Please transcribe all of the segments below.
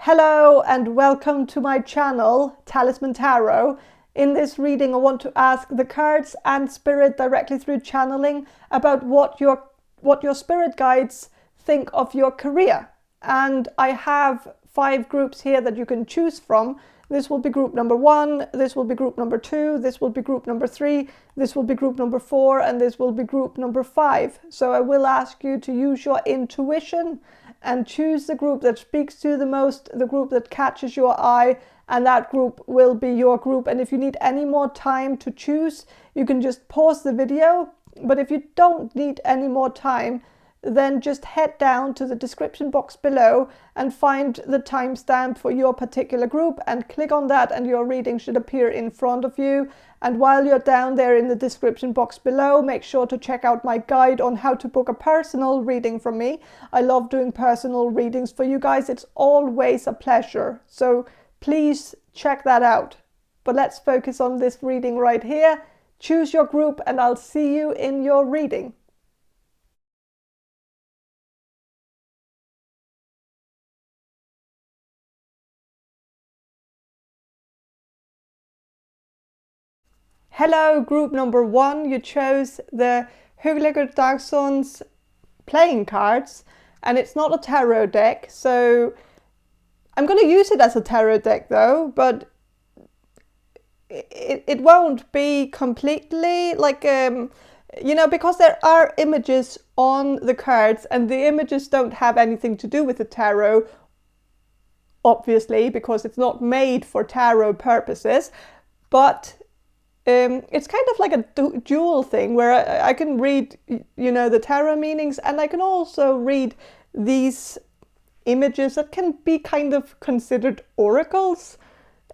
Hello and welcome to my channel, Talisman Tarot. In this reading I want to ask the cards and spirit directly through channeling about what your spirit guides think of your career. And I have 5 groups here that you can choose from. This will be group number 1, this will be group number 2, this will be group number 3, this will be group number 4, and this will be group number 5. So I will ask you to use your intuition and choose the group that speaks to you the most, the group that catches your eye, and that group will be your group. And if you need any more time to choose, you can just pause the video. But if you don't need any more time, then just head down to the description box below and find the timestamp for your particular group and click on that, and your reading should appear in front of you. And while you're down there in the description box below, make sure to check out my guide on how to book a personal reading from me. I love doing personal readings for you guys. It's always a pleasure. So please check that out. But let's focus on this reading right here. Choose your group and I'll see you in your reading. Hello, group number 1. You chose the Hugleikur Dagsson's playing cards, and it's not a tarot deck, so I'm going to use it as a tarot deck though, but it won't be completely like, because there are images on the cards, and the images don't have anything to do with the tarot, obviously, because it's not made for tarot purposes, but it's kind of like a dual thing where I can read, the tarot meanings, and I can also read these images that can be kind of considered oracles.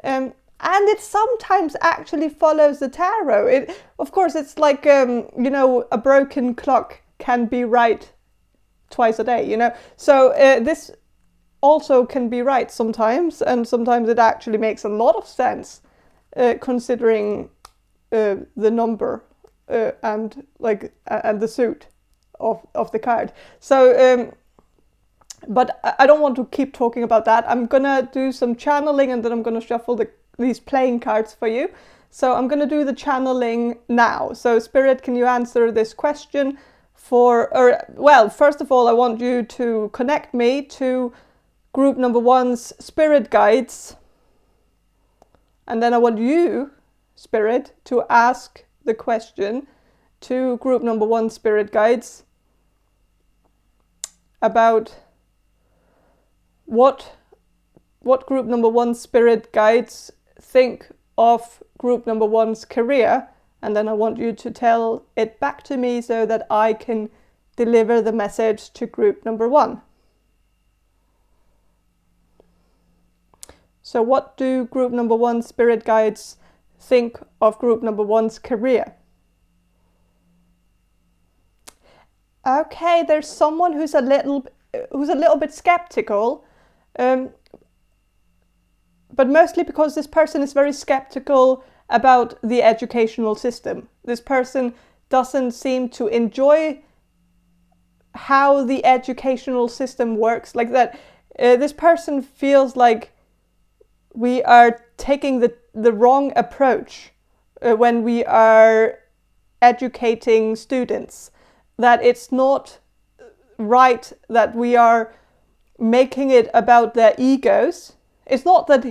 And it sometimes actually follows the tarot. Of course, it's like, a broken clock can be right twice a day, So this also can be right sometimes, and sometimes it actually makes a lot of sense, considering the number and the suit of the card. So but I don't want to keep talking about that. I'm gonna do some channeling, and then I'm gonna shuffle these playing cards for you. So I'm gonna do the channeling now. So Spirit, can you answer this question first of all, I want you to connect me to group number 1's spirit guides, and then I want you, Spirit, to ask the question to group number 1 spirit guides about what group number 1 spirit guides think of group number 1's career, and then I want you to tell it back to me so that I can deliver the message to group number 1. So what do group number 1 spirit guides think of group number 1's career? Okay, there's someone who's a little bit skeptical, but mostly because this person is very skeptical about the educational system. This person doesn't seem to enjoy how the educational system works, like that. This person feels like we are taking the wrong approach when we are educating students, that it's not right that we are making it about their egos. It's not that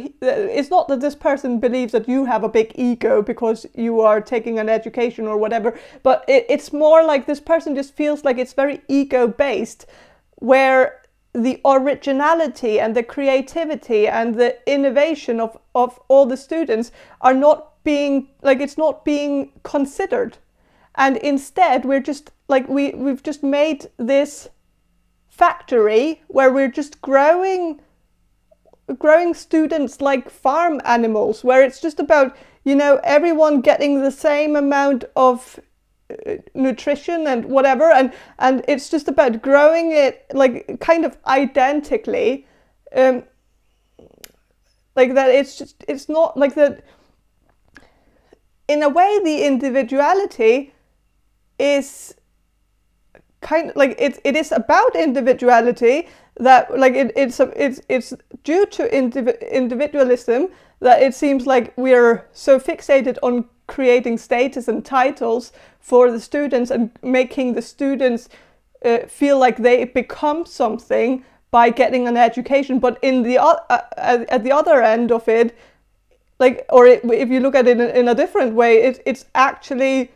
this person believes that you have a big ego because you are taking an education or whatever, but it's more like this person just feels like it's very ego-based, where the originality and the creativity and the innovation of all the students are not being, it's not being considered. And instead we're just we've just made this factory where we're just growing students like farm animals, where it's just about, everyone getting the same amount of nutrition and whatever, and it's just about growing it kind of identically, like that. It's not like that. In a way, the individuality is kind of like it is about individuality, that like it's due to individualism that it seems like we're so fixated on creating status and titles for the students and making the students feel like they become something by getting an education. But in the at the other end of it, like, or if you look at it in a different way, it's actually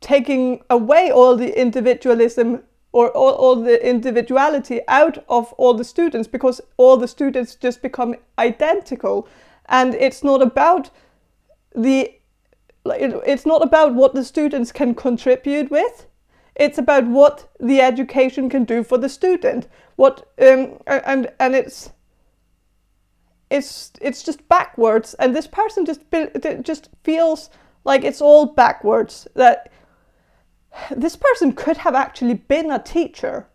taking away all the individualism or all the individuality out of all the students, because all the students just become identical. And it's not about it's not about what the students can contribute with. It's about what the education can do for the student. What and it's just backwards, and this person just feels like it's all backwards. That this person could have actually been a teacher,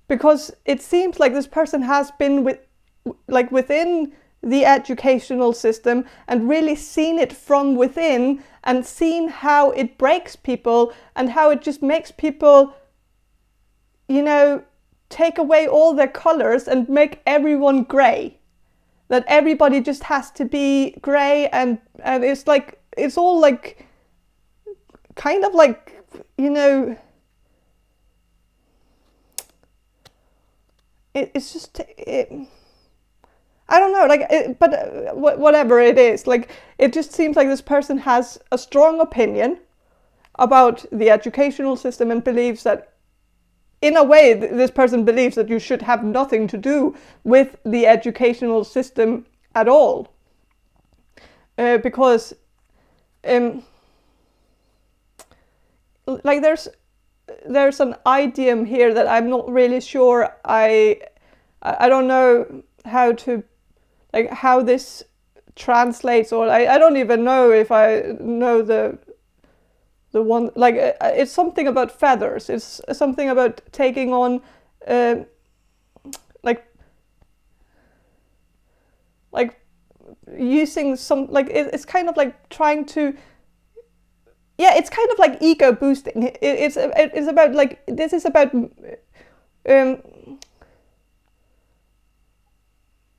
because it seems like this person has been within the educational system and really seen it from within, and seen how it breaks people and how it just makes people, take away all their colors and make everyone grey. That everybody just has to be grey, and it's like, it's all like, kind of like, it's just, I don't know, like, but whatever it is, like, it just seems like this person has a strong opinion about the educational system and believes that, in a way, this person believes that you should have nothing to do with the educational system at all. Because, like, there's an idiom here that I'm not really sure. I don't know how to, like, how this translates, or I don't even know if I know the one, like, it's something about feathers. It's something about taking on, like using some, like, it's kind of like trying to, yeah, it's kind of like ego boosting. It's about, like, this is about,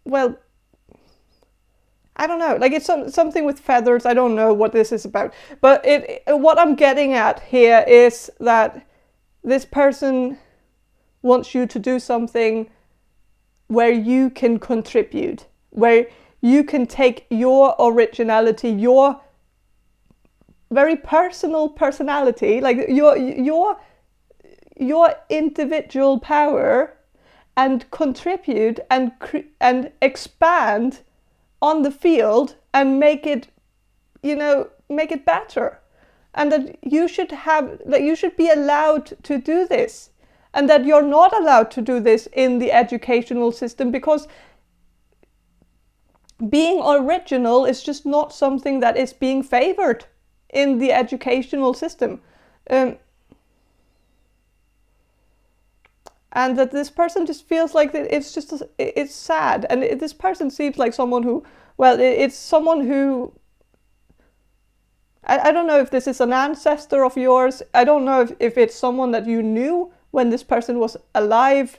well, I don't know, like, it's something with feathers. I don't know what this is about, but what I'm getting at here is that this person wants you to do something where you can contribute, where you can take your originality, your very personal personality, like your individual power, and contribute and expand on the field and make it better. And that you should be allowed to do this, and that you're not allowed to do this in the educational system, because being original is just not something that is being favored in the educational system. And that this person just feels like that it's sad. And this person seems like someone who, well, it's someone who, I don't know if this is an ancestor of yours. I don't know if it's someone that you knew when this person was alive.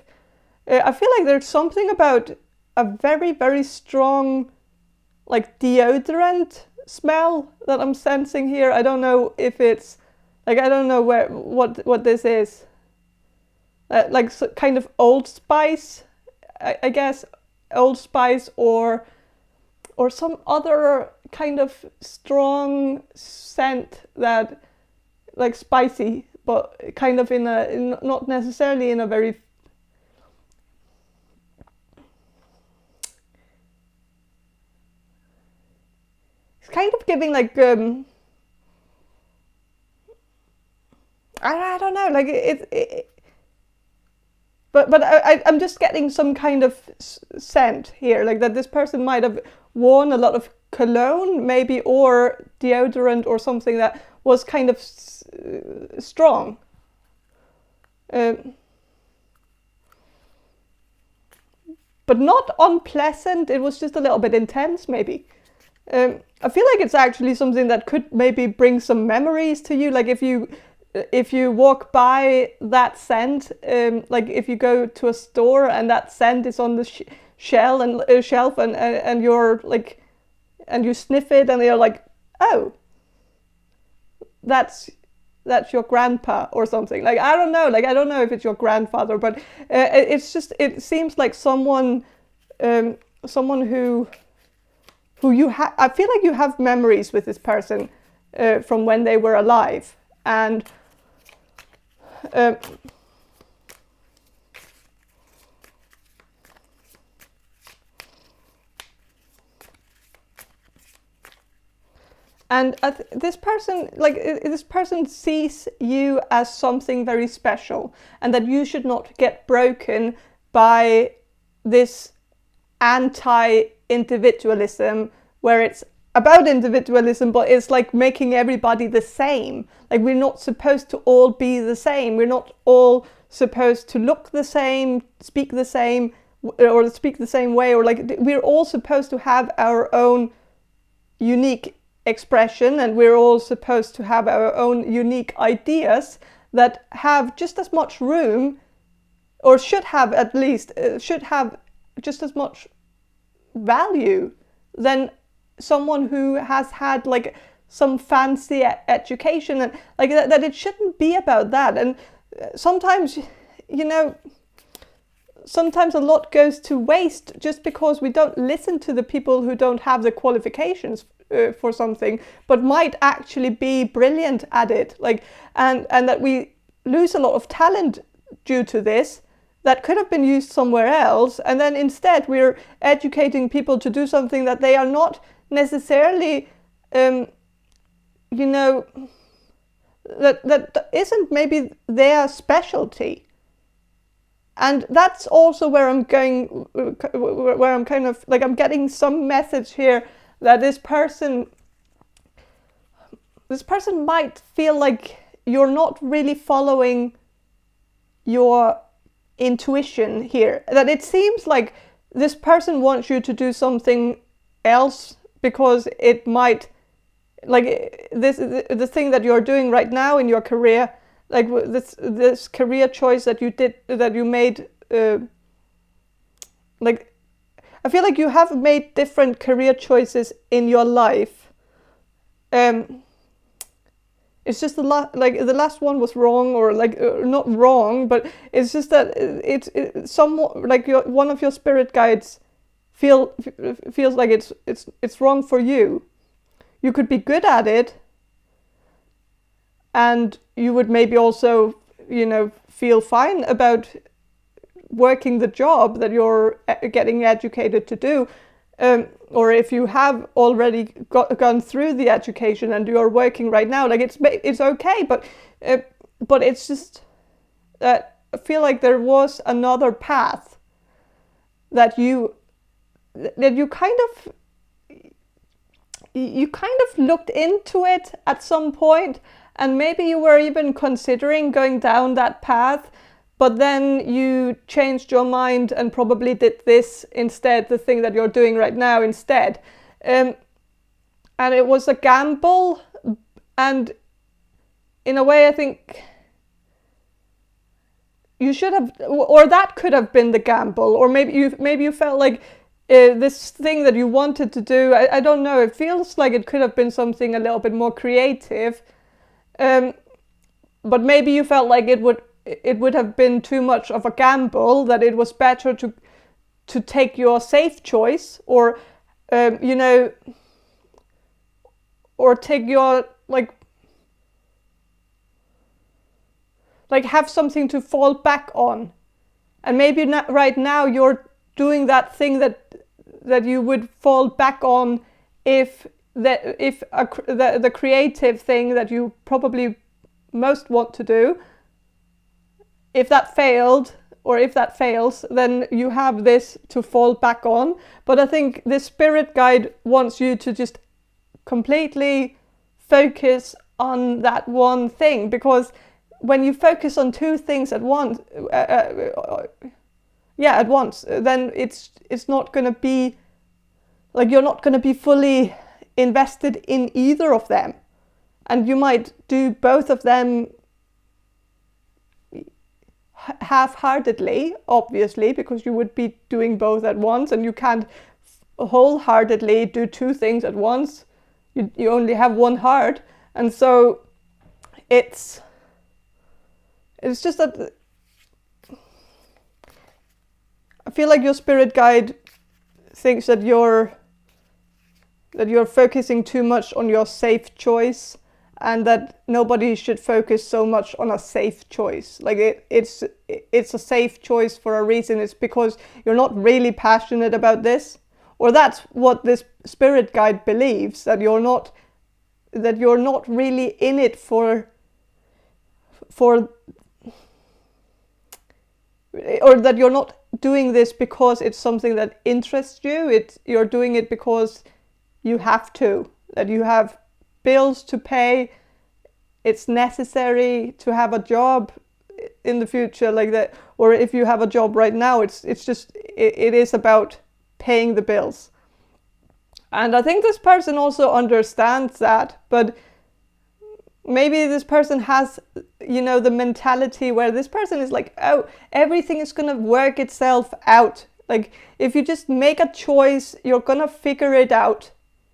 I feel like there's something about a very, very strong, like, deodorant smell that I'm sensing here. I don't know if it's, like, I don't know what this is. Like, kind of Old Spice, I guess, Old Spice, or some other kind of strong scent that, like, spicy, but kind of not necessarily in a very, it's kind of giving, like, I don't know, like, But I'm just getting some kind of scent here, like that this person might have worn a lot of cologne, maybe, or deodorant, or something that was kind of strong. But not unpleasant. It was just a little bit intense, maybe. I feel like it's actually something that could maybe bring some memories to you. Like, if you if you walk by that scent, like if you go to a store and that scent is on the shelf and you're like, and you sniff it and you're like, oh, that's your grandpa or something. Like, I don't know if it's your grandfather, but it seems like someone who you have. I feel like you have memories with this person from when they were alive, and and this person sees you as something very special, and that you should not get broken by this anti-individualism, where it's about individualism, but it's like making everybody the same. Like, we're not supposed to all be the same. We're not all supposed to look the same, speak the same, or speak the same way, or like, we're all supposed to have our own unique expression, and we're all supposed to have our own unique ideas that have just as much room, or should have just as much value than someone who has had like some fancy education, and like that it shouldn't be about that. And sometimes, sometimes a lot goes to waste just because we don't listen to the people who don't have the qualifications for something, but might actually be brilliant at it. Like, and that we lose a lot of talent due to this, that could have been used somewhere else, and then instead we're educating people to do something that they are not necessarily, that isn't maybe their specialty. And that's also where I'm going, where I'm kind of like, I'm getting some message here that this person might feel like you're not really following your intuition here. That it seems like this person wants you to do something else because it might, like, the thing that you're doing right now in your career, like this career choice that you made, like, I feel like you have made different career choices in your life. It's just the last one was wrong, or like not wrong, but it's just that it's somewhat like one of your spirit guides feels like it's wrong for you. You could be good at it, and you would maybe also, feel fine about working the job that you're getting educated to do. Or if you have already gone through the education and you're working right now, like it's okay, but it's just that I feel like there was another path that you kind of looked into it at some point, and maybe you were even considering going down that path, but then you changed your mind and probably did this instead, the thing that you're doing right now instead. And it was a gamble, and in a way I think you should have, or that could have been the gamble, or maybe you felt like this thing that you wanted to do, I don't know, it feels like it could have been something a little bit more creative, but maybe you felt like it would have been too much of a gamble, that it was better to take your safe choice, or or take your like have something to fall back on. And maybe not right now you're doing that thing that you would fall back on if the creative thing that you probably most want to do, if that fails, then you have this to fall back on. But I think this spirit guide wants you to just completely focus on that one thing, because when you focus on two things at once, then it's not going to be like, you're not going to be fully invested in either of them, and you might do both of them half-heartedly, obviously, because you would be doing both at once, and you can't wholeheartedly do two things at once. You only have one heart, and so it's just that I feel like your spirit guide thinks that you're focusing too much on your safe choice, and that nobody should focus so much on a safe choice. Like it's a safe choice for a reason. It's because you're not really passionate about this, or that's what this spirit guide believes, that you're not really in it for or that you're not doing this because it's something that interests you. You're doing it because you have to, that you have bills to pay. It's necessary to have a job in the future, like that, or if you have a job right now, it is about paying the bills. And I think this person also understands that, but maybe this person has, the mentality where this person is like, oh, everything is going to work itself out. Like, if you just make a choice, you're going to figure it out.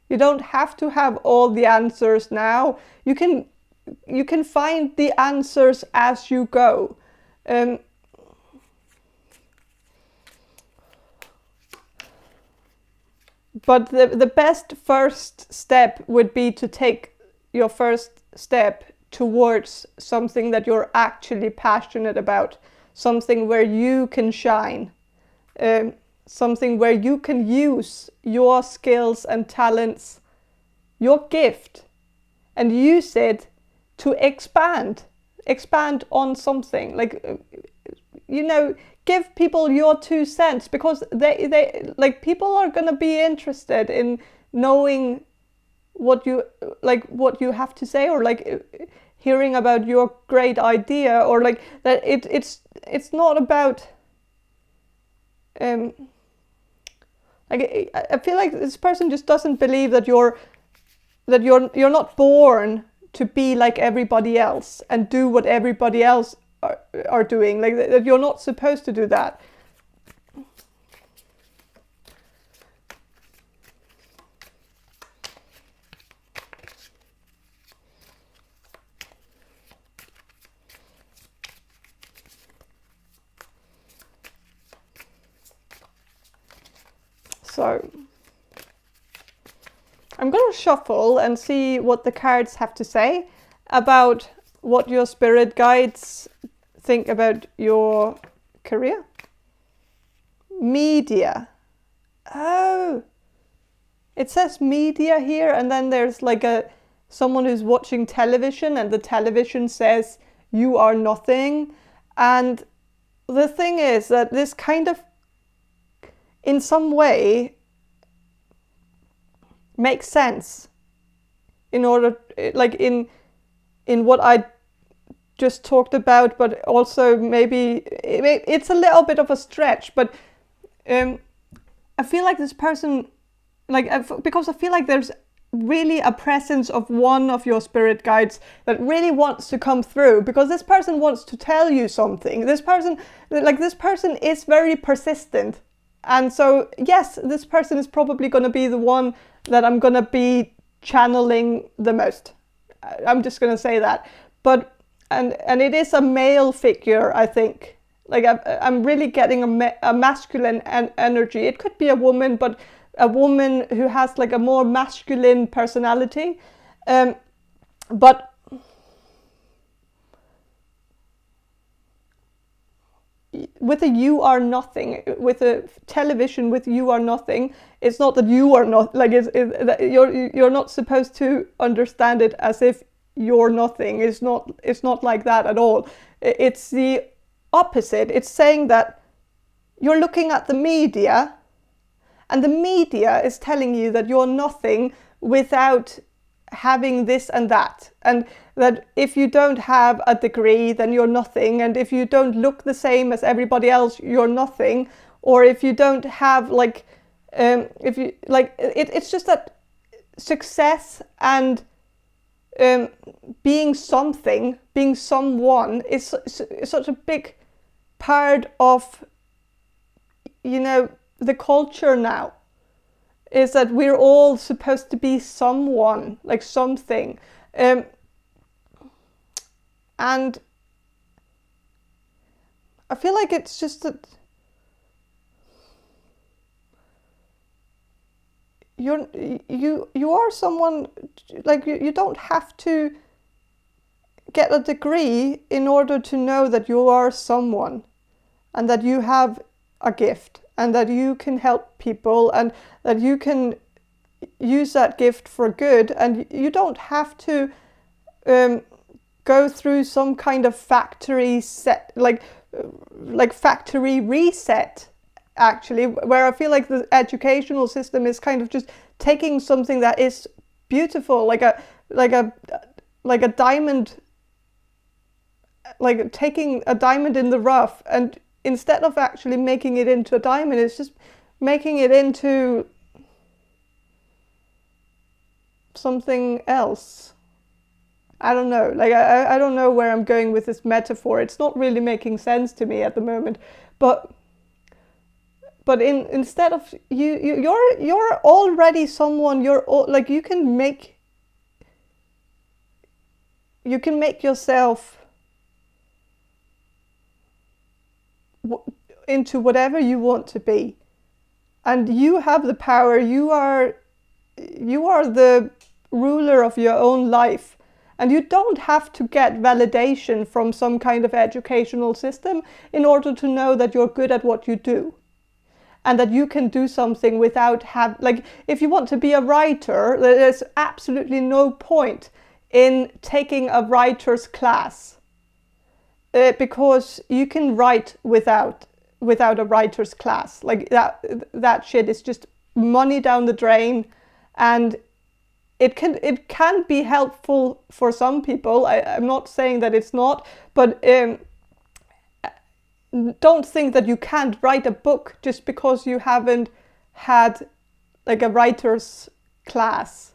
You don't have to have all the answers now. You can find the answers as you go. But the best first step would be to take your first step towards something that you're actually passionate about, something where you can shine, something where you can use your skills and talents, your gift, and use it to expand on something. Like, give people your 2 cents, because they like, people are going to be interested in knowing what you have to say, or like hearing about your great idea, or like that. It's not about like, I feel like this person just doesn't believe that you're not born to be like everybody else and do what everybody else are doing, like that you're not supposed to do that. So I'm going to shuffle and see what the cards have to say about what your spirit guides think about your career. Media. Oh, it says media here, and then there's like someone who's watching television, and the television says you are nothing. And the thing is that this kind of, in some way, makes sense in order, like in what I just talked about, but also maybe it's a little bit of a stretch, but I feel like this person, because I feel like there's really a presence of one of your spirit guides that really wants to come through, because this person wants to tell you something. This person is very persistent. And so, yes, this person is probably going to be the one that I'm going to be channeling the most. I'm just going to say that. But, and it is a male figure, I think. Like, I'm really getting a masculine energy. It could be a woman, but a woman who has like a more masculine personality. But with a you are nothing, with a television with you are nothing, it's not that you are not, like you're not supposed to understand it as if you're nothing. It's not like that at all. It's the opposite. It's saying that you're looking at the media, and the media is telling you that you're nothing without having this and that, and that if you don't have a degree, then you're nothing, and if you don't look the same as everybody else, you're nothing, or if you don't have if you it's just that success and being something, being someone is such a big part of, the culture now, is that we're all supposed to be someone, like something. And I feel like it's just that you are someone, like you don't have to get a degree in order to know that you are someone, and that you have a gift, and that you can help people, and that you can use that gift for good, and you don't have to go through some kind of factory set, like factory reset, actually, where I feel like the educational system is kind of just taking something that is beautiful, like a diamond, like taking a diamond in the rough, and instead of actually making it into a diamond, it's just making it into something else. I don't know, like I don't know where I'm going with this metaphor. It's not really making sense to me at the moment, but instead of you're already someone. Like you can make yourself into whatever you want to be, and you have the power. You are the ruler of your own life, and you don't have to get validation from some kind of educational system in order to know that you're good at what you do, and that you can do something without if you want to be a writer, there's absolutely no point in taking a writer's class, because you can write without a writer's class. Like that shit is just money down the drain, and it can be helpful for some people. I'm not saying that it's not, but don't think that you can't write a book just because you haven't had like a writer's class,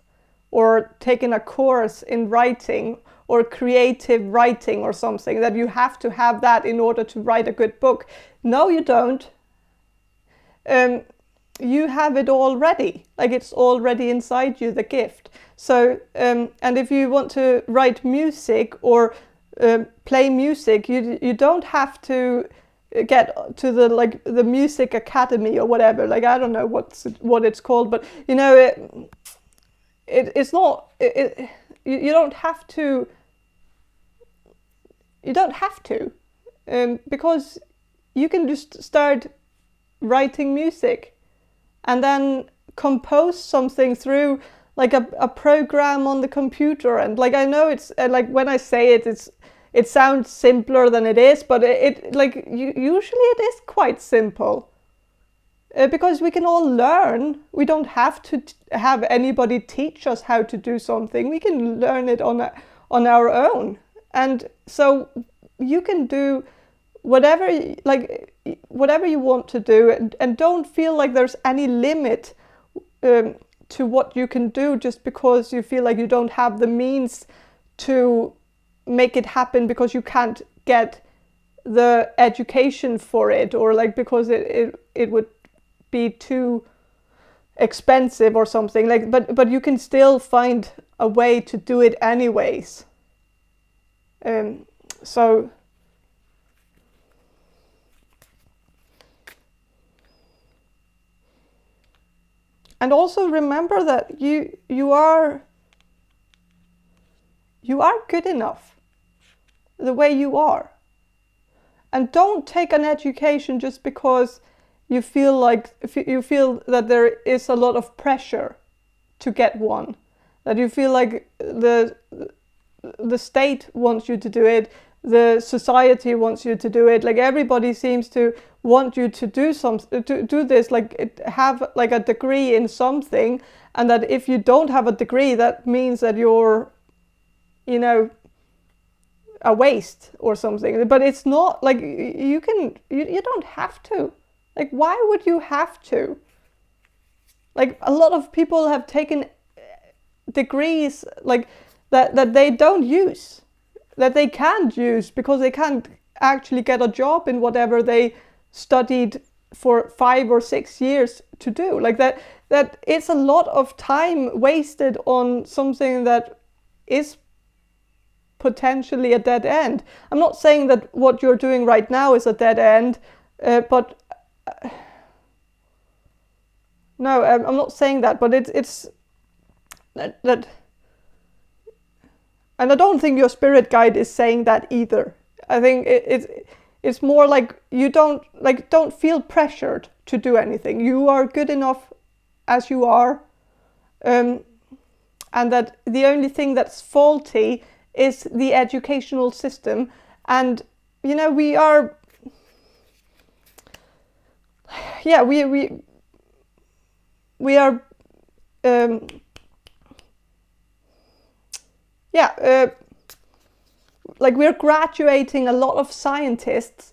or taken a course in writing or creative writing or something, that you have to have that in order to write a good book. No, you don't. You have it already, like it's already inside you, the gift. So, and if you want to write music or play music, you don't have to get to the music academy or whatever. Like I don't know what it's called, but it's not. You don't have to. You don't have to, because you can just start writing music, and then compose something through like a program on the computer. And like I know it's like when I say it sounds simpler than it is, but usually it is quite simple, because we can all learn. We don't have to have anybody teach us how to do something. We can learn it on our own, and so you can do whatever you want to do, and don't feel like there's any limit to what you can do just because you feel like you don't have the means to make it happen, because you can't get the education for it, or like because it would be too expensive or something. Like but you can still find a way to do it anyways. So and also remember that you are good enough the way you are. And don't take an education just because you feel that there is a lot of pressure to get one, that you feel like the state wants you to do it, the society wants you to do it. Like everybody seems to want you to do this, like have like a degree in something, and that if you don't have a degree, that means that you're, a waste or something. But it's not. Like you don't have to. Like why would you have to? Like a lot of people have taken degrees like that they don't use, that they can't use because they can't actually get a job in whatever they studied for 5 or 6 years to do. Like that it's a lot of time wasted on something that is potentially a dead end. I'm not saying that what you're doing right now is a dead end, but no, I'm not saying that, but it's that, and I don't think your spirit guide is saying that either. I think it's more like you don't feel pressured to do anything. You are good enough as you are, and that the only thing that's faulty is the educational system. And we are, yeah, we are, like we're graduating a lot of scientists,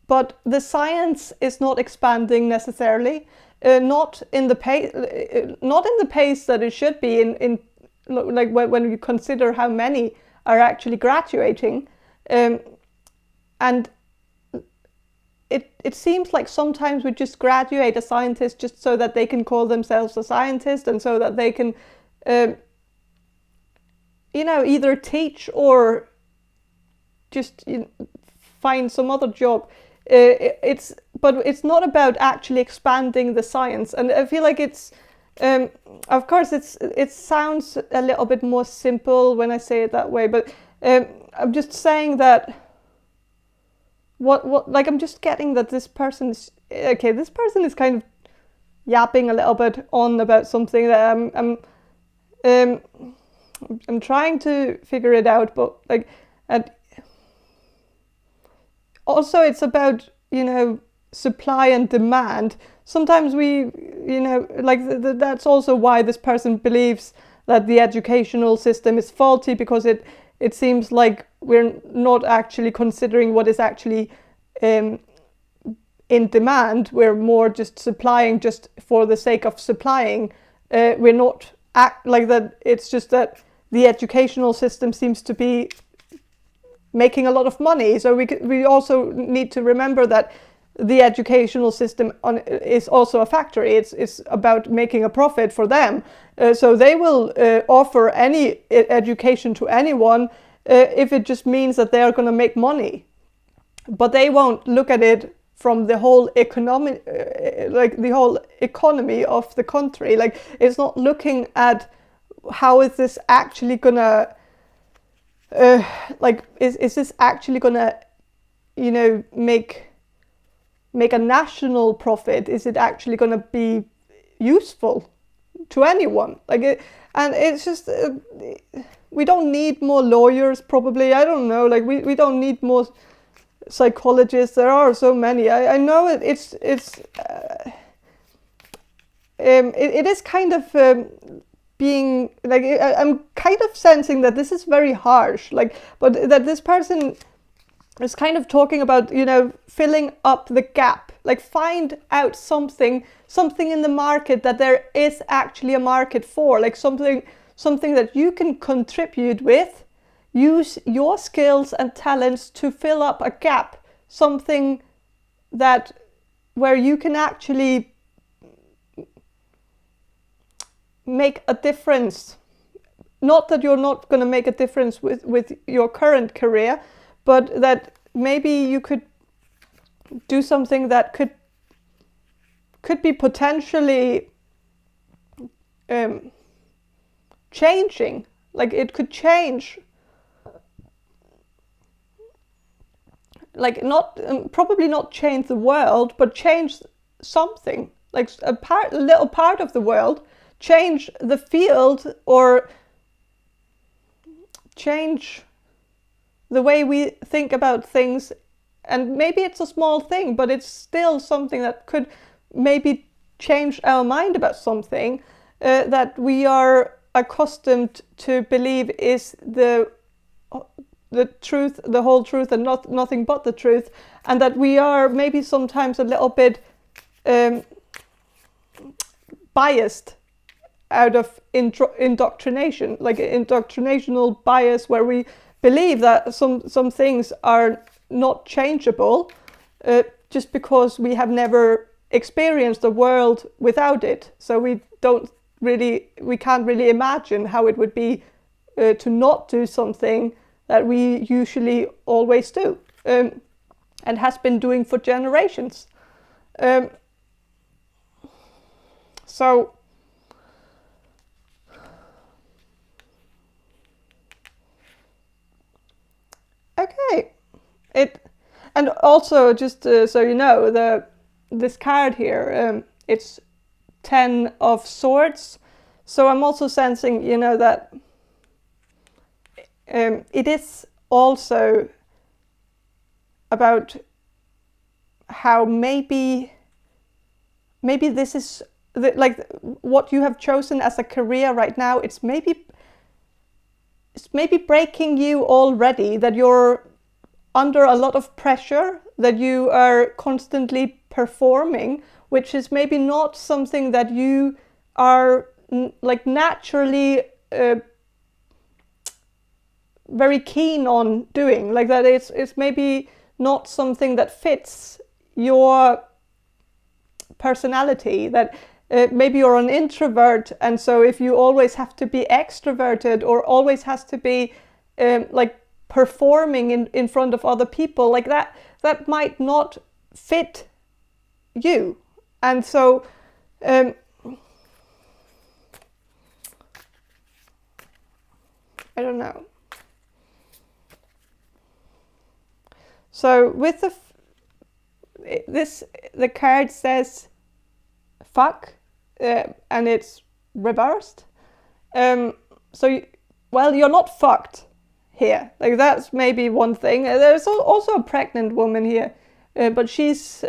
but the science is not expanding necessarily, not in the pace that it should be in like when you consider how many are actually graduating, and it seems like sometimes we just graduate a scientist just so that they can call themselves a scientist, and so that they can either teach or just find some other job. But it's not about actually expanding the science, and I feel like it's of course it sounds a little bit more simple when I say it that way, but I'm just saying that what like I'm just getting that this person is kind of yapping a little bit on about something that I'm trying to figure it out, but like, and also it's about supply and demand. Sometimes we that's also why this person believes that the educational system is faulty, because it seems like we're not actually considering what is actually in demand. We're more just supplying just for the sake of supplying. We're not like that. It's just that the educational system seems to be making a lot of money. So we also need to remember that the educational system is also a factory. It's about making a profit for them. So they will offer any education to anyone if it just means that they are going to make money. But they won't look at it from the whole economic, like the whole economy of the country. Like, it's not looking at how is this actually gonna, is this actually gonna, make a national profit? Is it actually gonna be useful to anyone? And it's just, we don't need more lawyers, probably. I don't know. Like, we don't need more psychologists. There are so many. I know it is kind of being like, I'm kind of sensing that this is very harsh, but that this person is kind of talking about, filling up the gap, like find out something in the market that there is actually a market for, like something that you can contribute with. Use your skills and talents to fill up a gap, something where you can actually make a difference. Not that you're not going to make a difference with your current career, but that maybe you could do something that could be potentially changing. Like, it could change, like, not probably not change the world, but change something, like a little part of the world, change the field, or change the way we think about things. And maybe it's a small thing, but it's still something that could maybe change our mind about something that we are accustomed to believe is the truth, the whole truth, and nothing but the truth. And that we are maybe sometimes a little bit biased out of indoctrination, like indoctrinational bias, where we believe that some things are not changeable, just because we have never experienced a world without it. So we can't really imagine how it would be to not do something that we usually always do, and has been doing for generations. So okay, and also just so you know, this card here, it's 10 of Swords. So I'm also sensing, you know, that it is also about how maybe this is like what you have chosen as a career right now. It's maybe breaking you already, that you're under a lot of pressure, that you are constantly performing, which is maybe not something that you are like naturally very keen on doing. Like that it's maybe not something that fits your personality, that maybe you're an introvert, and so if you always have to be extroverted or always has to be like performing in front of other people, like that might not fit you. And so I don't know. So with the card says fuck, and it's reversed. So you're not fucked here. Like that's maybe one thing. There's also a pregnant woman here, but she's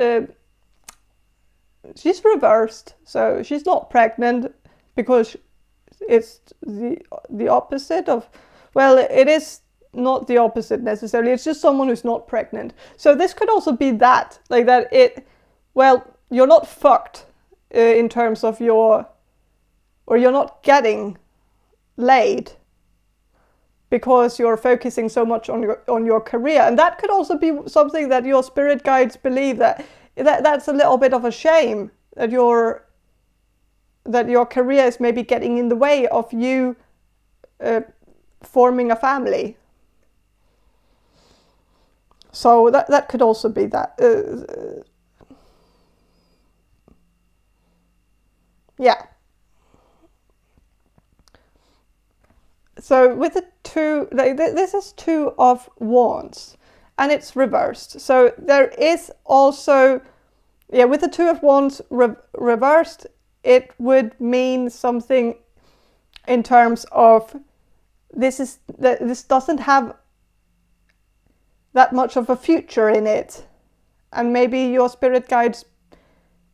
reversed. So she's not pregnant, because it's the opposite of, well, it is not the opposite necessarily. It's just someone who's not pregnant. So this could also be that, like that you're not fucked in terms of you're not getting laid because you're focusing so much on your career. And that could also be something that your spirit guides believe, that's a little bit of a shame, that your career is maybe getting in the way of you forming a family. So that could also be that. Yeah. So with the two, this is 2 of Wands, and it's reversed. So there is also, with the 2 of Wands reversed, it would mean something in terms of this doesn't have that much of a future in it, and maybe your spirit guides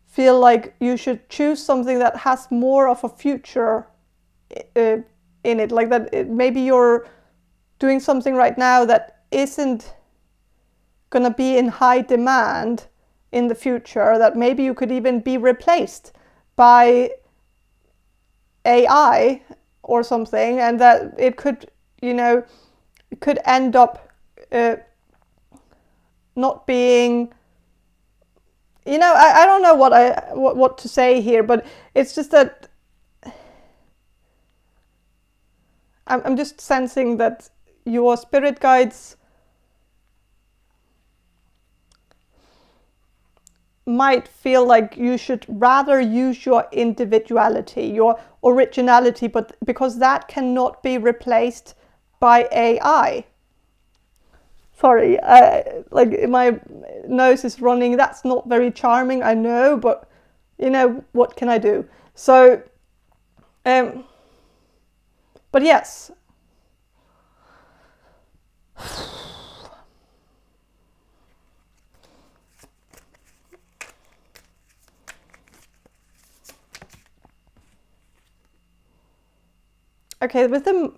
feel like you should choose something that has more of a future in it, like that maybe you're doing something right now that isn't gonna be in high demand in the future, that maybe you could even be replaced by AI or something, and that it could, it could end up not being, I don't know what to say here, but it's just that I'm just sensing that your spirit guides might feel like you should rather use your individuality, your originality, but because that cannot be replaced by AI. Sorry, like my nose is running. That's not very charming, I know, but what can I do? So, but yes. Okay, with them,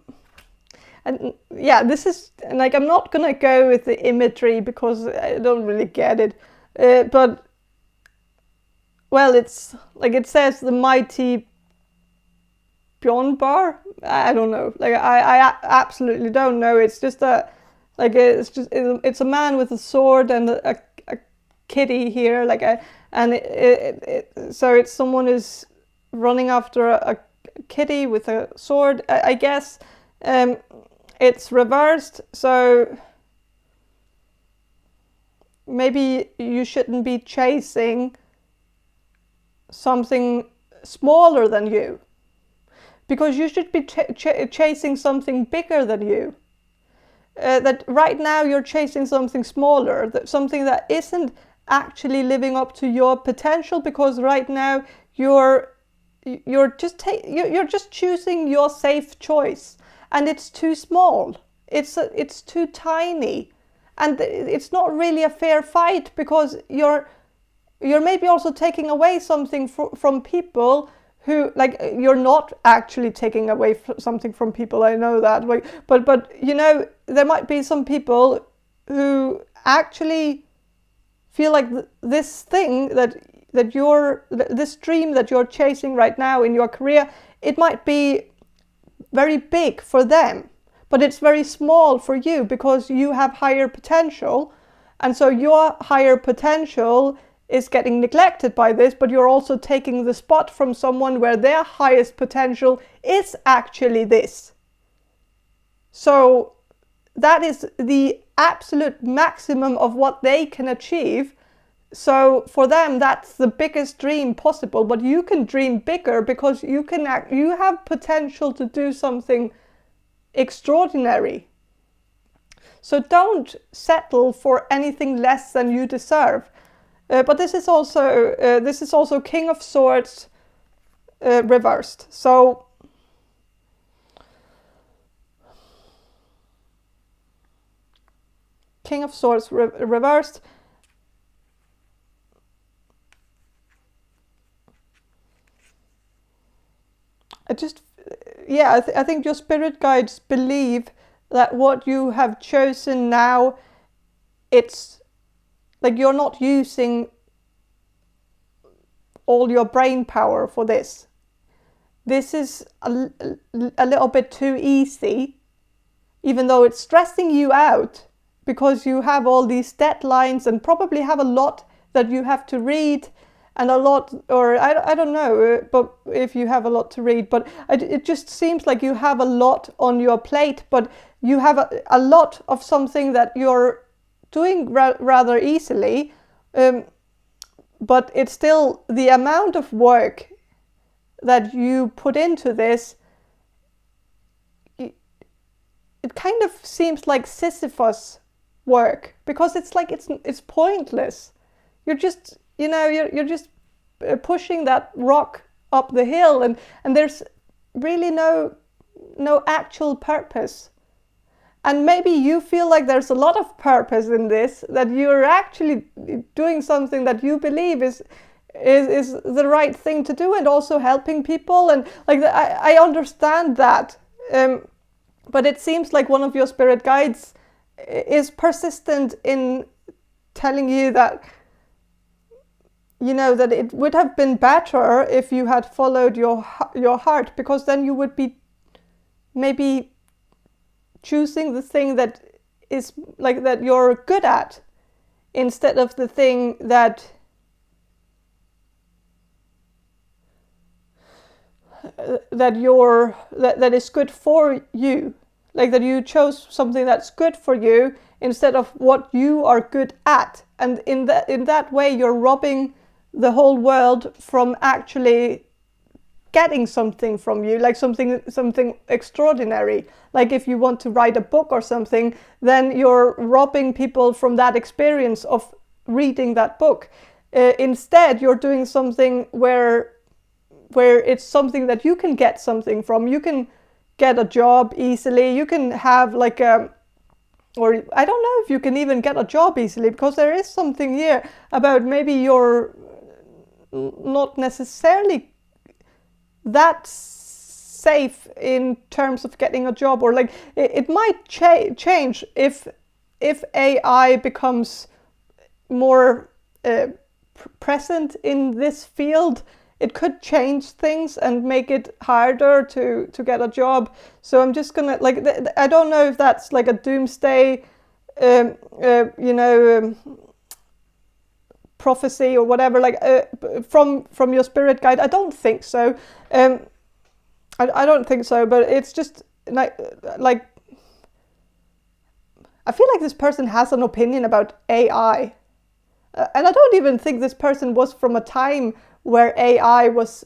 and this is like, I'm not gonna go with the imagery because I don't really get it, but well, it's like it says the mighty Bjorn bar. I don't know, like I absolutely don't know. It's just a Like it's a man with a sword and a kitty here, so it's someone who's running after a kitty with a sword. I guess it's reversed, so maybe you shouldn't be chasing something smaller than you, because you should be chasing something bigger than you. That right now you're chasing something smaller, something that isn't actually living up to your potential, because right now you're just choosing your safe choice, and it's too small. It's too tiny, and it's not really a fair fight, because you're maybe also taking away something from people who, like, you're not actually taking away something from people, I know that, but you know, there might be some people who actually feel like this thing this dream that you're chasing right now in your career, it might be very big for them, but it's very small for you, because you have higher potential, and so your higher potential is getting neglected by this, but you're also taking the spot from someone where their highest potential is actually this. So that is the absolute maximum of what they can achieve. So for them, that's the biggest dream possible, but you can dream bigger, because you have potential to do something extraordinary. So don't settle for anything less than you deserve. But this is also King of Swords reversed. So King of Swords reversed. I think your spirit guides believe that what you have chosen now, it's like you're not using all your brain power for this. This is a little bit too easy, even though it's stressing you out, because you have all these deadlines and probably have a lot that you have to read, and a lot, or I don't know, but if you have a lot to read, but it just seems like you have a lot on your plate, but you have a lot of something that you're doing rather easily, but it's still the amount of work that you put into this. It kind of seems like Sisyphus work, because it's like it's pointless. You're just, you know, you're just pushing that rock up the hill, and there's really no actual purpose. And maybe you feel like there's a lot of purpose in this, that you're actually doing something that you believe is the right thing to do, and also helping people, and like I understand that, but it seems like one of your spirit guides is persistent in telling you that, you know, that it would have been better if you had followed your heart, because then you would be maybe choosing the thing that is like that you're good at, instead of the thing that is good for you, like that you chose something that's good for you instead of what you are good at, and in that way you're robbing the whole world from actually getting something from you, like something extraordinary. Like if you want to write a book or something, then you're robbing people from that experience of reading that book. Instead, you're doing something where it's something that you can get something from. You can get a job easily. You can have like or I don't know if you can even get a job easily, because there is something here about maybe you're not necessarily that safe in terms of getting a job, or like it might change if AI becomes more present in this field. It could change things and make it harder to get a job. So I'm just gonna, like, I don't know if that's like a doomsday you know, prophecy or whatever, like from your spirit guide. I don't think so. I don't think so, but it's just like I feel like this person has an opinion about AI. And I don't even think this person was from a time where AI was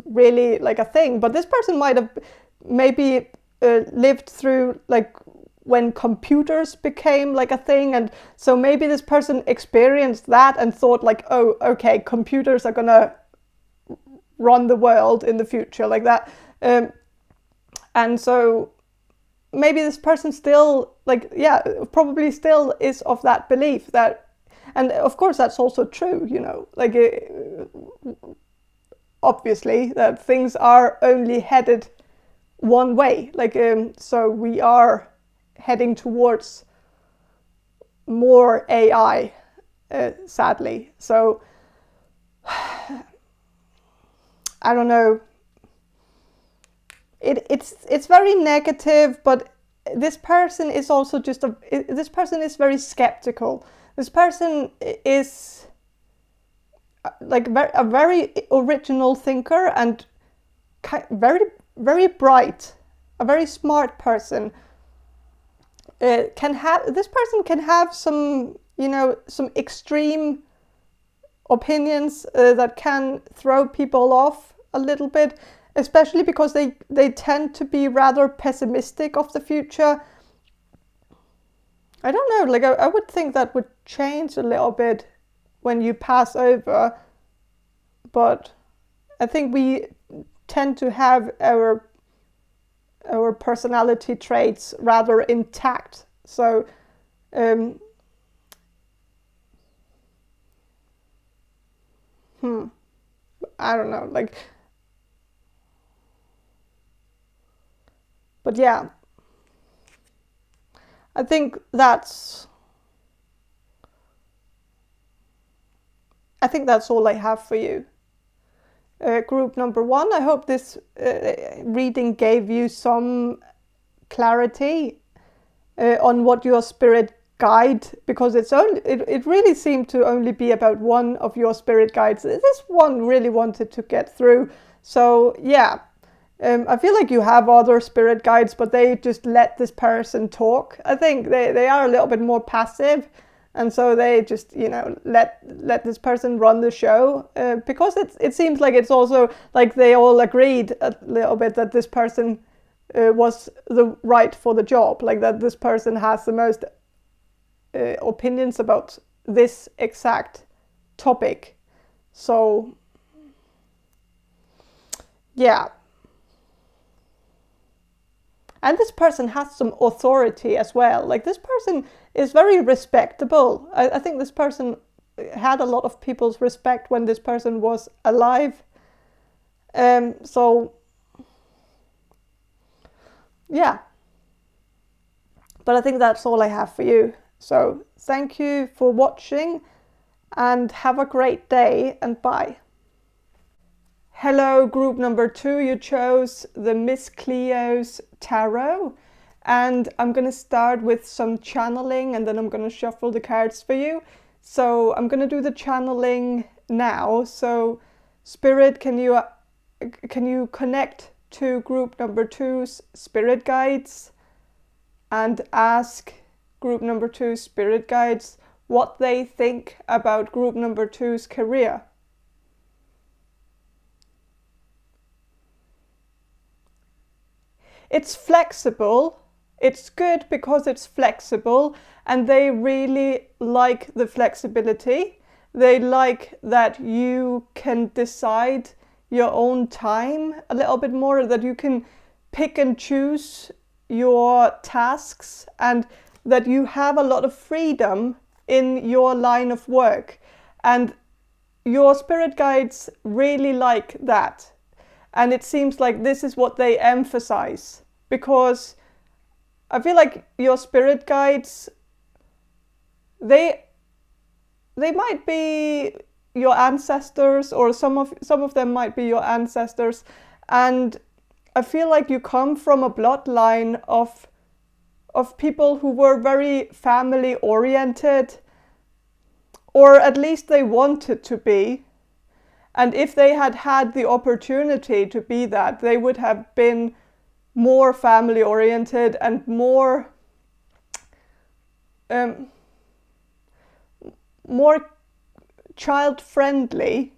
really like a thing. But this person might have maybe lived through like when computers became like a thing. And so maybe this person experienced that and thought like, oh, okay, computers are gonna run the world in the future like that. And so maybe this person still like, yeah, probably still is of that belief that, and of course that's also true, you know, like obviously that things are only headed one way, like so we are heading towards more AI, sadly. So I don't know. It's very negative, but this person is also just this person is very skeptical. This person is like a very original thinker and very, very bright, a very smart person. This person can have some, you know, some extreme opinions that can throw people off a little bit, especially because they tend to be rather pessimistic of the future. I don't know, like I would think that would change a little bit when you pass over, but I think we tend to have our personality traits rather intact. So I don't know, like, but yeah, I think that's all I have for you. Group number 1, I hope this reading gave you some clarity on what your spirit guide, because it really seemed to only be about one of your spirit guides. This one really wanted to get through. So yeah, I feel like you have other spirit guides, but they just let this person talk. I think they are a little bit more passive. And so they just, you know, let this person run the show, because it seems like it's also like they all agreed a little bit that this person was the right for the job, like that this person has the most opinions about this exact topic. So yeah. And this person has some authority as well. Like this person is very respectable. I think this person had a lot of people's respect when this person was alive. So yeah. But I think that's all I have for you. So thank you for watching and have a great day, and bye. Hello, group number 2, you chose the Miss Cleo's Tarot, and I'm going to start with some channeling and then I'm going to shuffle the cards for you. So I'm going to do the channeling now. So Spirit, can you connect to group number 2's spirit guides and ask group number 2's spirit guides what they think about group number 2's career? It's flexible. It's good because it's flexible, and they really like the flexibility. They like that you can decide your own time a little bit more, that you can pick and choose your tasks, and that you have a lot of freedom in your line of work. And your spirit guides really like that. And it seems like this is what they emphasize, because I feel like your spirit guides, they might be your ancestors, or some of them might be your ancestors, and I feel like you come from a bloodline of of people who were very family oriented, or at least they wanted to be. And if they had had the opportunity to be that, they would have been more family oriented and more child friendly,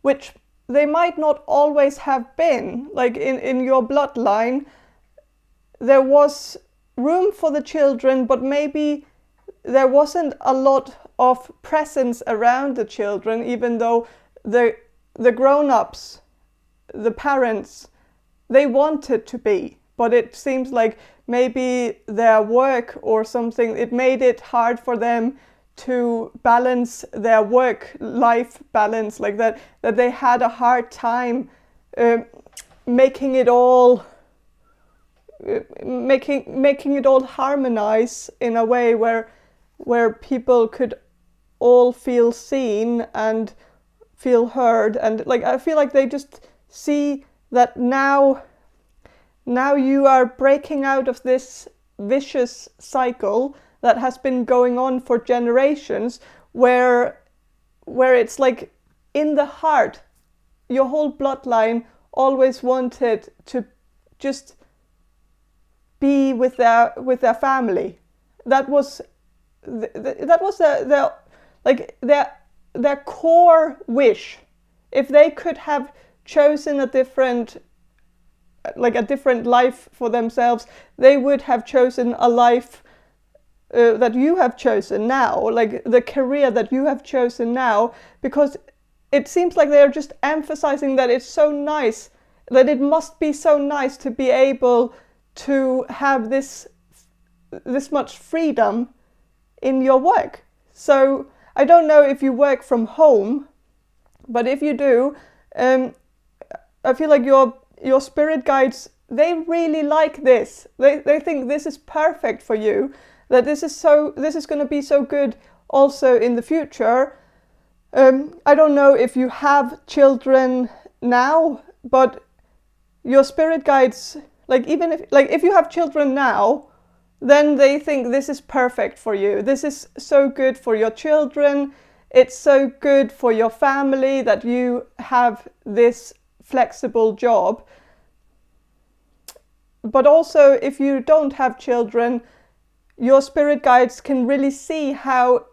which they might not always have been. Like in your bloodline, there was room for the children, but maybe there wasn't a lot of presence around the children, even though the grown-ups, the parents, they wanted to be. But it seems like maybe their work or something, it made it hard for them to balance their work-life balance, like that they had a hard time making it all harmonize in a way where people could all feel seen and feel heard. And like I feel like they just see that now you are breaking out of this vicious cycle that has been going on for generations, where it's like in the heart, your whole bloodline always wanted to just be with their family. That was their core wish. If they could have chosen a different life for themselves, they would have chosen a life that you have chosen now, like the career that you have chosen now, because it seems like they're just emphasizing that it's so nice, that it must be so nice to be able to have this much freedom in your work. So I don't know if you work from home, but if you do, I feel like your spirit guides, they really like this. They think this is perfect for you, that this is going to be so good also in the future. I don't know if you have children now, but your spirit guides, like even if you have children now, then they think this is perfect for you. This is so good for your children. It's so good for your family that you have this flexible job. But also, if you don't have children, your spirit guides can really see how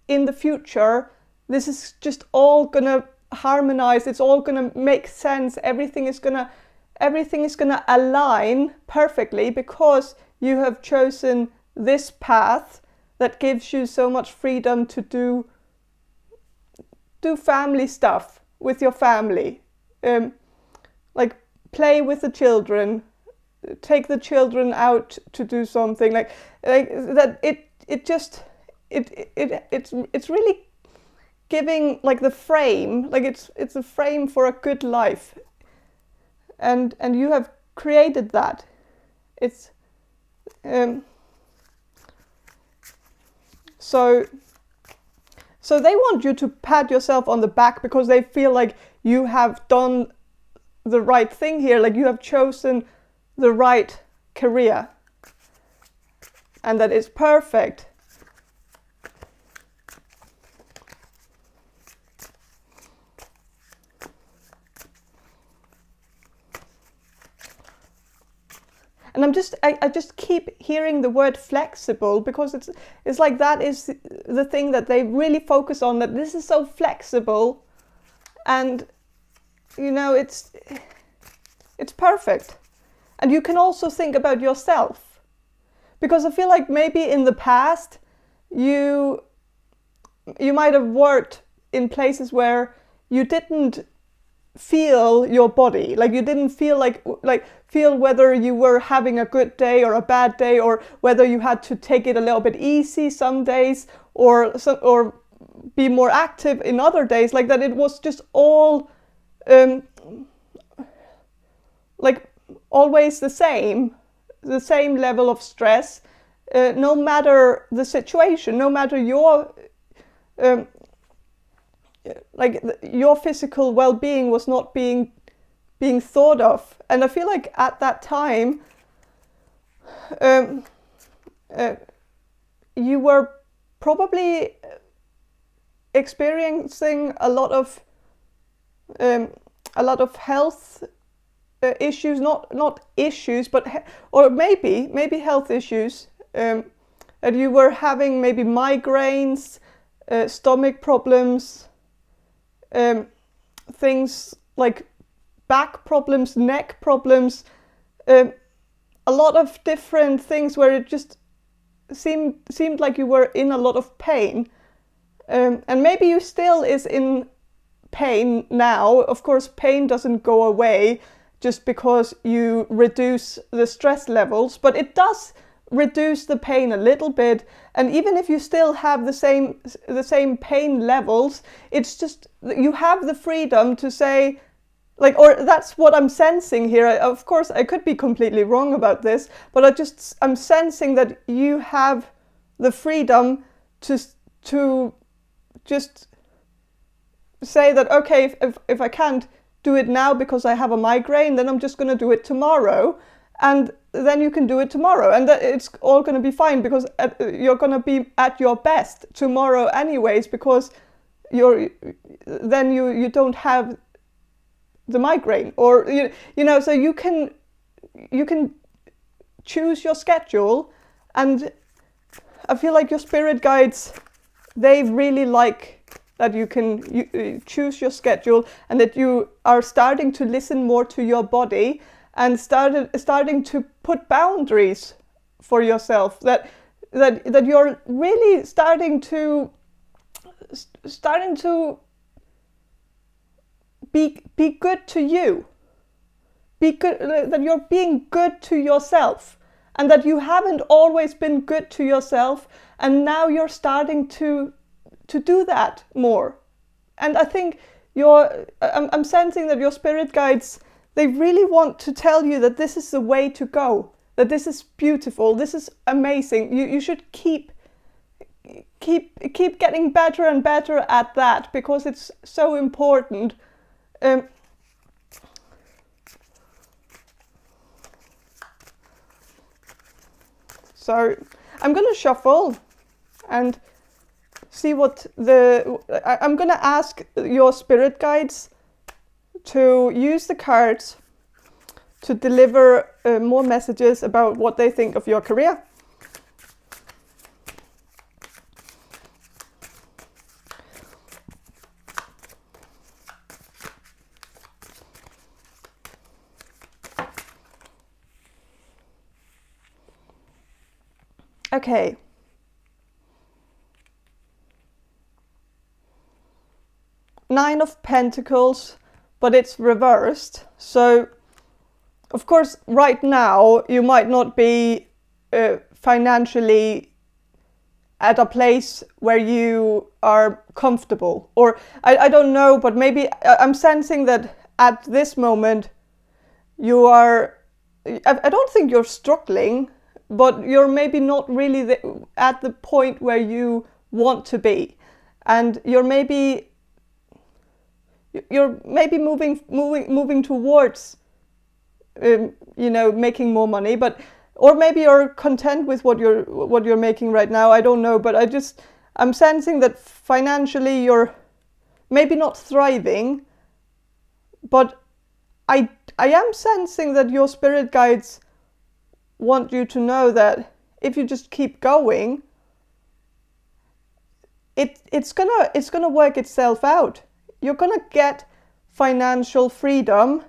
in the future this is just all gonna harmonize. It's all gonna make sense. Everything is gonna align perfectly, because you have chosen this path that gives you so much freedom to do family stuff with your family, like play with the children, take the children out to do something like that. It's really giving like the frame, like it's a frame for a good life, and you have created that. It's so they want you to pat yourself on the back, because they feel like you have done the right thing here, like you have chosen the right career and that it's perfect. And I just keep hearing the word flexible, because it's like that is the thing that they really focus on, that this is so flexible, and you know it's perfect. And you can also think about yourself, because I feel like maybe in the past you might have worked in places where you didn't feel your body, like you didn't feel feel whether you were having a good day or a bad day, or whether you had to take it a little bit easy some days, or be more active in other days, like that. It was just all like always the same level of stress, no matter the situation, no matter your your physical well-being was not being thought of. And I feel like at that time you were probably experiencing a lot of health issues, not issues, but or maybe health issues. And you were having maybe migraines, stomach problems, things like back problems, neck problems, a lot of different things where it just seemed like you were in a lot of pain. And maybe you still is in pain now. Of course, pain doesn't go away just because you reduce the stress levels, but it does reduce the pain a little bit. And even if you still have the same pain levels, it's just you have the freedom to say, like, or that's what I'm sensing here. Of course, I could be completely wrong about this, but I'm sensing that you have the freedom to just say that, okay, if I can't do it now because I have a migraine, then I'm just going to do it tomorrow. And then you can do it tomorrow, and it's all going to be fine, because you're going to be at your best tomorrow anyways, because you don't have the migraine, or you know, so you can choose your schedule. And I feel like your spirit guides, they really like that you can choose your schedule, and that you are starting to listen more to your body, and starting to put boundaries for yourself, that you're really starting to be good to you, be good, that you're being good to yourself, and that you haven't always been good to yourself, and now you're starting to do that more. And I think I'm sensing that your spirit guides, they really want to tell you that this is the way to go, that this is beautiful, this is amazing. You should keep getting better and better at that, because it's so important. So I'm going to shuffle and see what I'm going to ask your spirit guides to use the cards to deliver more messages about what they think of your career. Okay. Nine of Pentacles, but it's reversed. So, of course, right now you might not be financially at a place where you are comfortable, or I don't know, but maybe I'm sensing that at this moment you are, I don't think you're struggling, but you're maybe not really at the point where you want to be, and you're maybe moving towards making more money, but or maybe you're content with what you're making right now. I don't know, but I'm sensing that financially you're maybe not thriving, but I am sensing that your spirit guides want you to know that if you just keep going, it's gonna work itself out. You're gonna get financial freedom,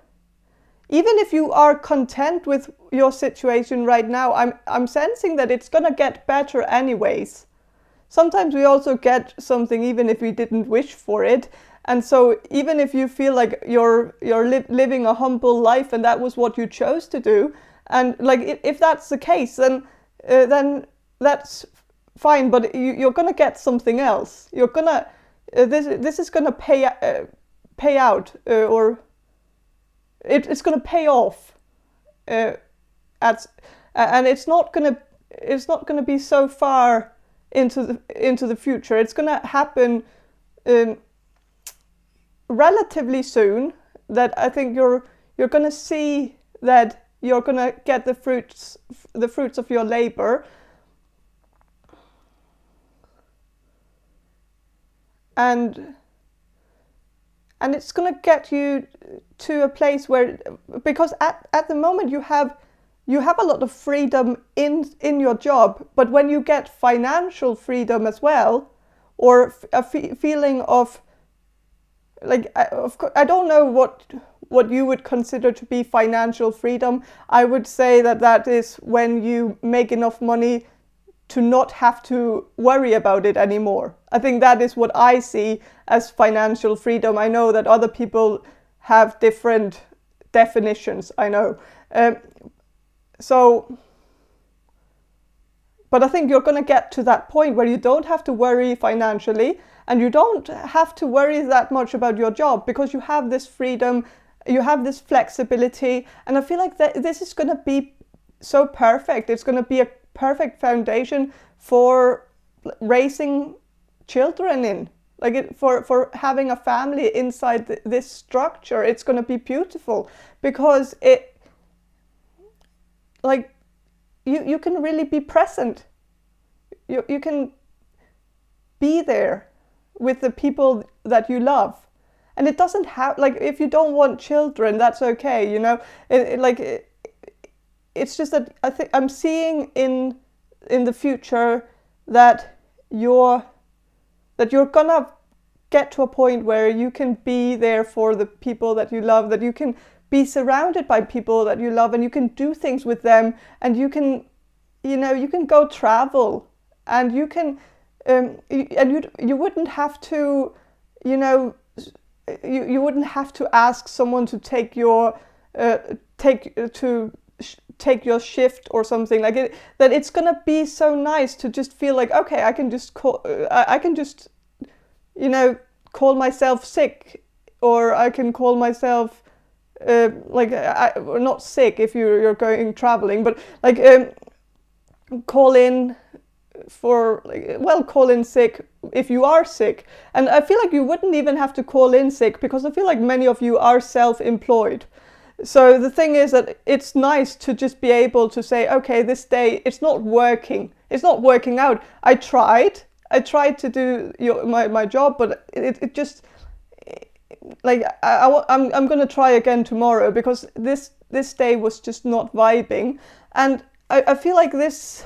even if you are content with your situation right now. I'm sensing that it's gonna get better anyways. Sometimes we also get something even if we didn't wish for it, and so even if you feel like you're living a humble life and that was what you chose to do, and like if that's the case, then that's fine. But you're gonna get something else. You're gonna this is gonna pay out, or it's gonna pay off. And it's not gonna be so far into the future. It's gonna happen relatively soon. That I think you're gonna see that you're gonna get the fruits of your labor. and it's going to get you to a place where, because at the moment you have a lot of freedom in your job, but when you get financial freedom as well, or a feeling of, like, I don't know what you would consider to be financial freedom. I would say that is when you make enough money to not have to worry about it anymore. I think that is what I see as financial freedom. I know that other people have different definitions, I know. But I think you're going to get to that point where you don't have to worry financially, and you don't have to worry that much about your job, because you have this freedom, you have this flexibility, and I feel like this is going to be so perfect. It's going to be a perfect foundation for raising children in, for having a family inside this structure. It's going to be beautiful, because you can really be present. You can be there with the people that you love, and it doesn't have, like, if you don't want children, that's okay, you know. It's just that I think I'm seeing in the future that you're gonna get to a point where you can be there for the people that you love, that you can be surrounded by people that you love, and you can do things with them, and you can go travel, and you can you wouldn't have to, you wouldn't have to ask someone to take your shift or something like it. That it's gonna be so nice to just feel like, okay, I can just call myself sick, or I can call myself not sick if you're going traveling, but call in sick if you are sick. And I feel like you wouldn't even have to call in sick, because I feel like many of you are self-employed. So the thing is that it's nice to just be able to say, okay, this day it's not working out. I tried to do my job, but it just, like, I'm gonna try again tomorrow, because this day was just not vibing. And I feel like this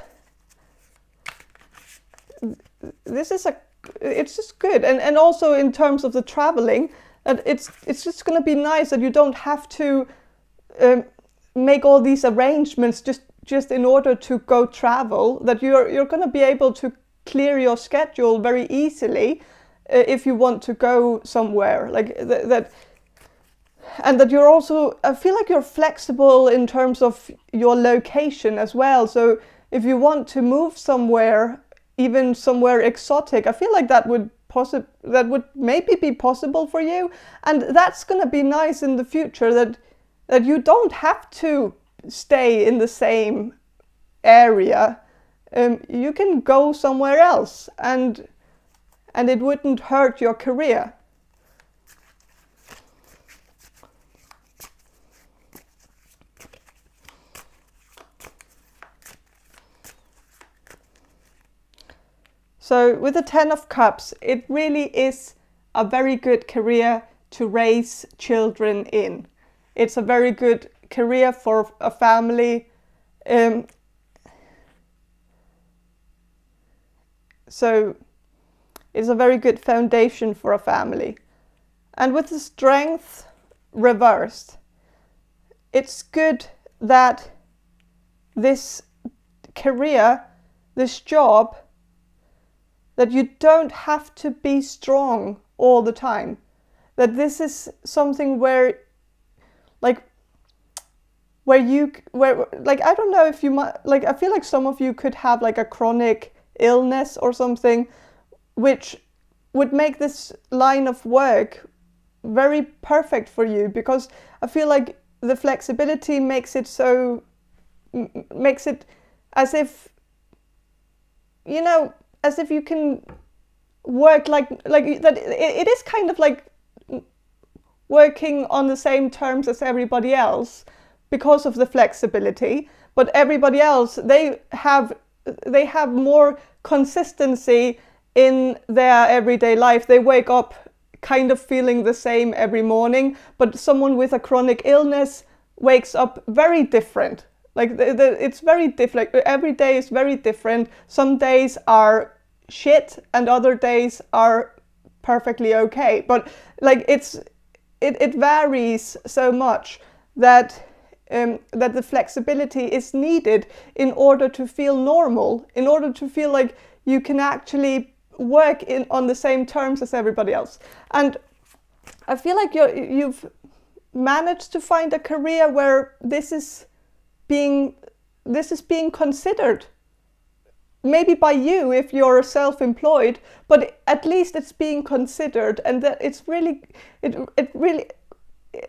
is it's just good. And also in terms of the traveling, that it's just gonna be nice that you don't have to make all these arrangements just in order to go travel, that you're gonna be able to clear your schedule very easily if you want to go somewhere, like that. And that you're also, I feel like you're flexible in terms of your location as well. So if you want to move somewhere, even somewhere exotic, I feel like that would maybe be possible for you. And that's going to be nice in the future, that you don't have to stay in the same area. You can go somewhere else, and it wouldn't hurt your career. So with the 10 of Cups, it really is a very good career to raise children in. It's a very good career for a family. So it's a very good foundation for a family. And with the Strength reversed, it's good that this career, this job, that you don't have to be strong all the time. That this is something where I don't know if you might, like, I feel like some of you could have like a chronic illness or something, which would make this line of work very perfect for you, because I feel like the flexibility makes it as if, as if you can work like that. It is kind of like working on the same terms as everybody else because of the flexibility, but everybody else, they have more consistency in their everyday life. They wake up kind of feeling the same every morning, but someone with a chronic illness wakes up very different. Like it's very different. Like, every day is very different. Some days are shit and other days are perfectly okay. But like it varies so much that that the flexibility is needed in order to feel normal, in order to feel like you can actually work on the same terms as everybody else. And I feel like you've managed to find a career where this is being considered. Maybe by you if you're self-employed, but at least it's being considered, and that it's really,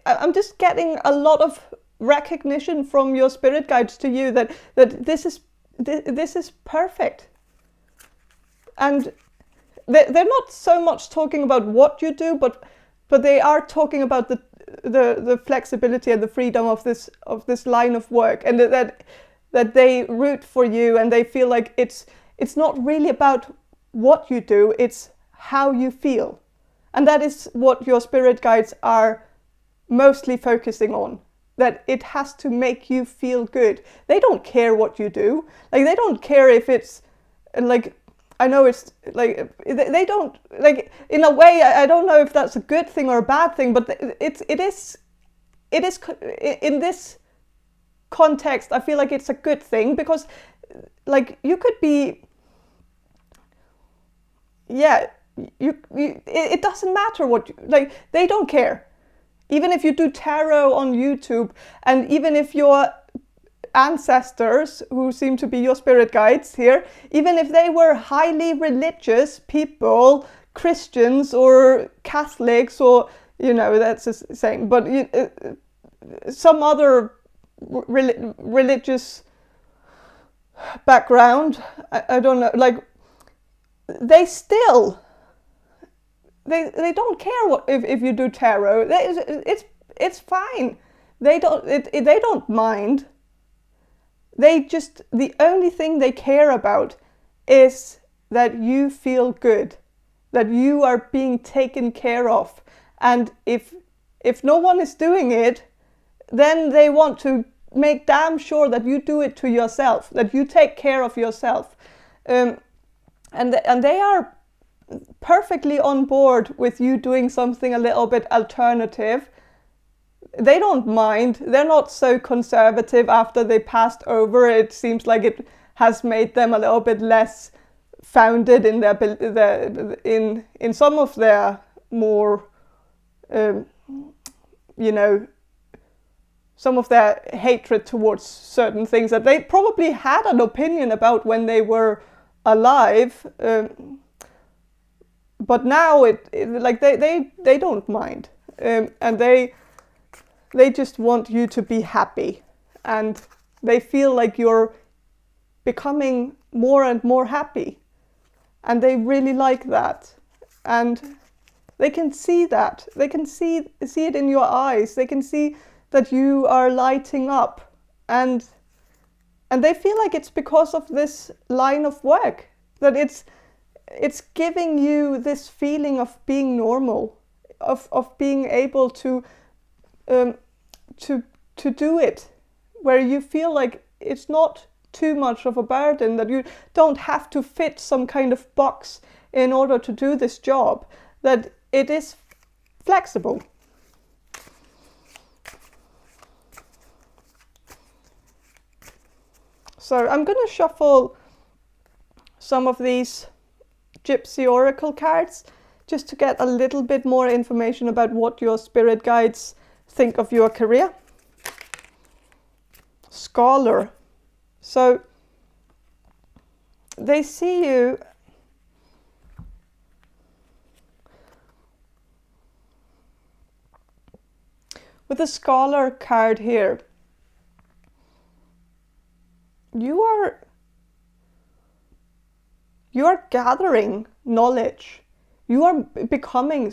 I'm just getting a lot of recognition from your spirit guides to you that this is perfect. And they're not so much talking about what you do, but they are talking about the flexibility and the freedom of this line of work, and that they root for you, and they feel like it's not really about what you do, it's how you feel. And that is what your spirit guides are mostly focusing on, that it has to make you feel good. They don't care what you do. Like, they don't care if it's like, I know it's like, they don't, like, in a way, I don't know if that's a good thing or a bad thing, but it is in this context, I feel like it's a good thing, because like you could be, it doesn't matter what you, like, they don't care. Even if you do tarot on YouTube, and even if your ancestors, who seem to be your spirit guides here, even if they were highly religious people, Christians or Catholics, or, you know, that's the same, but some other religious background, I don't know, like, they still, they don't care what if you do tarot. It's fine. They don't mind. They just, the only thing they care about is that you feel good, that you are being taken care of. And if no one is doing it, then they want to make damn sure that you do it to yourself, that you take care of yourself. And they are perfectly on board with you doing something a little bit alternative. They don't mind. They're not so conservative after they passed over. It seems like it has made them a little bit less founded in in some of their more, some of their hatred towards certain things that they probably had an opinion about when they were alive. But now like they don't mind, and they just want you to be happy, and they feel like you're becoming more and more happy, and they really like that, and they can see that. They can see it in your eyes. They can see that you are lighting up, and they feel like it's because of this line of work, that it's giving you this feeling of being normal, of being able to do it, where you feel like it's not too much of a burden, that you don't have to fit some kind of box in order to do this job, that it is flexible. So I'm going to shuffle some of these Gypsy Oracle cards just to get a little bit more information about what your spirit guides think of your career. Scholar. So they see you with the Scholar card here. You are gathering knowledge. You're becoming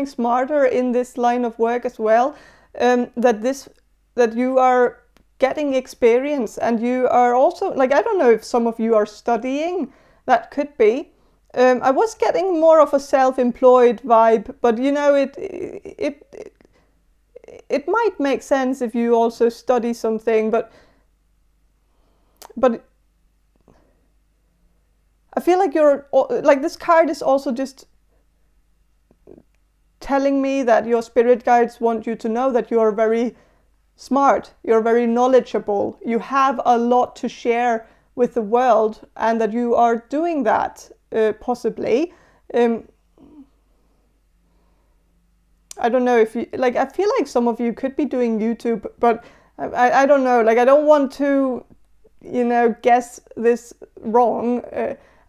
smarter in this line of work as well. That you are getting experience, and you are also, like, I don't know if some of you are studying. That could be. I was getting more of a self-employed vibe, but you know, it might make sense if you also study something, but I feel like this card is also just telling me that your spirit guides want you to know that you are very smart, you're very knowledgeable, you have a lot to share with the world, and that you are doing that, possibly. I don't know if you, like, I feel like some of you could be doing YouTube, but I don't know, like, I don't want to, you know, guess this wrong,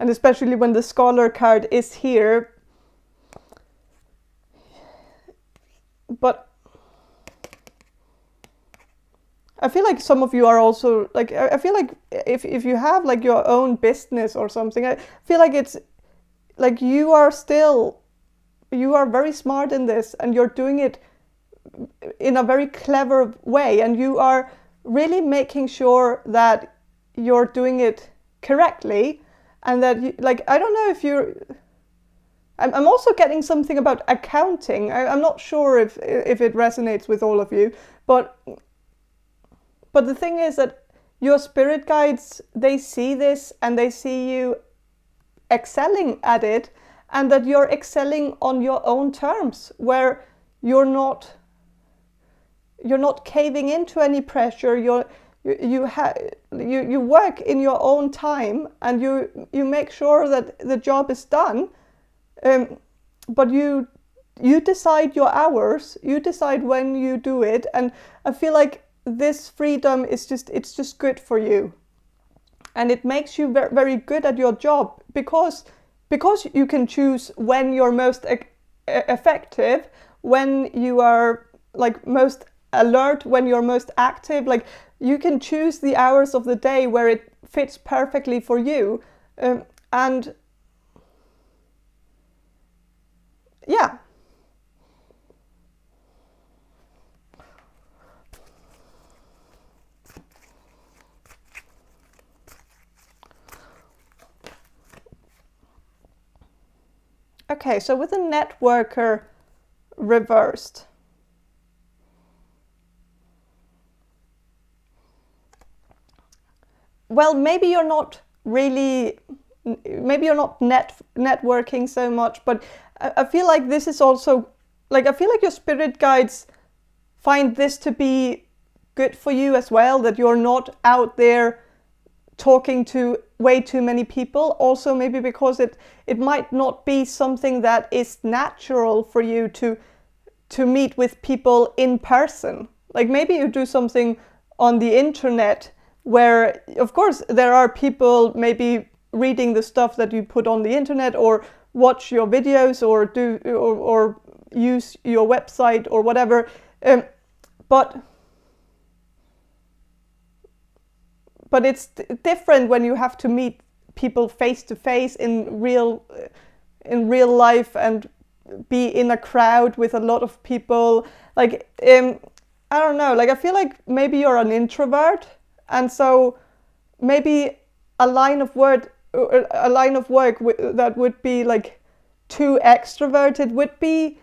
and especially when the scholar card is here. But I feel like some of you are also, like, I feel like if you have like your own business or something, I feel like it's like you are very smart in this, and you're doing it in a very clever way, and you are really making sure that you're doing it correctly, and that you, like, I don't know if you're, I'm also getting something about accounting. I'm not sure if it resonates with all of you, but the thing is that your spirit guides, they see this and they see you excelling at it, and that you're excelling on your own terms, where you're not caving into any pressure. You work in your own time, and you make sure that the job is done. But you decide your hours, you decide when you do it, and I feel like this freedom is just good for you, and it makes you very, very good at your job, because you can choose when you're most effective, when you are like most alert, when you're most active. Like, you can choose the hours of the day where it fits perfectly for you, and yeah. Okay, so with the networker reversed, well, maybe you're not networking so much, but I feel like this is also, like, I feel like your spirit guides find this to be good for you as well, that you're not out there talking to way too many people. Also, maybe because it might not be something that is natural for you to meet with people in person. Like, maybe you do something on the internet where, of course, there are people maybe reading the stuff that you put on the internet, or watch your videos, or use your website or whatever, but it's different when you have to meet people face to face in real life, and be in a crowd with a lot of people. Like, I don't know, like, I feel like maybe you're an introvert, and so maybe a line of work that would be like too extroverted would be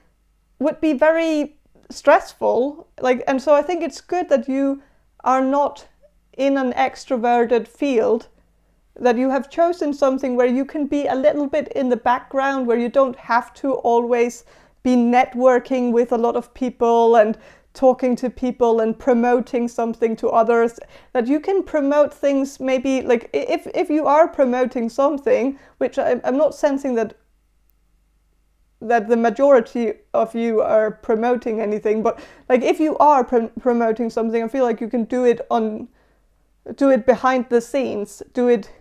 very stressful. Like, and so I think it's good that you are not in an extroverted field, that you have chosen something where you can be a little bit in the background, where you don't have to always be networking with a lot of people and talking to people and promoting something to others. That you can promote things, maybe, like, if you are promoting something, which I'm not sensing that the majority of you are promoting anything, but like, if you are promoting something, I feel like you can do it behind the scenes, do it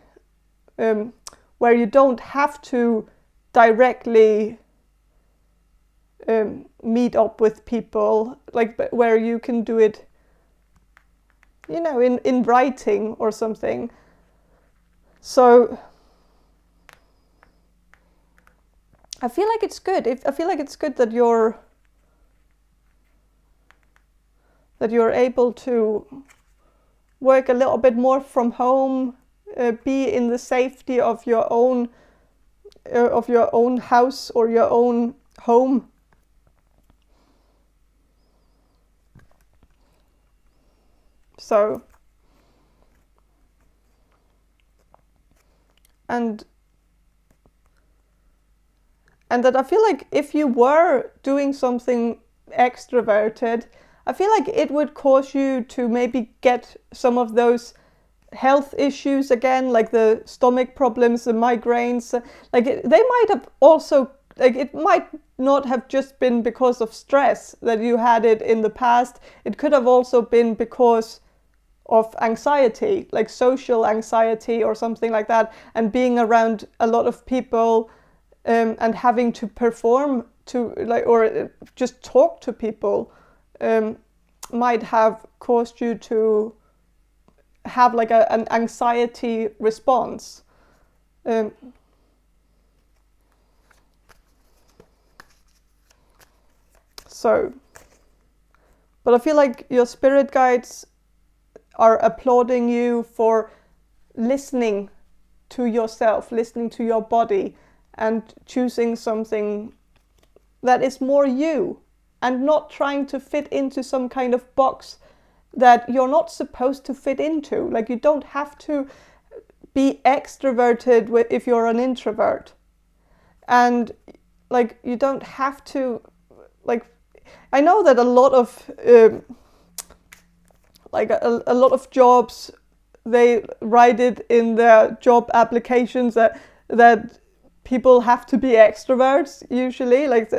where you don't have to directly meet up with people, like, where you can do it, you know, in writing or something. So I feel like it's good. I feel like it's good that you're able to work a little bit more from home, be in the safety of your own house or your own home. So, and that I feel like if you were doing something extroverted, I feel like it would cause you to maybe get some of those health issues again, like the stomach problems, the migraines. They might have also, like, it might not have just been because of stress that you had it in the past. It could have also been because of anxiety, like social anxiety or something like that, and being around a lot of people and having to perform to, like, or just talk to people might have caused you to have like an anxiety response. But I feel like your spirit guides are applauding you for listening to yourself, listening to your body, and choosing something that is more you, and not trying to fit into some kind of box that you're not supposed to fit into. Like, you don't have to be extroverted if you're an introvert. And like, you don't have to, like, I know that a lot of a lot of jobs, they write it in their job applications that people have to be extroverts usually, like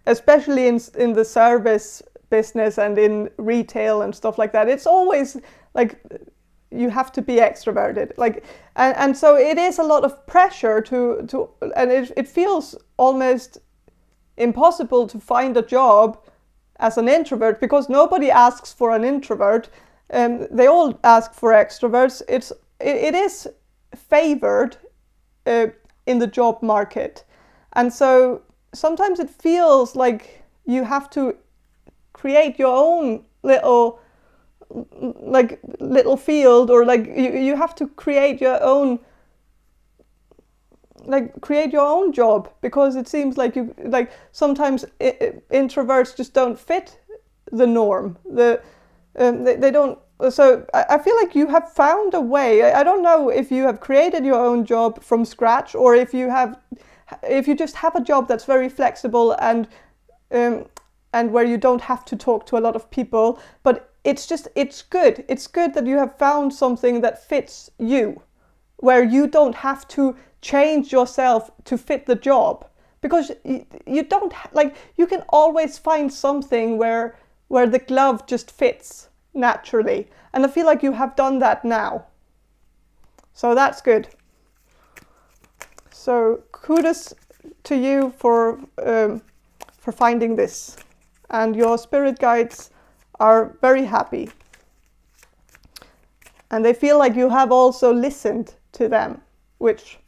especially in the service business and in retail and stuff like that. It's always like you have to be extroverted, like, and so it is a lot of pressure to and it feels almost impossible to find a job as an introvert, because nobody asks for an introvert. They all ask for extroverts. It is favored in the job market, and so sometimes it feels like you have to create your own little field, or like you have to create your own job, because it seems like sometimes introverts just don't fit the norm. They don't. So I feel like you have found a way. I don't know if you have created your own job from scratch, or if you just have a job that's very flexible and where you don't have to talk to a lot of people. But it's good. It's good that you have found something that fits you, where you don't have to change yourself to fit the job, because you don't you can always find something where the glove just fits naturally, and I feel like you have done that now, so that's good. So kudos to you for finding this, and your spirit guides are very happy, and they feel like you have also listened to them, which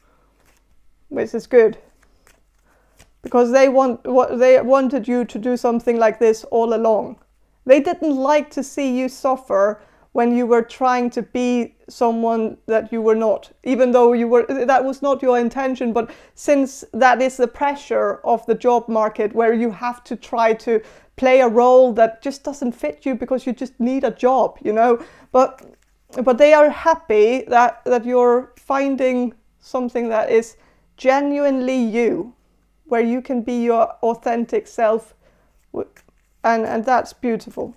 is good, because they wanted you to do something like this all along. They didn't like to see you suffer when you were trying to be someone that you were not, even though that was not your intention. But since that is the pressure of the job market, where you have to try to play a role that just doesn't fit you because you just need a job, but they are happy that you're finding something that is genuinely you, where you can be your authentic self, and that's beautiful.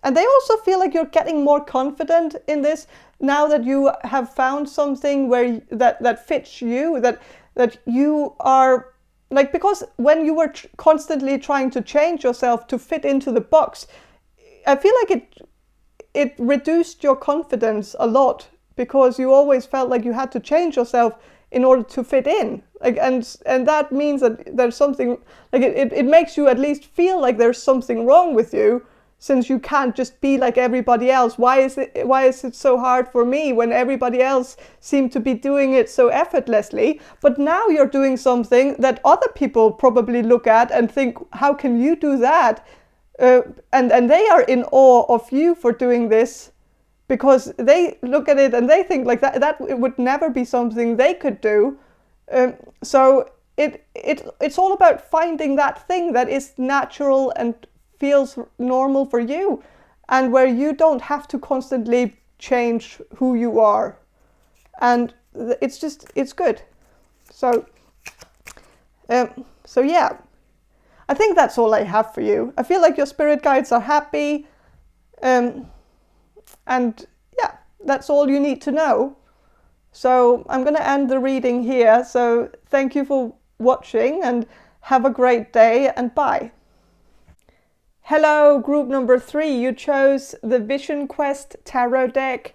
And they also feel like you're getting more confident in this now that you have found something where that fits you, that you are like, because when you were constantly trying to change yourself to fit into the box, I feel like it reduced your confidence a lot, because you always felt like you had to change yourself in order to fit in. Like, and that means that there's something, like, it makes you at least feel like there's something wrong with you, since you can't just be like everybody else. Why is it so hard for me when everybody else seemed to be doing it so effortlessly? But now you're doing something that other people probably look at and think, how can you do that? And they are in awe of you for doing this, because they look at it and they think like that it would never be something they could do. So it's all about finding that thing that is natural and feels normal for you, and where you don't have to constantly change who you are. And it's good. So yeah, I think that's all I have for you. I feel like your spirit guides are happy, and yeah, that's all you need to know. So I'm going to end the reading here. So thank you for watching, and have a great day, and bye. Hello, group number 3. You chose the Vision Quest Tarot deck,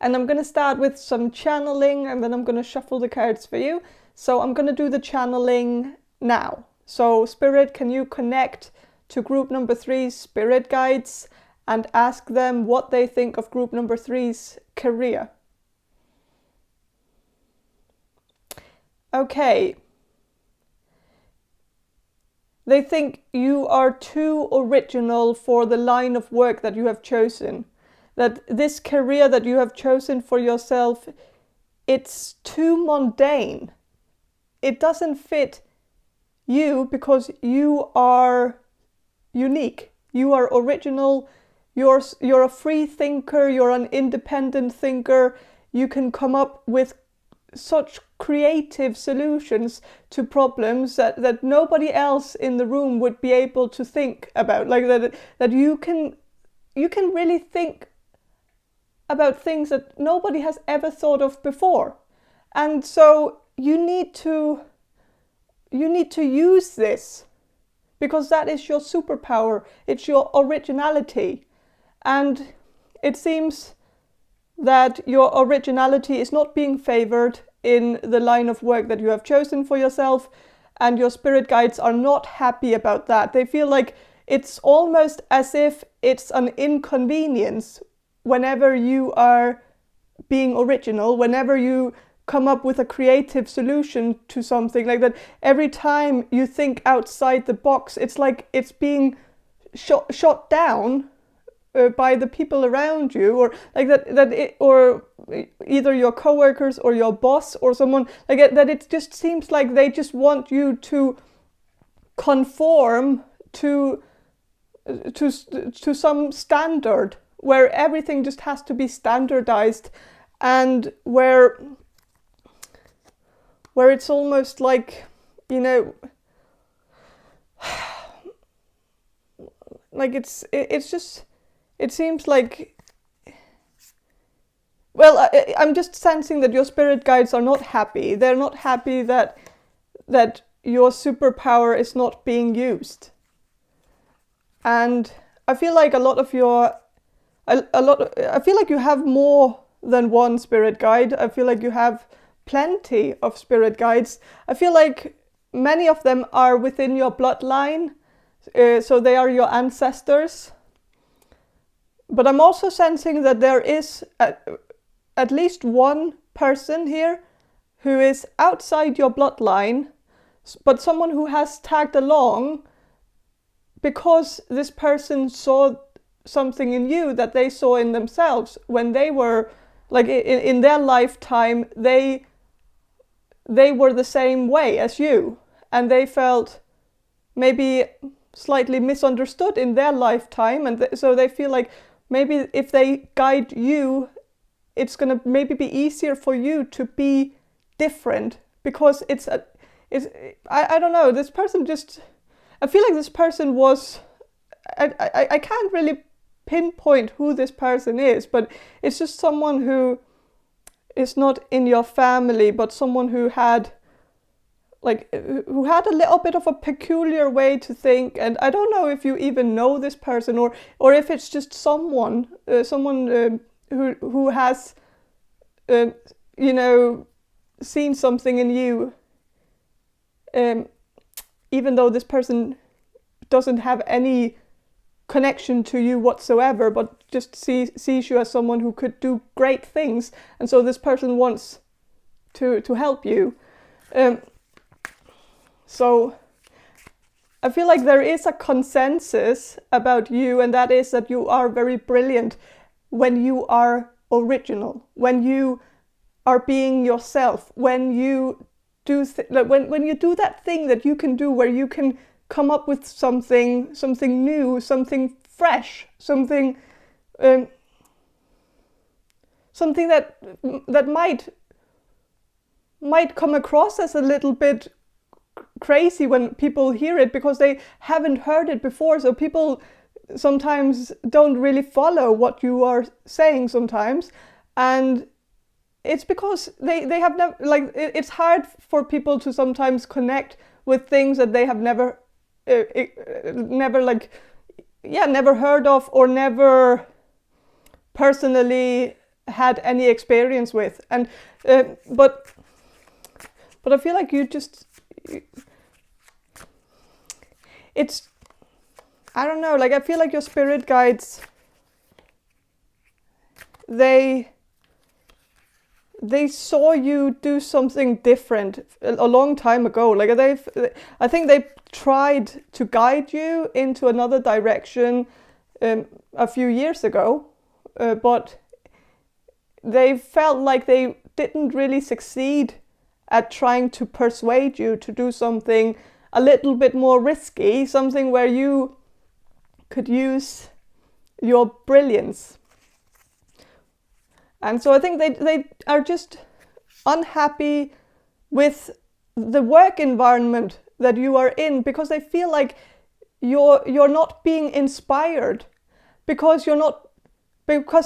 and I'm going to start with some channeling, and then I'm going to shuffle the cards for you. So I'm going to do the channeling now. So Spirit, can you connect to group number 3's spirit guides and ask them what they think of group number 3's career? Okay. They think you are too original for the line of work that you have chosen. That this career that you have chosen for yourself, it's too mundane. It doesn't fit you because you are unique. You are original. You're a free thinker. You're an independent thinker. You can come up with such creative solutions to problems that nobody else in the room would be able to think about. Like that you can really think about things that nobody has ever thought of before. And so you need to use this, because that is your superpower. It's your originality. And it seems that your originality is not being favored in the line of work that you have chosen for yourself, and your spirit guides are not happy about that. They feel like it's almost as if it's an inconvenience whenever you are being original, whenever you come up with a creative solution to something, like that. Every time you think outside the box, it's like it's being shot down by the people around you, or like or either your coworkers or your boss or someone like that. It just seems like they just want you to conform to some standard, where everything just has to be standardized, and where it's almost like, you know, like it's just, it seems like, well, I'm just sensing that your spirit guides are not happy. They're not happy that your superpower is not being used. And I feel like I feel like you have more than one spirit guide. I feel like you have plenty of spirit guides. I feel like many of them are within your bloodline, so they are your ancestors. But I'm also sensing that there is at least one person here who is outside your bloodline, but someone who has tagged along because this person saw something in you that they saw in themselves when they were, like, in their lifetime, they were the same way as you, and they felt maybe slightly misunderstood in their lifetime, and so they feel like maybe if they guide you, it's going to maybe be easier for you to be different, because I don't know, this person just, I feel like this person was, I can't really pinpoint who this person is, but it's just someone who is not in your family, but someone who had a little bit of a peculiar way to think. And I don't know if you even know this person, or if it's just someone who has you know, seen something in you, even though this person doesn't have any connection to you whatsoever, but just sees you as someone who could do great things, and so this person wants to help you. So I feel like there is a consensus about you, and that is that you are very brilliant when you are original, when you are being yourself, when you do when you do that thing that you can do, where you can come up with something new, something fresh, something that might come across as a little bit crazy when people hear it, because they haven't heard it before. So people sometimes don't really follow what you are saying sometimes, and it's because they have never, like, it's hard for people to sometimes connect with things that they have never never heard of, or never personally had any experience with. And but I feel like it's, I don't know, like, I feel like your spirit guides, they saw you do something different a long time ago. Like, I think they tried to guide you into another direction a few years ago, but they felt like they didn't really succeed at trying to persuade you to do something a little bit more risky, something where you could use your brilliance. And so I think they are just unhappy with the work environment that you are in, because they feel like you're not being inspired, because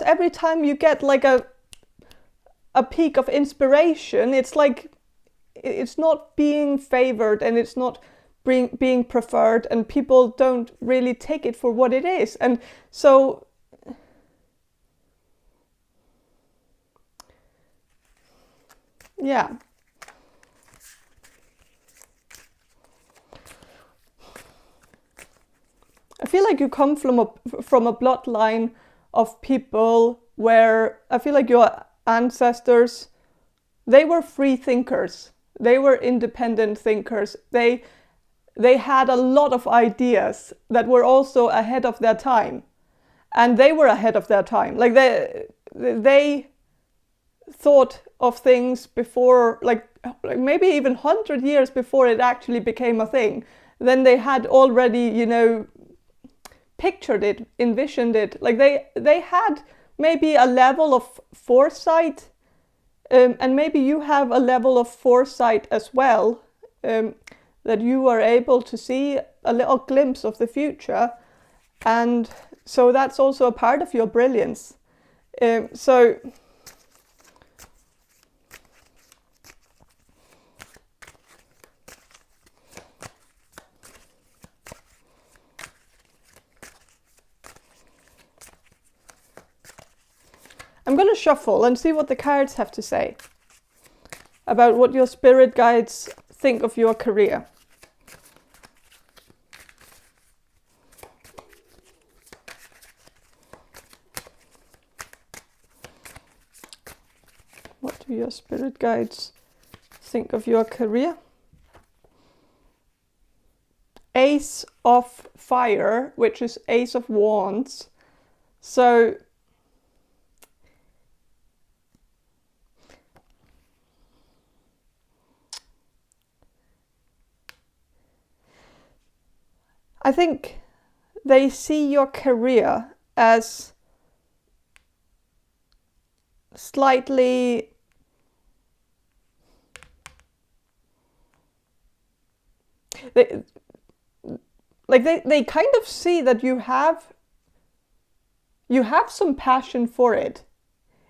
every time you get like a peak of inspiration, it's like it's not being favored, and it's not being preferred, and people don't really take it for what it is. And so yeah. I feel like you come from a bloodline of people where I feel like your ancestors, they were free thinkers. They were independent thinkers. They had a lot of ideas that were also ahead of their time. And they were ahead of their time. Like, they thought of things before, like maybe even 100 years before it actually became a thing. Then they had already, pictured it, envisioned it. Like, they had maybe a level of foresight, and maybe you have a level of foresight as well, that you are able to see a little glimpse of the future, and so that's also a part of your brilliance. So I'm going to shuffle and see what the cards have to say about what your spirit guides think of your career. What do your spirit guides think of your career? Ace of Fire, which is Ace of Wands. So I think they see your career as slightly they kind of see that you have some passion for it,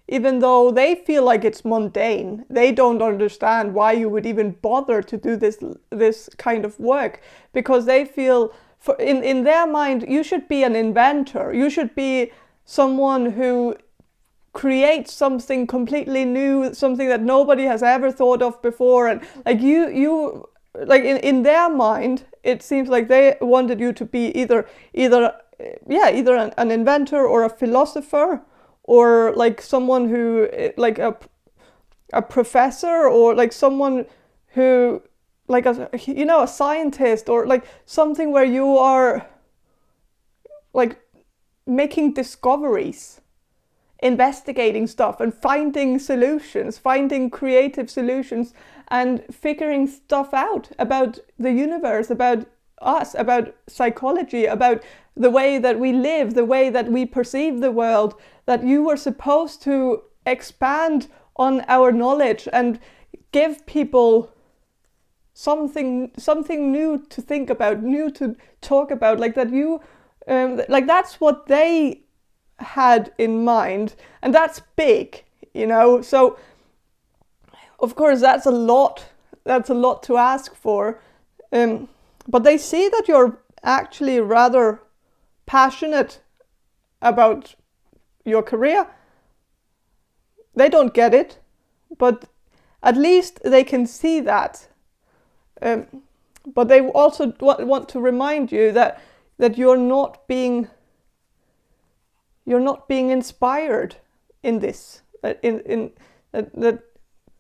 even though they feel like it's mundane. They don't understand why you would even bother to do this kind of work, because they feel, in their mind, you should be an inventor. You should be someone who creates something completely new, something that nobody has ever thought of before. And like you like in their mind, it seems like they wanted you to be either an inventor or a philosopher, or like someone who, like a professor, or like someone who, like a scientist, or like something where you are like making discoveries investigating stuff and finding solutions, finding creative solutions, and figuring stuff out about the universe, about us, about psychology, about the way that we live, the way that we perceive the world, that you were supposed to expand on our knowledge and give people something new to think about, new to talk about, like that you, like that's what they had in mind, and that's big, you know. So of course that's a lot to ask for, but they see that you're actually rather passionate about your career. They don't get it, but at least they can see that. But they also want to remind you that you're not being inspired in this. That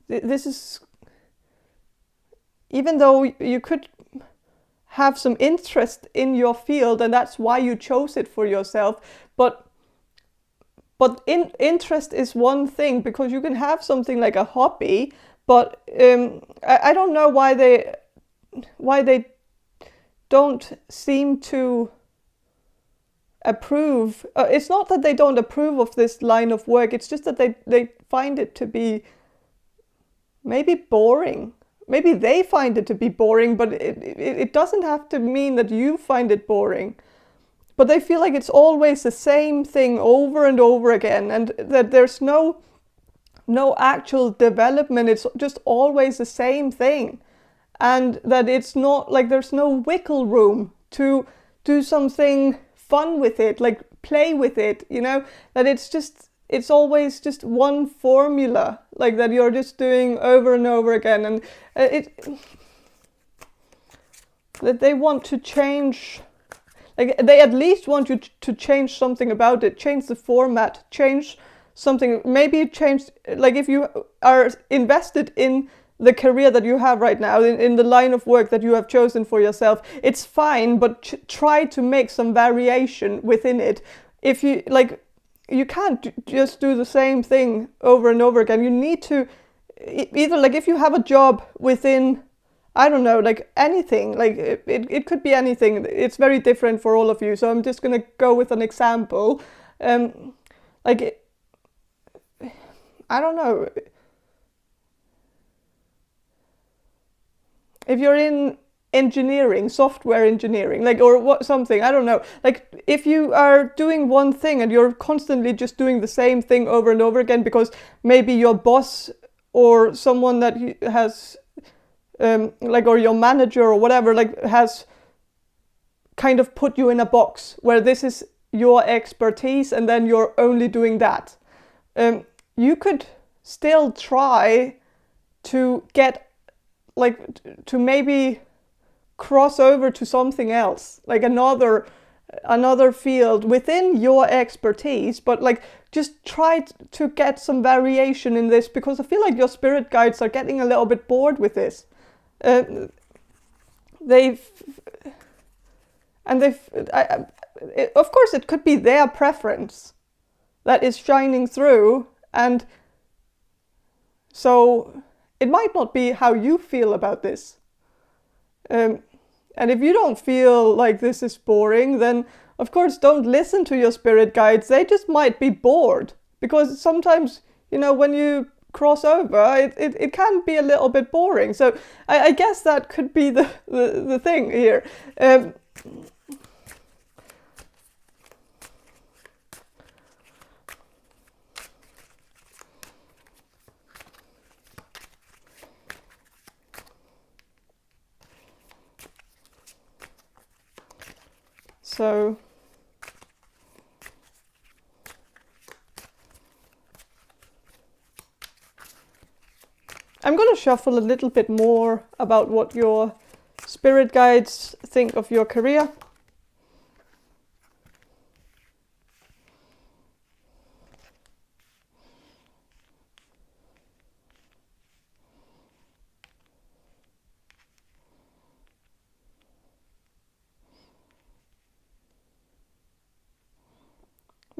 this is, even though you could have some interest in your field, and that's why you chose it for yourself, but interest is one thing, because you can have something like a hobby, but I don't know why they don't seem to approve. It's not that they don't approve of this line of work, it's just that they find it to be maybe boring. Maybe they find it to be boring, but it doesn't have to mean that you find it boring. But they feel like it's always the same thing over and over again, and that there's no actual development. It's just always the same thing. And that it's not like there's no wiggle room to do something fun with it, like play with it, you know, that it's always just one formula, like that you're just doing over and over again. And that they want to change, like they at least want you to change something about it, change the format, change something, maybe change, like if you are invested in the career that you have right now, in the line of work that you have chosen for yourself, it's fine, but try to make some variation within it. If you, like, you can't just do the same thing over and over again. You need to, either, like if you have a job within, I don't know, like anything, like it could be anything. It's very different for all of you. So I'm just going to go with an example. Like, I don't know. If you're in engineering, software engineering, like, or what, something, I don't know. Like if you are doing one thing and you're constantly just doing the same thing over and over again, because maybe your boss or someone that has, like, or your manager or whatever, like has kind of put you in a box where this is your expertise and then you're only doing that. You could still try to get, like, to maybe cross over to something else, like another field within your expertise, but like just try to get some variation in this, because I feel like your spirit guides are getting a little bit bored with this. Of course it could be their preference that is shining through, and so it might not be how you feel about this. And if you don't feel like this is boring, then of course don't listen to your spirit guides. They just might be bored, because sometimes, you know, when you cross over, it can be a little bit boring. So I guess that could be the thing here. So I'm going to shuffle a little bit more about what your spirit guides think of your career.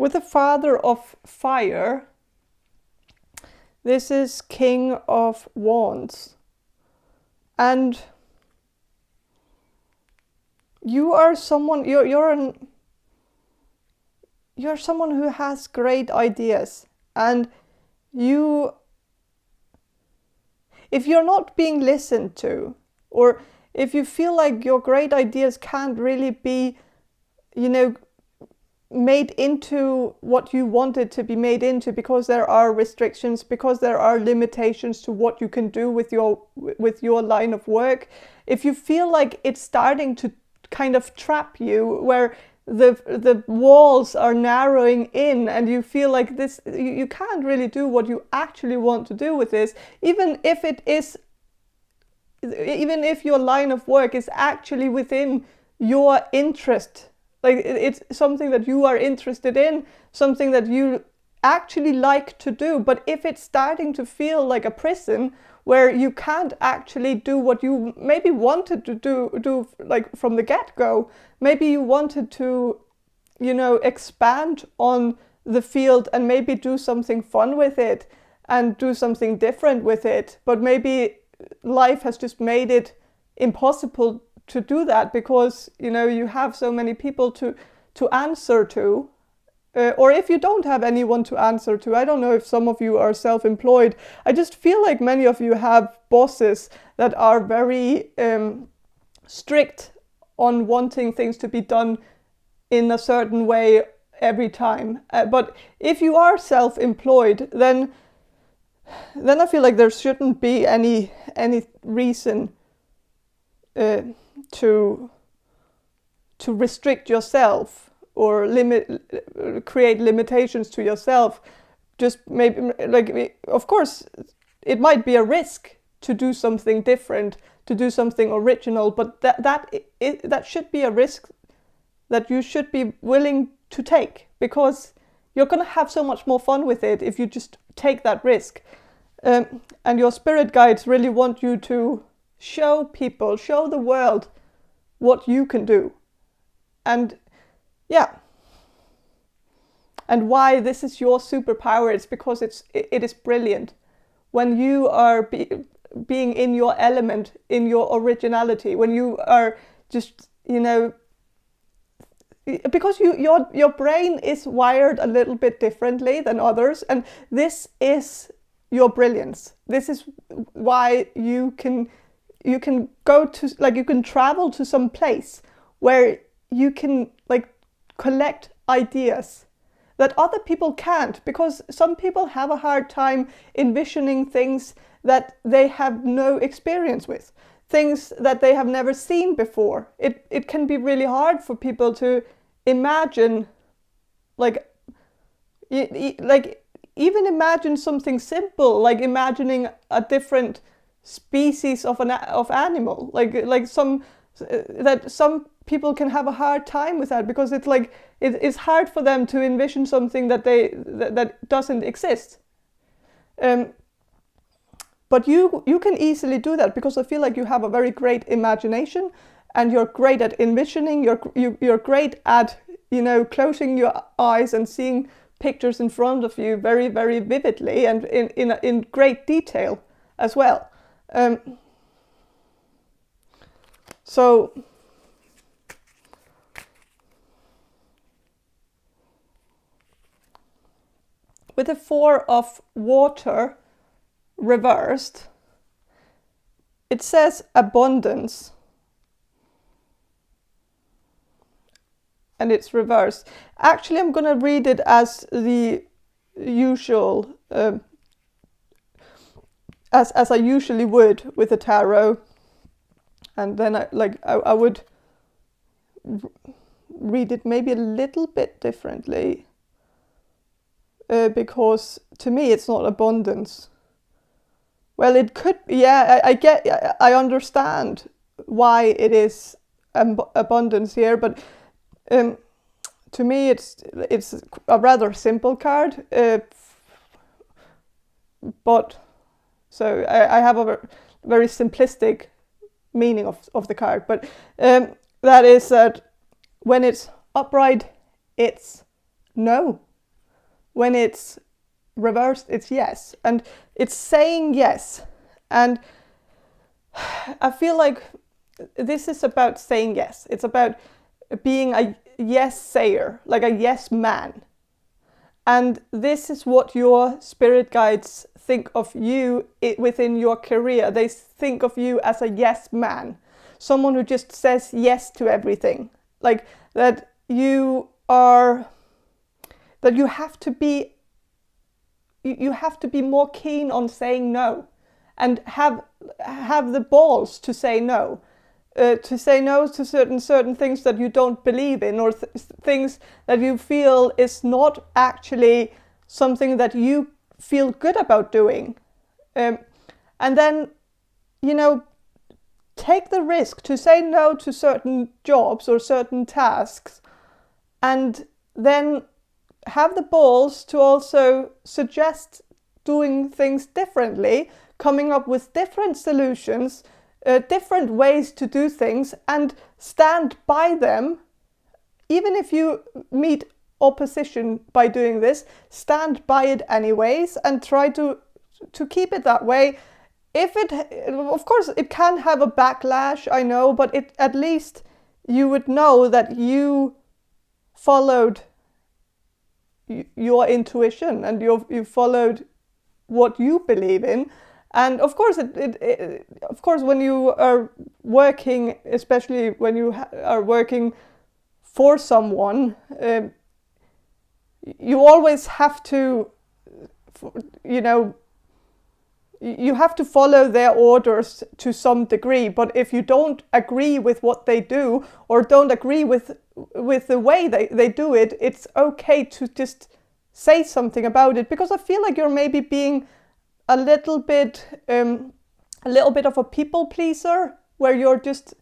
with the Father of Fire, this is King of Wands. And you are someone, you're someone who has great ideas. And if you're not being listened to, or if you feel like your great ideas can't really be, made into what you want it to be made into, because there are restrictions, because there are limitations to what you can do with your line of work, if you feel like it's starting to kind of trap you, where the walls are narrowing in and you feel like this, you can't really do what you actually want to do with this, even if your line of work is actually within your interest, like it's something that you are interested in, something that you actually like to do. But if it's starting to feel like a prison where you can't actually do what you maybe wanted to do like from the get-go, maybe you wanted to, expand on the field and maybe do something fun with it and do something different with it, but maybe life has just made it impossible to do that because you have so many people to answer to, or if you don't have anyone to answer to. I don't know if some of you are self-employed. I just feel like many of you have bosses that are very strict on wanting things to be done in a certain way every time. But if you are self-employed, then I feel like there shouldn't be any reason to restrict yourself or create limitations to yourself. Just maybe, like, of course, it might be a risk to do something different, to do something original, but that should be a risk that you should be willing to take, because you're going to have so much more fun with it if you just take that risk. And your spirit guides really want you to show the world what you can do. And and why this is your superpower. It's because it is brilliant when you are being in your element, in your originality, when you are just, because your brain is wired a little bit differently than others, and this is your brilliance. This is why you can go to, like, you can travel to some place where you can, like, collect ideas that other people can't, because some people have a hard time envisioning things that they have no experience with, things that they have never seen before. It can be really hard for people to imagine, like even imagine something simple, like imagining a different species of animal, like some people can have a hard time with that, because it's like it's hard for them to envision something that doesn't exist. But you can easily do that, because I feel like you have a very great imagination, and you're great at envisioning. You're great at closing your eyes and seeing pictures in front of you very, very vividly and in great detail as well. So with the Four of Water reversed, it says abundance, and it's reversed. Actually, I'm going to read it as the usual, as I usually would with the tarot, and then I would read it maybe a little bit differently, because to me it's not abundance. Well, it could, yeah, I understand why it is abundance here, but to me it's a rather simple card, but so I have a very simplistic meaning of the card, but that is that when it's upright, it's no. when it's reversed, it's yes. And it's saying yes. And I feel like this is about saying yes. It's about being a yes sayer, like a yes man. And this is what your spirit guides think of you within your career. They think of you as a yes man, someone who just says yes to everything. Like that you have to be more keen on saying no, and have the balls to say no. To say no to certain things that you don't believe in, or things that you feel is not actually something that you feel good about doing. And then, take the risk to say no to certain jobs or certain tasks, and then have the balls to also suggest doing things differently, coming up with different solutions, different ways to do things, and stand by them. Even if you meet opposition by doing this, stand by it anyways and try to keep it that way. Of course, it can have a backlash, I know, but at least you would know that you followed your intuition and you followed what you believe in. And of course, of course, when you are working, especially when you are working for someone, you always have to, you have to follow their orders to some degree. But if you don't agree with what they do, or don't agree with the way they do it, it's okay to just say something about it, because I feel like you're maybe being a little bit of a people pleaser, where you're just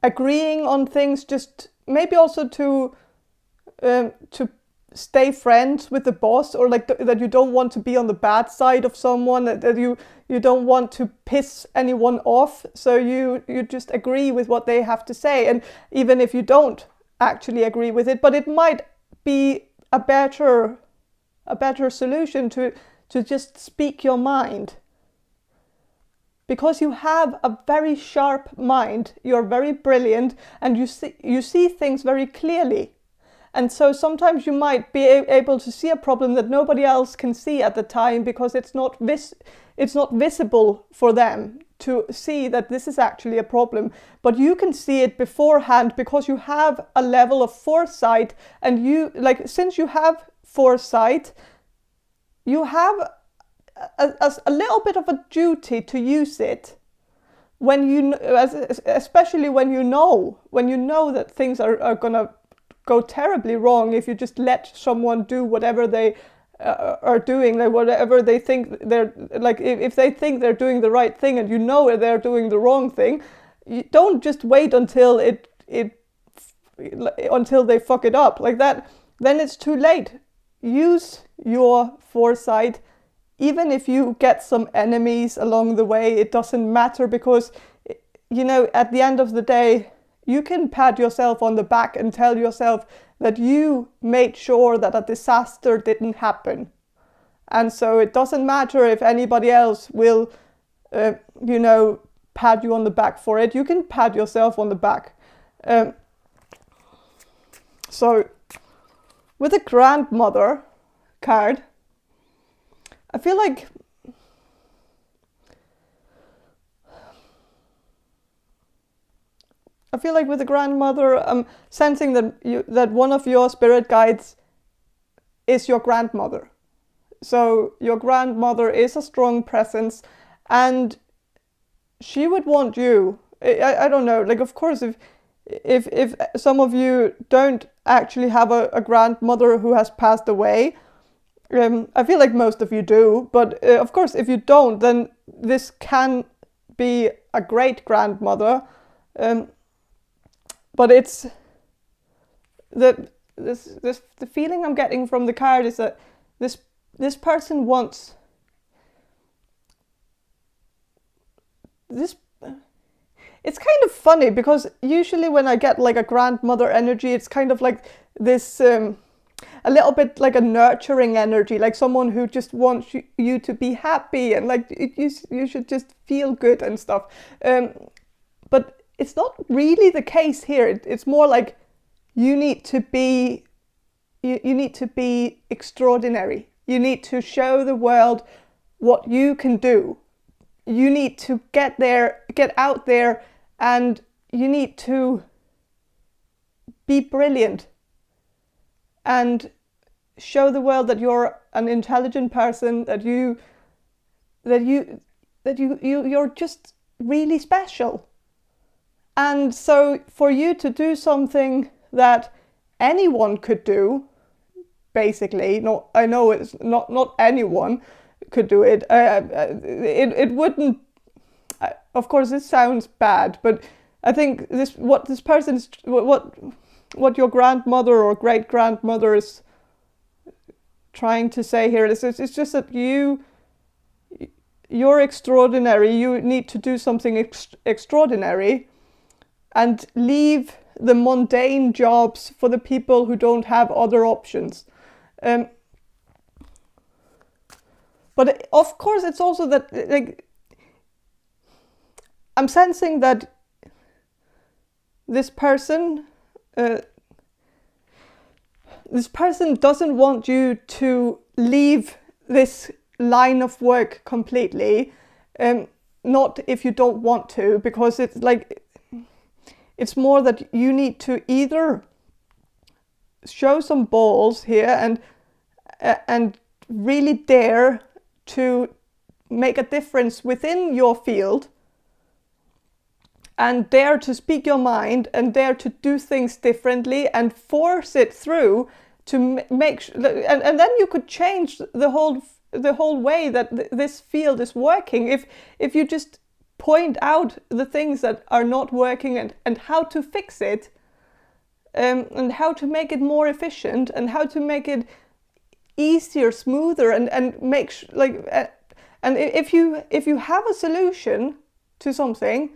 agreeing on things, just maybe also to stay friends with the boss, or like that you don't want to be on the bad side of someone, that you don't want to piss anyone off, so you just agree with what they have to say. And even if you don't actually agree with it, but it might be a better solution to just speak your mind, because you have a very sharp mind, you're very brilliant, and you see things very clearly. And so sometimes you might be able to see a problem that nobody else can see at the time, because it's not visible for them to see that this is actually a problem. But you can see it beforehand, because you have a level of foresight, and since you have foresight, you have a little bit of a duty to use it especially when you know that things are gonna go terribly wrong if you just let someone do whatever they are doing, like whatever they think they're like. If they think they're doing the right thing and they're doing the wrong thing, you don't just wait until until they fuck it up like that. Then it's too late. Use your foresight. Even if you get some enemies along the way, it doesn't matter, because at the end of the day, you can pat yourself on the back and tell yourself that you made sure that a disaster didn't happen. And so it doesn't matter if anybody else will, pat you on the back for it. You can pat yourself on the back. So with the grandmother card, I feel like with the grandmother, I'm sensing that one of your spirit guides is your grandmother. So your grandmother is a strong presence, and she would want you. I don't know. Like, of course, if some of you don't actually have a grandmother who has passed away, I feel like most of you do. But of course, if you don't, then this can be a great grandmother. But it's the feeling I'm getting from the card is that this person wants this. It's kind of funny, because usually when I get like a grandmother energy, it's kind of like this. a little bit like a nurturing energy, like someone who just wants you to be happy and like you should just feel good and stuff. But it's not really the case here. It's more like you need to be extraordinary. You need to show the world what you can do. You need to get out there, and you need to be brilliant and show the world that you're an intelligent person, that you're just really special. And so for you to do something that anyone could do, basically, I know it's not anyone could do it. It wouldn't. Of course, this sounds bad, but I think what your grandmother or great grandmother is trying to say here is it's just that you're extraordinary. You need to do something extraordinary, and leave the mundane jobs for the people who don't have other options. But of course, it's also that like I'm sensing that this person doesn't want you to leave this line of work completely. Not if you don't want to, because it's more that you need to either show some balls here and really dare to make a difference within your field, and dare to speak your mind, and dare to do things differently and force it through to make and then you could change the whole way that this field is working if you just point out the things that are not working and how to fix it, and how to make it more efficient, and how to make it easier, smoother, and make and if you have a solution to something,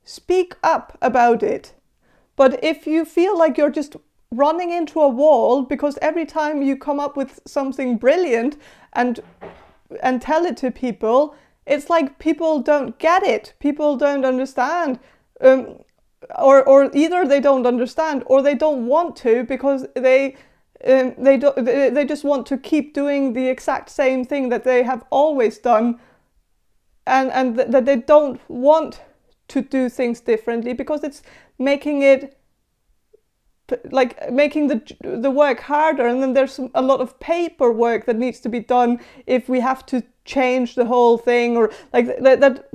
speak up about it. But if you feel like you're just running into a wall because every time you come up with something brilliant and tell it to people, it's like people don't get it, people don't understand, or either they don't understand or they don't want to, because they just want to keep doing the exact same thing that they have always done, and that they don't want to do things differently because it's making the work harder, and then there's a lot of paperwork that needs to be done if we have to change the whole thing, or like that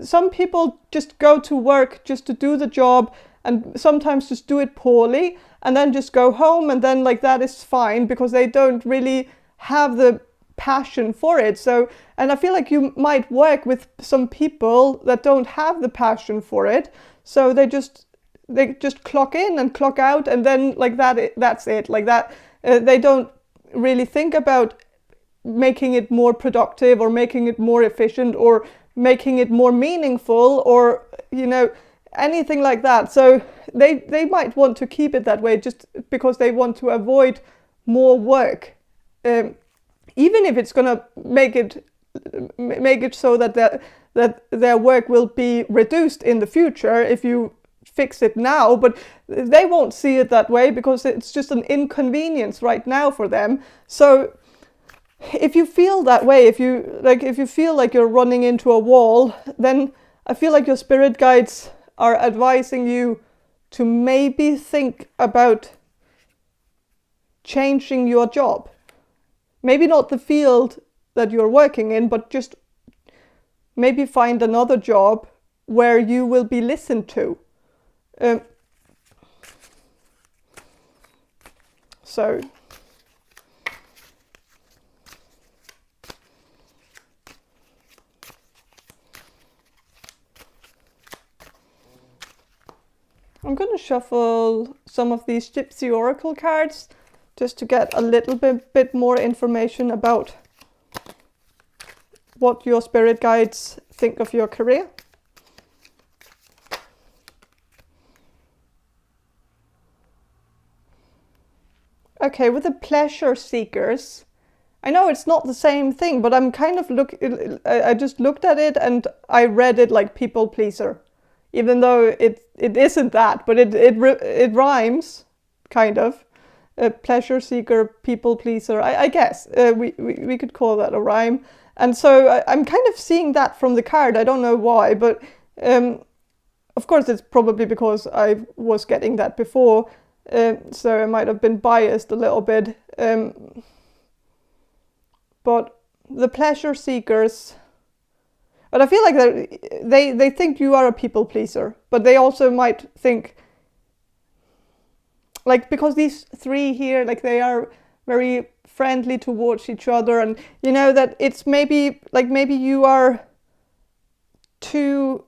some people just go to work just to do the job, and sometimes just do it poorly and then just go home, and then like that is fine because they don't really have the passion for it. So, and I feel like you might work with some people that don't have the passion for it, so they just clock in and clock out, and then like that's it, like that. They don't really think about making it more productive or making it more efficient or making it more meaningful, or anything like that. So they might want to keep it that way just because they want to avoid more work, even if it's gonna make it so that their work will be reduced in the future if you fix it now. But they won't see it that way because it's just an inconvenience right now for them. So if you feel that way, if you feel like you're running into a wall, then I feel like your spirit guides are advising you to maybe think about changing your job. Maybe not the field that you're working in, but just maybe find another job where you will be listened to. So I'm going to shuffle some of these Gypsy Oracle cards just to get a little bit more information about what your spirit guides think of your career. okay, with the pleasure seekers, I know it's not the same thing, but I'm kind of I just looked at it and I read it like people pleaser, even though it isn't that, but it rhymes, kind of. A pleasure seeker, people pleaser. I guess we could call that a rhyme. And so I'm kind of seeing that from the card. I don't know why, but of course it's probably because I was getting that before, so I might have been biased a little bit. But the pleasure seekers, but I feel like they think you are a people pleaser, but they also might think, like, because these three here, like, they are very friendly towards each other, and you know that it's maybe you are too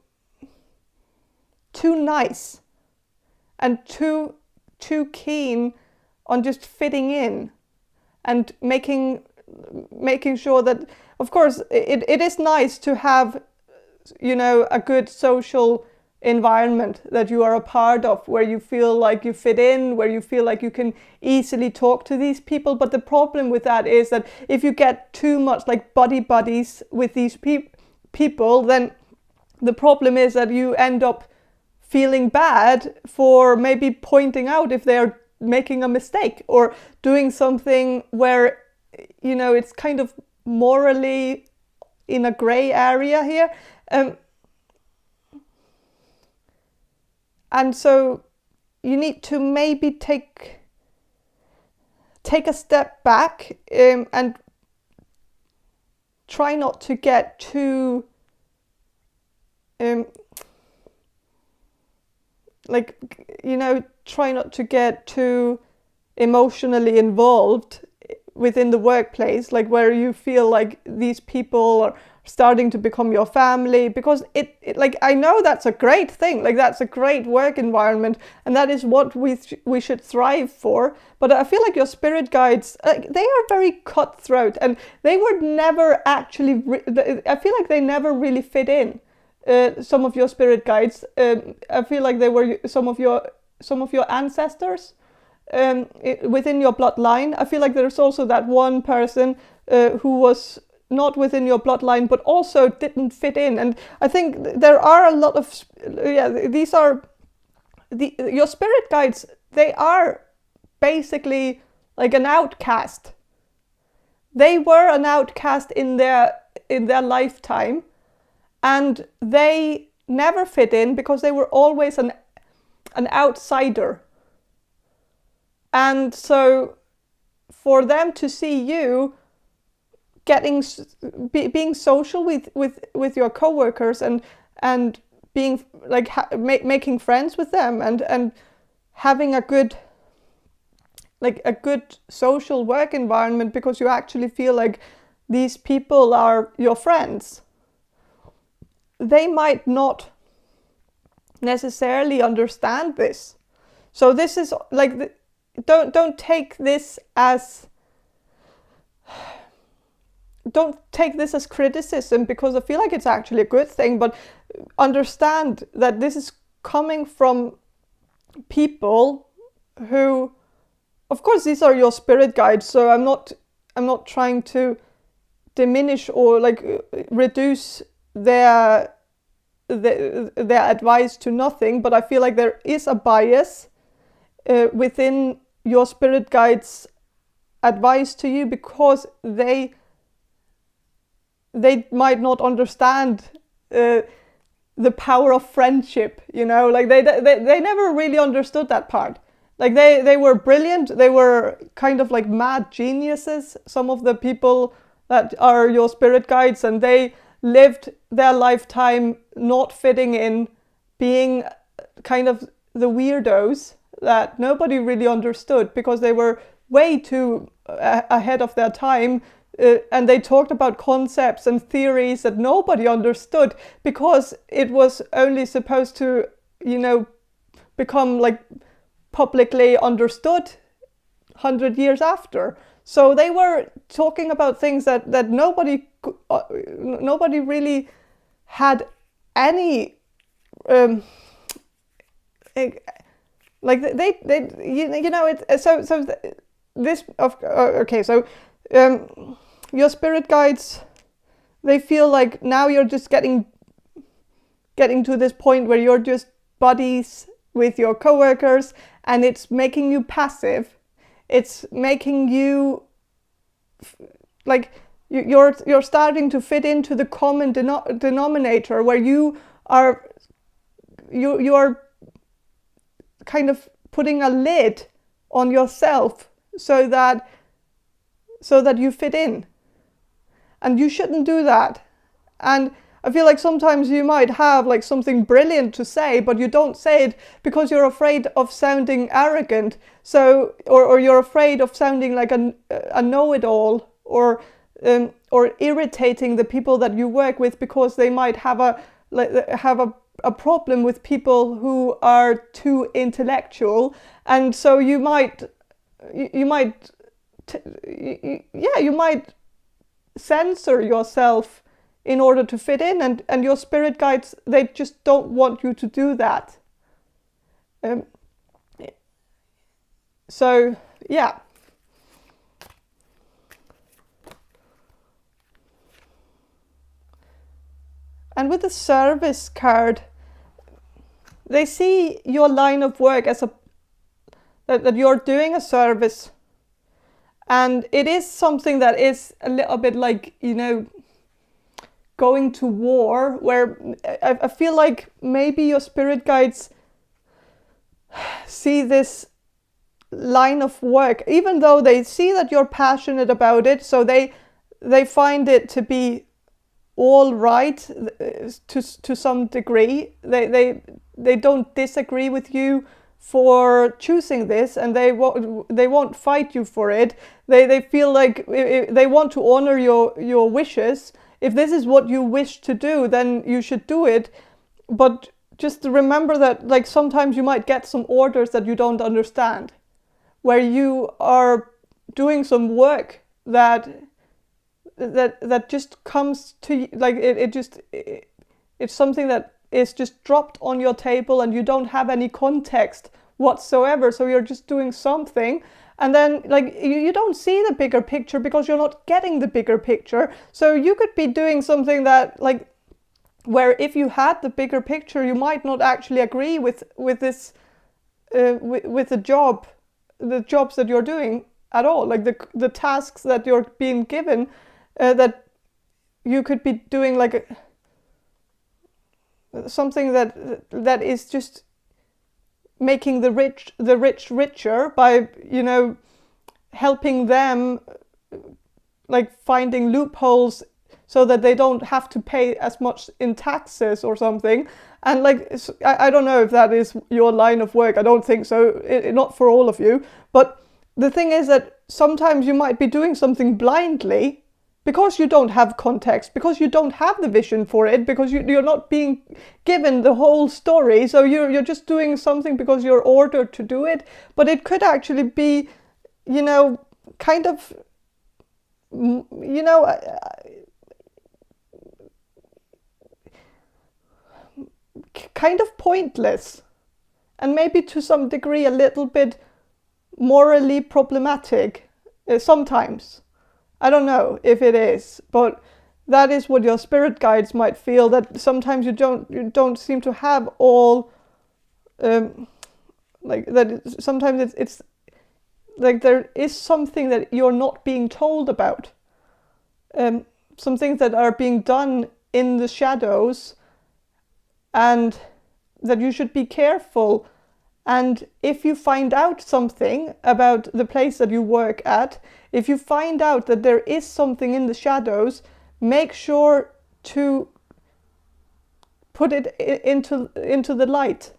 nice and too keen on just fitting in and making sure that, of course, it is nice to have, you know, a good social environment that you are a part of, where you feel like you fit in, where you feel like you can easily talk to these people. But the problem with that is that if you get too much like buddies with these people, then the problem is that you end up feeling bad for maybe pointing out if they are making a mistake or doing something where, you know, it's kind of morally in a gray area here. And so you need to maybe take a step back and try not to get too try not to get too emotionally involved within the workplace, like where you feel like these people are starting to become your family, because it like, I know that's a great thing, like that's a great work environment, and that is what we should thrive for. But I feel like your spirit guides, they are very cutthroat, and they were never actually I feel like they never really fit in. Some of your spirit guides, I feel like they were some of your ancestors within your bloodline. I feel like there's also that one person who was not within your bloodline, but also didn't fit in. And I think there are a lot of, these are your spirit guides. They are basically like an outcast. They were an outcast in their lifetime, and they never fit in because they were always an outsider. And so for them to see you being social with your coworkers and being like making friends with them and having a good social work environment, because you actually feel like these people are your friends, they might not necessarily understand this. So this is like, don't take this as criticism, because I feel like it's actually a good thing. But understand that this is coming from people who, of course, these are your spirit guides, so I'm not trying to diminish or like reduce their advice to nothing, but I feel like there is a bias within your spirit guides' advice to you, because they might not understand the power of friendship, you know, like they never really understood that part. Like they were brilliant, they were kind of like mad geniuses, some of the people that are your spirit guides, and they lived their lifetime not fitting in, being kind of the weirdos that nobody really understood, because they were way too ahead of their time, and they talked about concepts and theories that nobody understood, because it was only supposed to, you know, become like publicly understood 100 years after. So they were talking about things that nobody really had any like they you know it. So this okay, so your spirit guides, they feel like now you're just getting to this point where you're just buddies with your coworkers, and it's making you passive. It's making you like you're starting to fit into the common denominator, where you are kind of putting a lid on yourself so that you fit in. And you shouldn't do that. And I feel like sometimes you might have like something brilliant to say, but you don't say it because you're afraid of sounding arrogant. So, or you're afraid of sounding like a know-it-all, or irritating the people that you work with, because they might have a problem with people who are too intellectual, and so you might censor yourself in order to fit in, and your spirit guides, they just don't want you to do that. So yeah. And with the service card, they see your line of work as that you're doing a service. And it is something that is a little bit like, going to war, where I feel like maybe your spirit guides see this line of work, even though they see that you're passionate about it, so they find it to be all right to some degree. They don't disagree with you for choosing this, and they won't fight you for it. They feel like they want to honor your wishes. If this is what you wish to do, then you should do it. But just remember that, like, sometimes you might get some orders that you don't understand, where you are doing some work that just comes to you, like it's something that is just dropped on your table, and you don't have any context whatsoever. So you're just doing something, and then like you don't see the bigger picture because you're not getting the bigger picture. So you could be doing something that, like, where if you had the bigger picture, you might not actually agree with this with the jobs that you're doing at all, like the tasks that you're being given, that you could be doing like something that is just making the rich richer by helping them, like finding loopholes so that they don't have to pay as much in taxes or something. And like I don't know if that is your line of work. I don't think so. Not for all of you. But the thing is that sometimes you might be doing something blindly because you don't have context, because you don't have the vision for it, because you're not being given the whole story. So you're just doing something because you're ordered to do it. But it could actually be, kind of, kind of pointless, and maybe to some degree a little bit morally problematic sometimes. I don't know if it is, but that is what your spirit guides might feel, that sometimes you don't seem to have all like that. Sometimes it's like there is something that you're not being told about, some things that are being done in the shadows, and that you should be careful. And if you find out something about the place that you work at, if you find out that there is something in the shadows, make sure to put it into the light.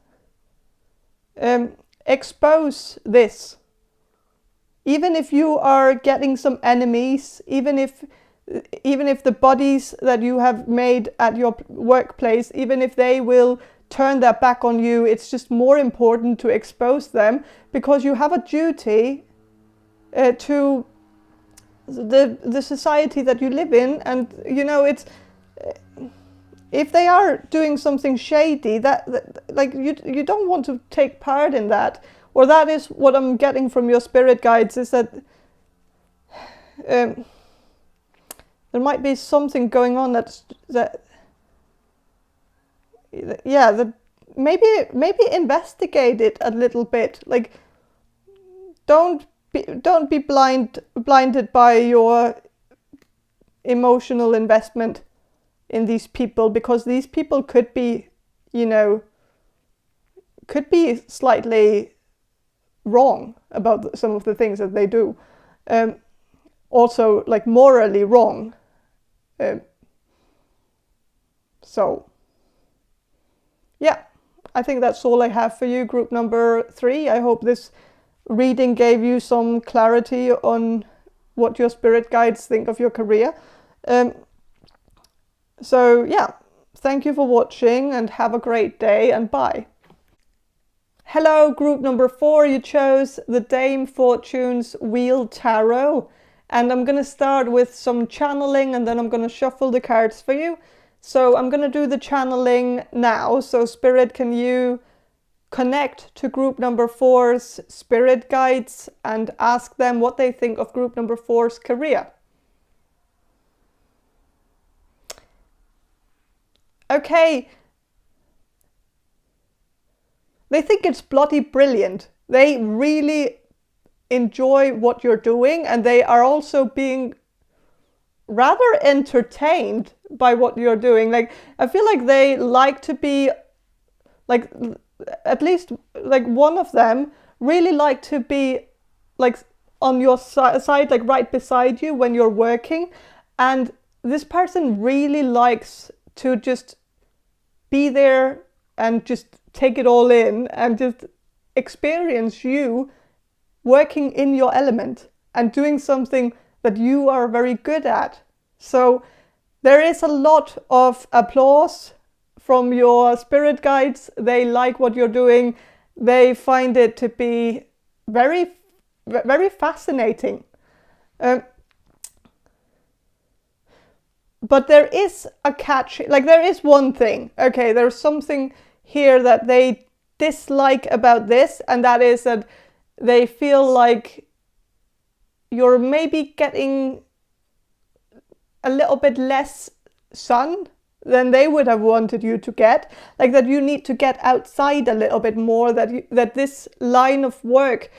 Expose this. Even if you are getting some enemies, even if the buddies that you have made at your workplace, even if they will turn their back on you, it's just more important to expose them, because you have a duty to the society that you live in. And it's if they are doing something shady, that like you don't want to take part in that, or that is what I'm getting from your spirit guides, is that there might be something going on that maybe investigate it a little bit. Like, don't be blinded by your emotional investment in these people, because these people could be, slightly wrong about some of the things that they do. Also, like, morally wrong. So, yeah, I think that's all I have for you, group number 3. I hope this reading gave you some clarity on what your spirit guides think of your career. So yeah, thank you for watching and have a great day, and bye. Hello, group number 4. You chose the Dame Fortune's Wheel Tarot, and I'm going to start with some channeling, and then I'm going to shuffle the cards for you. So I'm going to do the channeling now. So Spirit, can you connect to group number 4's spirit guides and ask them what they think of group number 4's career? Okay. They think it's bloody brilliant. They really enjoy what you're doing, and they are also being rather entertained by what you're doing. Like, I feel like they like to be, like, at least like one of them really like to be like on your side, like right beside you when you're working. And this person really likes to just be there and just take it all in and just experience you working in your element and doing something that you are very good at. So there is a lot of applause from your spirit guides. They like what you're doing. They find it to be very, very fascinating. But there is a catch. Like, there is one thing. Okay, there's something here that they dislike about this, and that is that they feel like you're maybe getting a little bit less sun than they would have wanted you to get. Like, that you need to get outside a little bit more, that this line of work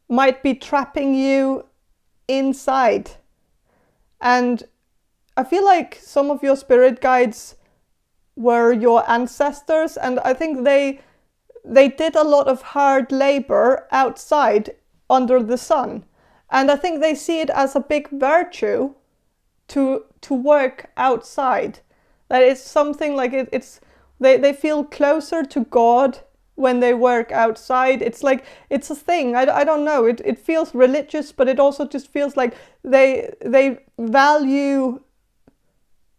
might be trapping you inside. And I feel like some of your spirit guides were your ancestors, and I think they did a lot of hard labor outside under the sun. And I think they see it as a big virtue to work outside. That it's something like they feel closer to God when they work outside. It's like, it's a thing. I don't know. It feels religious, but it also just feels like they value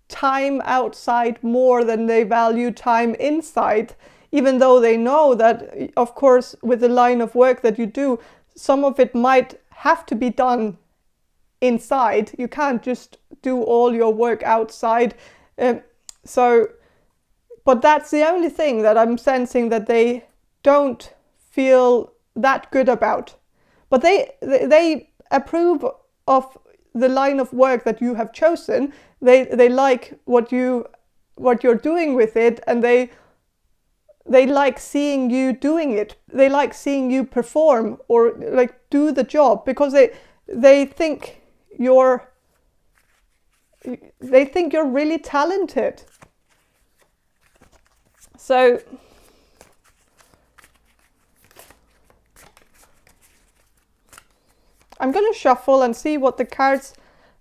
time outside more than they value time inside, even though they know that, of course, with the line of work that you do, some of it might have to be done inside. You can't just do all your work outside. But that's the only thing that I'm sensing that they don't feel that good about. But they approve of the line of work that you have chosen. They like what you're doing with it, and they like seeing you doing it. They like seeing you perform or like do the job, because they think you're really talented. So I'm going to shuffle and see what the cards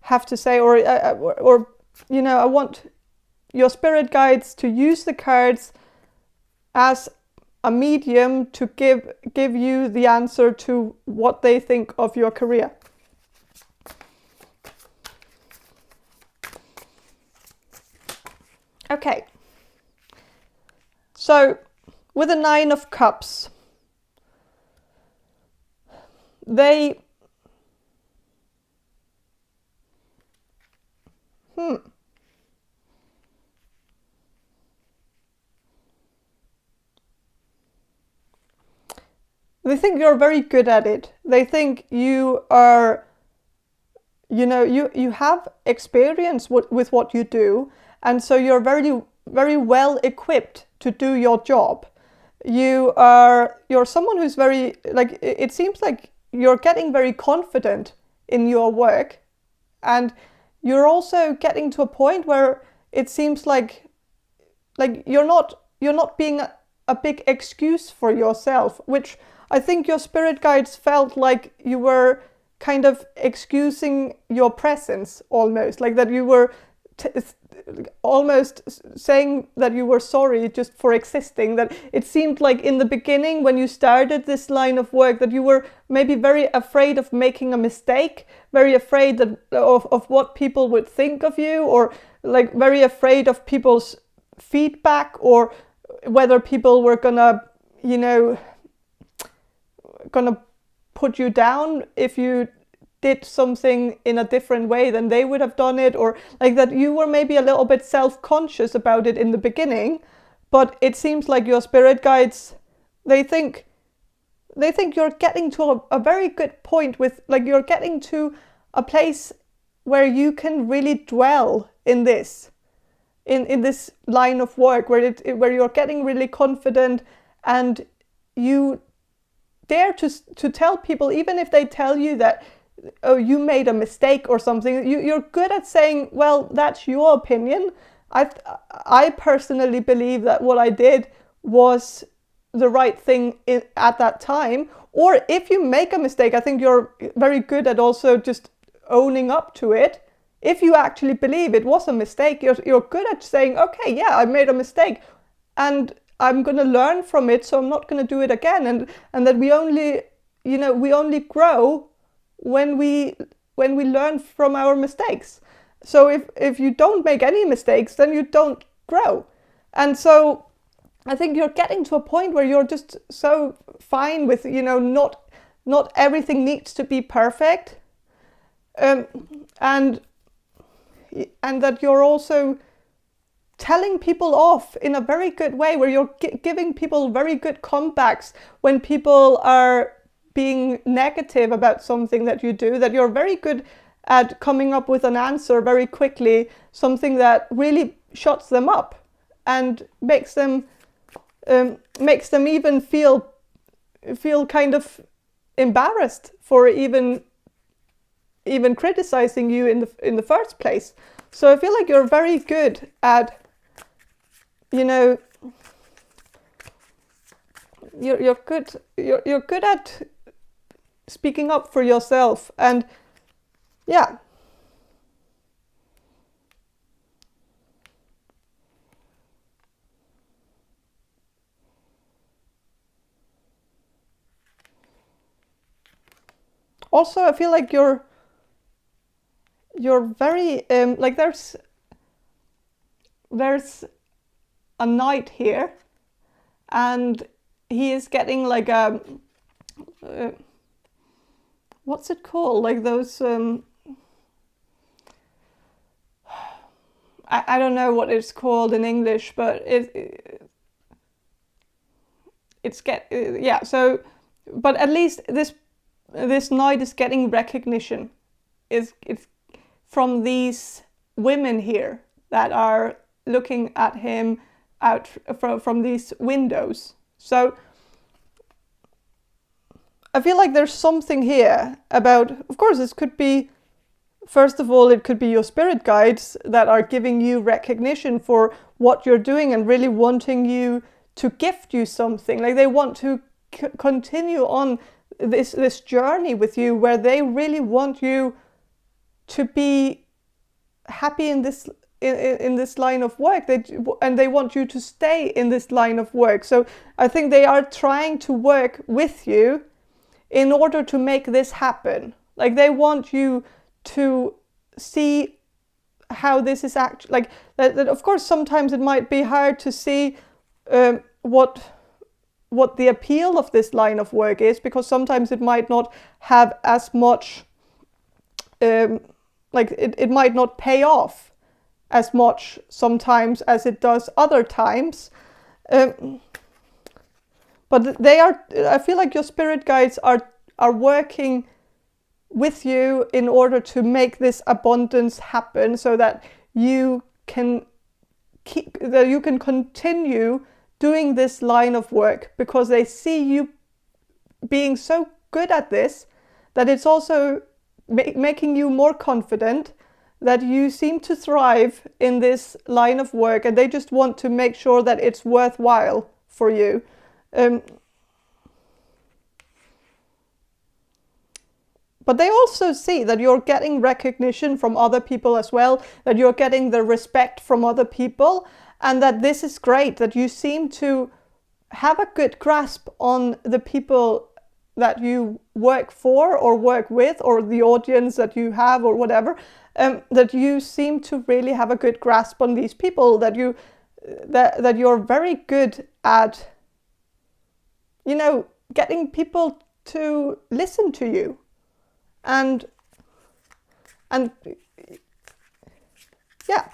have to say, or I want your spirit guides to use the cards as a medium to give you the answer to what they think of your career. Okay. So, with the 9 of Cups, they they think you're very good at it. They think you are, you have experience with what you do, and so you're very, very well equipped to do your job. You're someone who's very, like, it seems like you're getting very confident in your work, and you're also getting to a point where it seems like you're not being a big excuse for yourself, which I think your spirit guides felt like you were kind of excusing your presence, almost like that you were almost saying that you were sorry just for existing. That it seemed like in the beginning, when you started this line of work, that you were maybe very afraid of making a mistake, very afraid of what people would think of you, or like very afraid of people's feedback, or whether people were gonna put you down if you did something in a different way than they would have done it, or like that you were maybe a little bit self-conscious about it in the beginning. But it seems like your spirit guides, they think you're getting to a very good point with, like, you're getting to a place where you can really dwell in this line of work, where you're getting really confident, and you dare to tell people, even if they tell you that, oh, you made a mistake or something, you're good at saying, well, that's your opinion. I personally believe that what I did was the right thing at that time. Or if you make a mistake, I think you're very good at also just owning up to it. If you actually believe it was a mistake, you're good at saying, okay, yeah, I made a mistake, and I'm going to learn from it, so I'm not going to do it again. And that we only grow when we learn from our mistakes. So if you don't make any mistakes, then you don't grow. And so I think you're getting to a point where you're just so fine with, not everything needs to be perfect. And that you're also telling people off in a very good way, where you're giving people very good comebacks when people are being negative about something that you do, that you're very good at coming up with an answer very quickly, something that really shuts them up and makes them even feel kind of embarrassed for even criticizing you in the first place. So I feel like you're very good at, you're good at speaking up for yourself. And yeah, also I feel like you're very like there's a knight here, and he is getting like a what's it called, like those I don't know what it's called in English, but so, but at least this knight is getting recognition. It's from these women here that are looking at him out from these windows. So I feel like there's something here about, of course, this could be, first of all, it could be your spirit guides that are giving you recognition for what you're doing and really wanting you to gift you something. Like they want to continue on this journey with you, where they really want you to be happy in this line of work, and they want you to stay in this line of work. So I think they are trying to work with you in order to make this happen. Like they want you to see how this is actually, like that of course sometimes it might be hard to see what the appeal of this line of work is, because sometimes it might not have as much like it might not pay off as much sometimes as it does other times. But but they are, I feel like your spirit guides are working with you in order to make this abundance happen, so that you can continue doing this line of work, because they see you being so good at this that it's also making you more confident, that you seem to thrive in this line of work, and they just want to make sure that it's worthwhile for you. But they also see that you're getting recognition from other people as well, that you're getting the respect from other people, and that this is great, that you seem to have a good grasp on the people that you work for or work with, or the audience that you have or whatever, that you seem to really have a good grasp on these people, that you're very good at, getting people to listen to you. And yeah.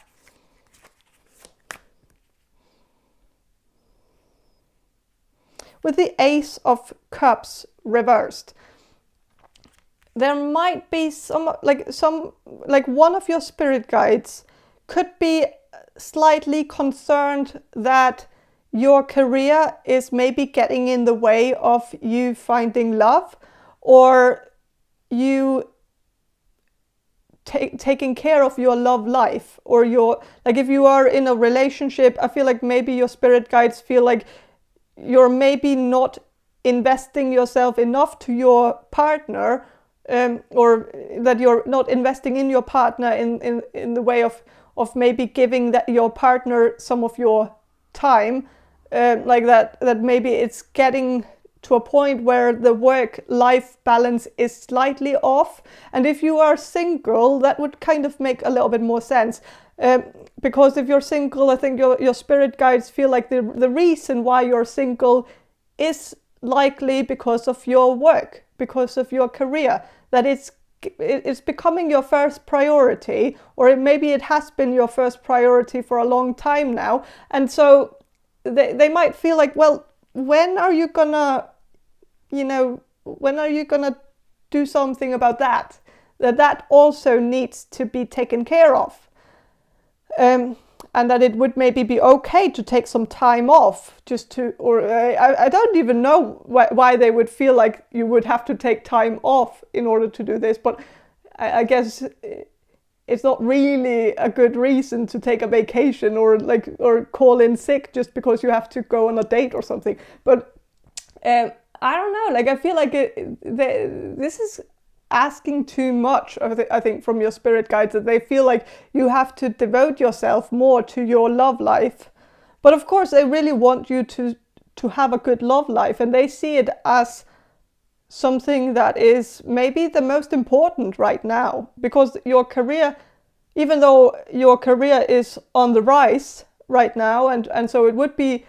With the Ace of Cups reversed, there might be one of your spirit guides could be slightly concerned that your career is maybe getting in the way of you finding love, or you taking care of your love life, or if you are in a relationship, I feel like maybe your spirit guides feel like you're maybe not investing yourself enough to your partner, or that you're not investing in your partner in the way of maybe giving your partner some of your time, like that maybe it's getting to a point where the work-life balance is slightly off. And if you are single, that would kind of make a little bit more sense. Because if you're single, I think your spirit guides feel like the reason why you're single is likely because of your work, because of your career, that it's becoming your first priority, or maybe it has been your first priority for a long time now. And so they might feel like, well, when are you gonna do something about that? That also needs to be taken care of. And that it would maybe be okay to take some time off, I don't even know why they would feel like you would have to take time off in order to do this, but I guess it's not really a good reason to take a vacation or call in sick just because you have to go on a date or something. But I don't know, I feel like this is asking too much, I think, from your spirit guides, that they feel like you have to devote yourself more to your love life. But of course, they really want you to have a good love life, and they see it as something that is maybe the most important right now, because your career, even though your career is on the rise right now, and so it would be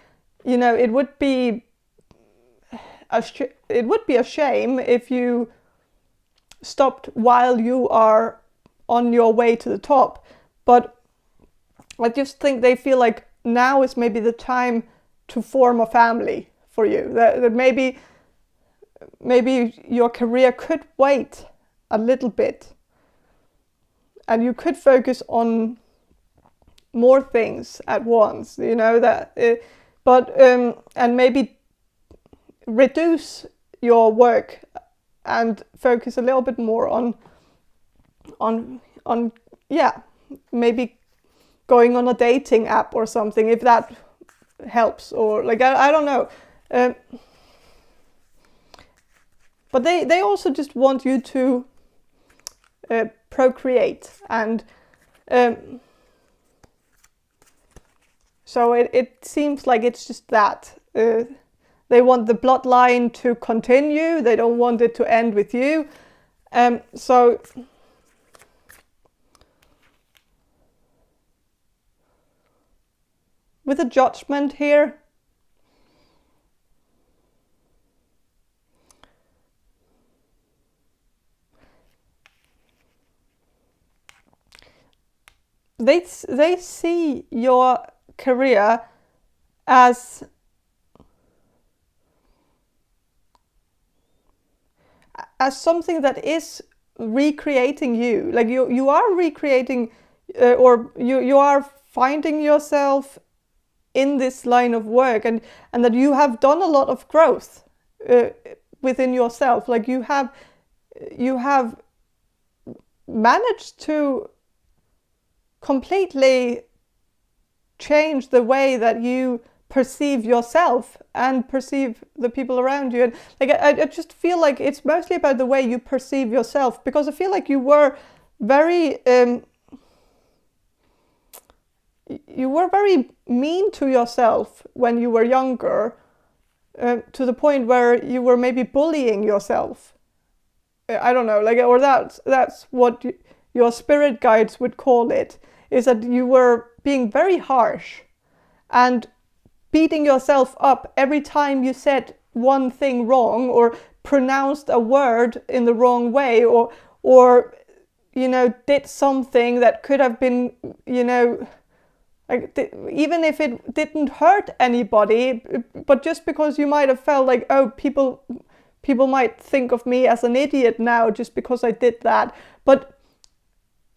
a shame if you stopped while you are on your way to the top. But I just think they feel like now is maybe the time to form a family for you, that maybe your career could wait a little bit, and you could focus on more things at once, and maybe reduce your work and focus a little bit more on maybe going on a dating app or something, if that helps, or I don't know. But they also just want you to procreate, and so it seems like it's just that. They want the bloodline to continue. They don't want it to end with you. So with a Judgment here, they see your career as as something that is recreating you. Like you are recreating, or you are finding yourself in this line of work, and that you have done a lot of growth within yourself. Like you have managed to completely change the way that you perceive yourself and perceive the people around you. And like I just feel like it's mostly about the way you perceive yourself, because I feel like you were very mean to yourself when you were younger, to the point where you were maybe bullying yourself. I don't know, like, or that's what your spirit guides would call it, is that you were being very harsh and beating yourself up every time you said one thing wrong, or pronounced a word in the wrong way, or did something that could have been, like, even if it didn't hurt anybody, but just because you might have felt like, oh, people might think of me as an idiot now just because I did that. But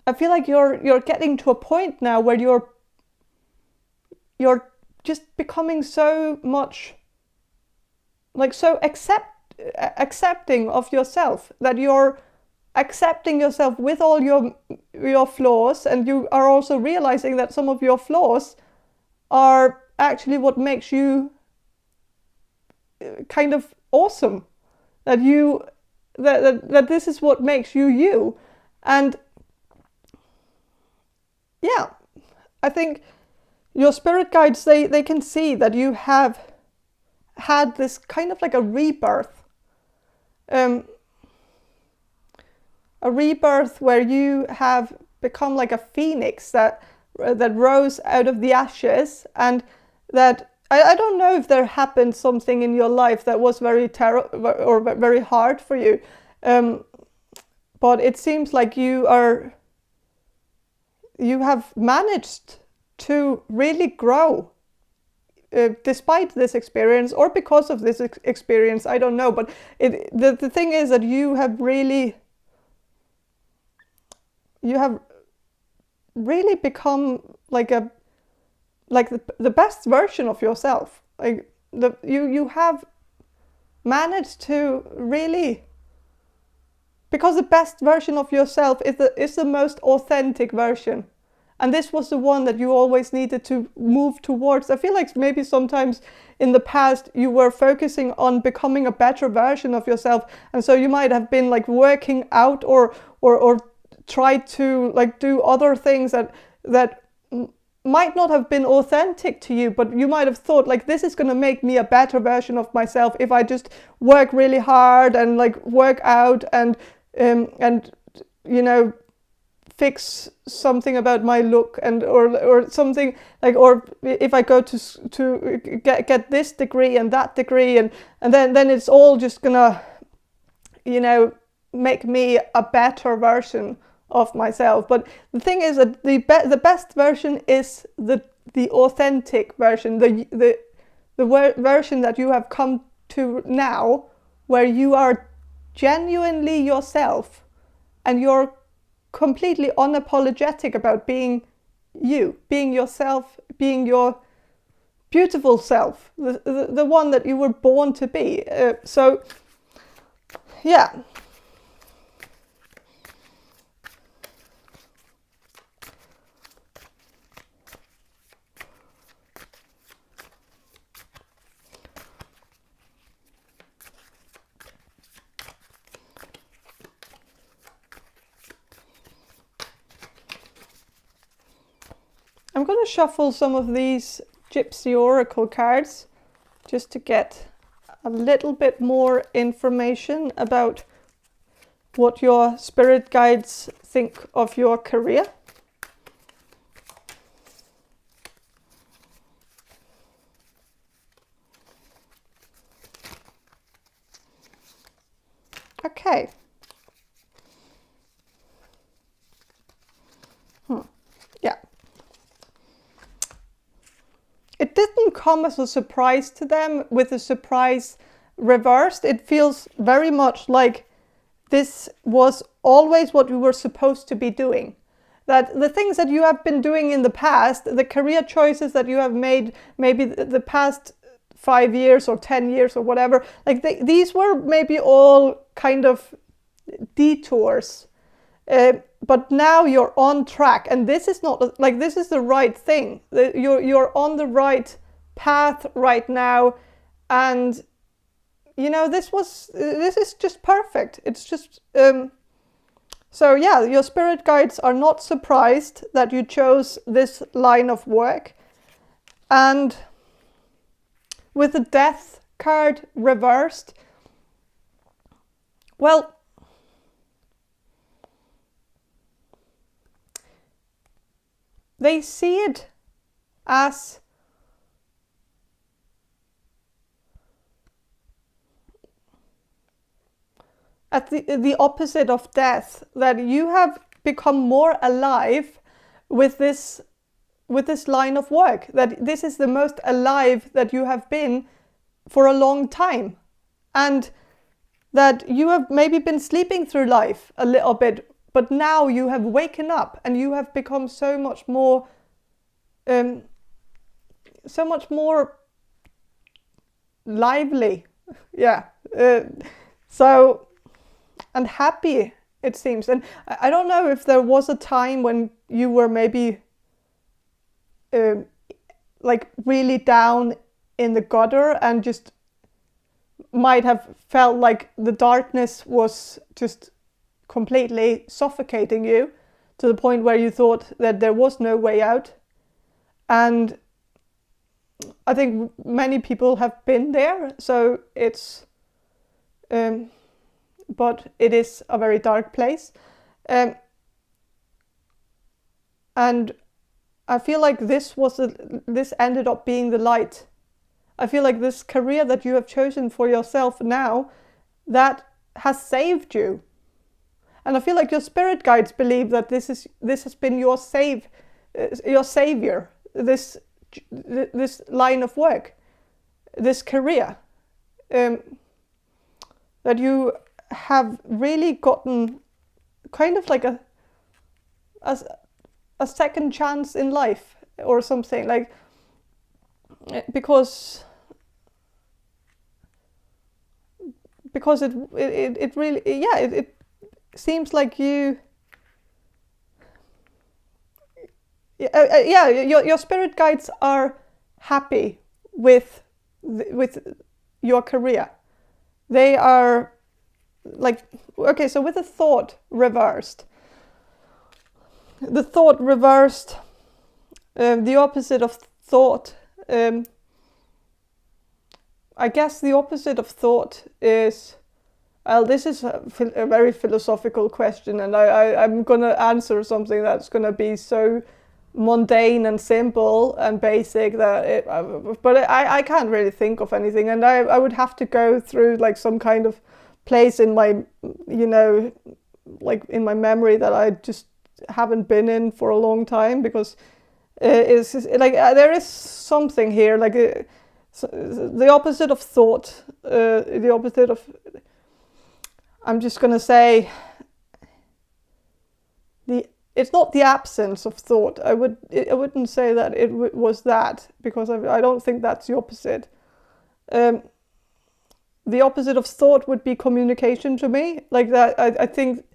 I feel like you're getting to a point now where you're just becoming so much, like, so accepting of yourself, that you're accepting yourself with all your flaws, and you are also realizing that some of your flaws are actually what makes you kind of awesome, that this is what makes you. And yeah, I think your spirit guides, they can see that you have had this kind of like a rebirth. A rebirth where you have become like a phoenix that rose out of the ashes, and that I don't know if there happened something in your life that was very terrible or very hard for you, but it seems like you have managed to really grow despite this experience, or because of this experience. I don't know, but the thing is that you have really become like the best version of yourself. Like you have managed to really, because the best version of yourself is the most authentic version. And this was the one that you always needed to move towards. I feel like maybe sometimes in the past you were focusing on becoming a better version of yourself, and so you might have been like working out or try to like do other things that might not have been authentic to you, but you might have thought like, this is going to make me a better version of myself if I just work really hard and like work out and fix something about my look, and or something like, or if I go to get this degree and that degree, and then it's all just gonna make me a better version of myself. But the thing is that the best version is the authentic version, the version that you have come to now, where you are genuinely yourself and you're completely unapologetic about being you, being yourself, being your beautiful self, the one that you were born to be. So yeah. I'm going to shuffle some of these Gypsy Oracle cards just to get a little bit more information about what your spirit guides think of your career. Okay. Yeah. It didn't come as a surprise to them with the surprise reversed. It feels very much like this was always what you were supposed to be doing. That the things that you have been doing in the past, the career choices that you have made, maybe the past 5 years or 10 years or whatever, like these were maybe all kind of detours. But now you're on track, and this is not like, this is the right thing. You're on the right path right now, and you know, this is just perfect. It's just so yeah, your spirit guides are not surprised that you chose this line of work. And with the death card reversed, well, they see it as the opposite of death, that you have become more alive with this line of work, that this is the most alive that you have been for a long time, and that you have maybe been sleeping through life a little bit, but now you have waken up and you have become so much more lively, yeah, so, and happy, it seems. And I don't know if there was a time when you were maybe like really down in the gutter and just might have felt like the darkness was just completely suffocating you to the point where you thought that there was no way out. And I think many people have been there, so it's but it is a very dark place, and I feel like this ended up being the light. I feel like this career that you have chosen for yourself now, that has saved you. And I feel like your spirit guides believe that this has been your savior, this line of work, this career, that you have really gotten kind of like a second chance in life or something, like, because it really, yeah, it seems like you, yeah, your spirit guides are happy with your career. They are like, okay, so with the thought reversed, the opposite of thought, I guess the opposite of thought is, well, this is a very philosophical question, and I'm going to answer something that's going to be so mundane and simple and basic that but I can't really think of anything, and I would have to go through like some kind of place in my, you know, like in my memory that I just haven't been in for a long time, because it's like there is something here, like the opposite of thought, the opposite of, I'm just gonna say, it's not the absence of thought. I wouldn't say that it was that, because I don't think that's the opposite. The opposite of thought would be communication to me. Like that, I think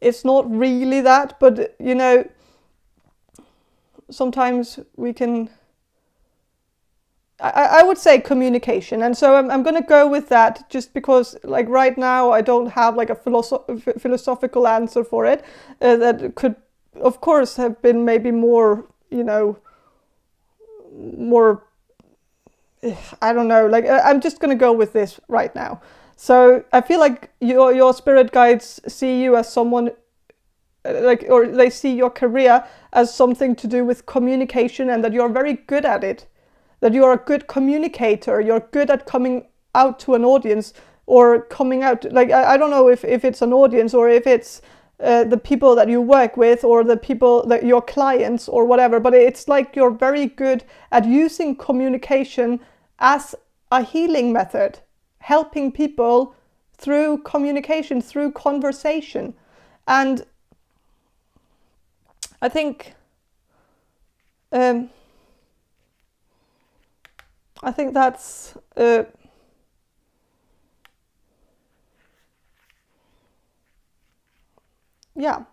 it's not really that, but you know, sometimes we can. I would say communication, and so I'm going to go with that, just because like right now I don't have like a philosophical answer for it, that could of course have been maybe more, you know, more, I don't know, like I'm just going to go with this right now. So I feel like your spirit guides see you as someone like, or they see your career as something to do with communication, and that you're very good at it. That you're a good communicator, you're good at coming out to an audience, or coming out, like, I don't know if it's an audience, or if it's the people that you work with, or the people that your clients or whatever, but it's like you're very good at using communication as a healing method, helping people through communication, through conversation. And I think that's yeah.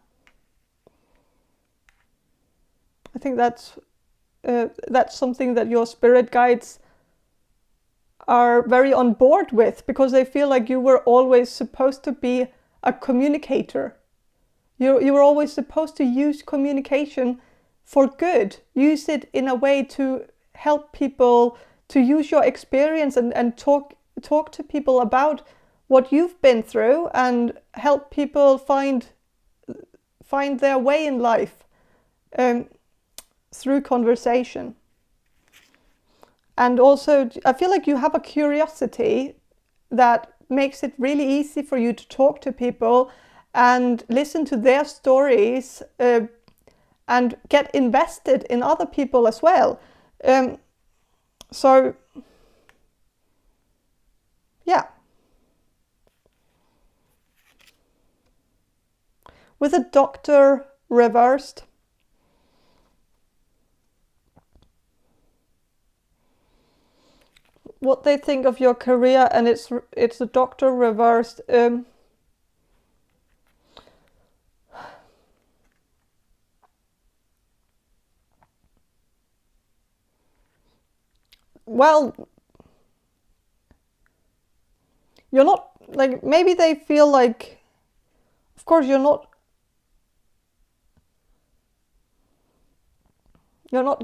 I think that's something that your spirit guides are very on board with, because they feel like you were always supposed to be a communicator. You were always supposed to use communication for good. Use it in a way to help people, to use your experience and talk to people about what you've been through and help people find their way in life through conversation. And also, I feel like you have a curiosity that makes it really easy for you to talk to people and listen to their stories and get invested in other people as well. So, yeah. With a doctor reversed, what they think of your career, and it's a doctor reversed. Well, you're not, like, maybe they feel like, of course you're not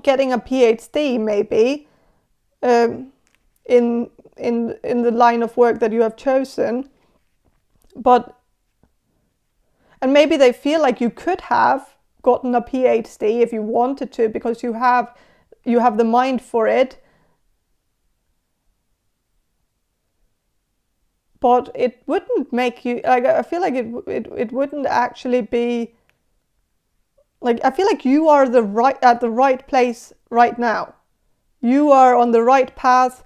getting a PhD maybe in the line of work that you have chosen, and maybe they feel like you could have gotten a PhD if you wanted to, because you have the mind for it. But it wouldn't make you, like, I feel like it wouldn't actually be, like, I feel like you are at the right place right now. You are on the right path,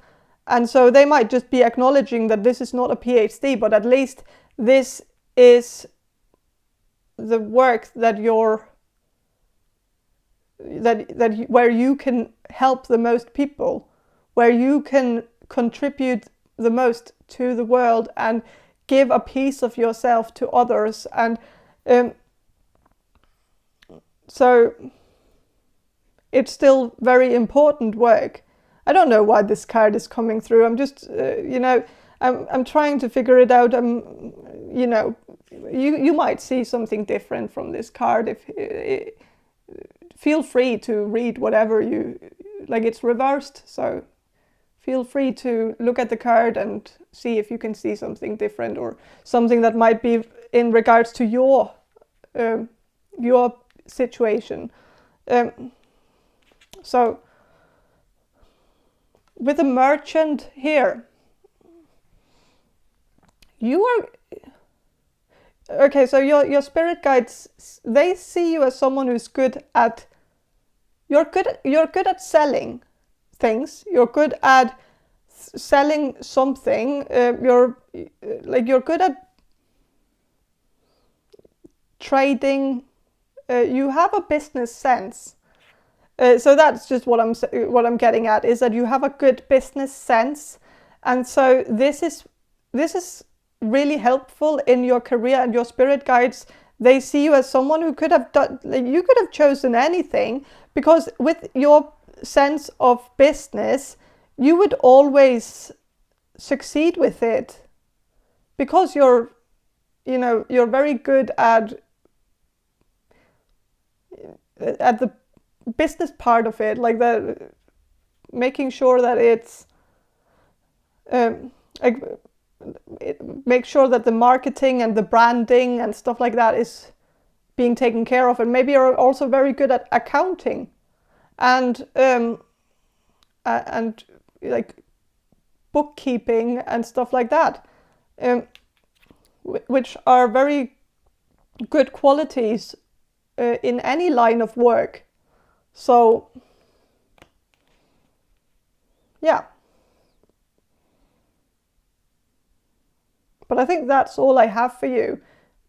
and so they might just be acknowledging that this is not a PhD, but at least this is the work that where you can help the most people, where you can contribute the most to the world and give a piece of yourself to others. And so it's still very important work. I don't know why this card is coming through. I'm just, I'm trying to figure it out. You might see something different from this card. Feel free to read whatever you like. It's reversed, so feel free to look at the card and see if you can see something different, or something that might be in regards to your situation. So with a merchant here, you are okay. So your spirit guides, they see you as someone who's good at. You're good at selling things. You're good at selling something. You're good at trading. You have a business sense. So that's just what I'm getting at, is that you have a good business sense, and so this is really helpful in your career. And your spirit guides, they see you as someone who could have done, like, you could have chosen anything, because with your sense of business, you would always succeed with it, because you're very good at the business part of it, like making sure that it's make sure that the marketing and the branding and stuff like that is being taken care of. And maybe you're also very good at accounting and like bookkeeping and stuff like that, which are very good qualities in any line of work. So yeah, But I think that's all I have for you.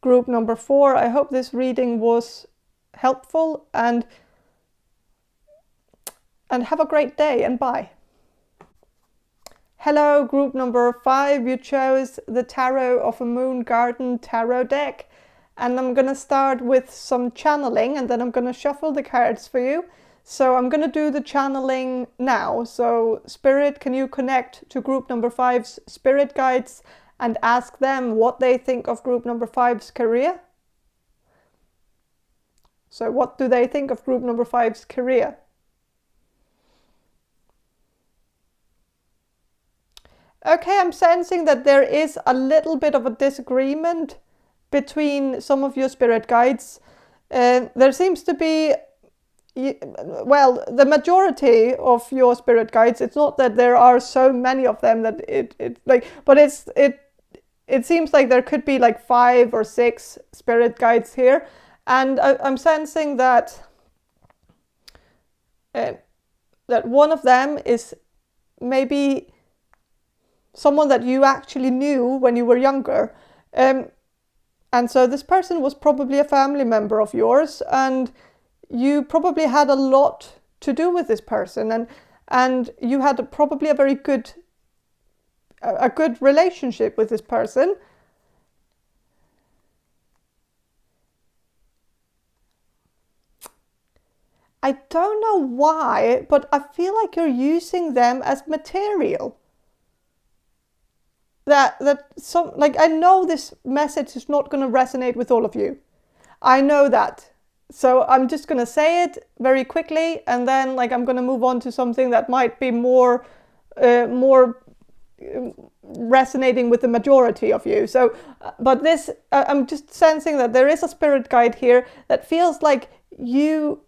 Group number 4, I hope this reading was helpful, and have a great day, and bye. Hello, group number 5, you chose the Tarot of a Moon Garden tarot deck. And I'm going to start with some channeling, and then I'm going to shuffle the cards for you. So I'm going to do the channeling now. So Spirit, can you connect to group number 5's spirit guides and ask them what they think of group number 5's career? So what do they think of group number 5's career? Okay, I'm sensing that there is a little bit of a disagreement between some of your spirit guides. There seems to be, well, the majority of your spirit guides, it's not that there are so many of them that but it seems like there could be like 5 or 6 spirit guides here. And I'm sensing that that one of them is maybe someone that you actually knew when you were younger. And so this person was probably a family member of yours, and you probably had a lot to do with this person, and you had probably a very good relationship with this person. I don't know why, but I feel like you're using them as material. I know this message is not going to resonate with all of you. I know that. So I'm just going to say it very quickly, and then I'm going to move on to something that might be more resonating with the majority of you. So, but this, I'm just sensing that there is a spirit guide here that feels like you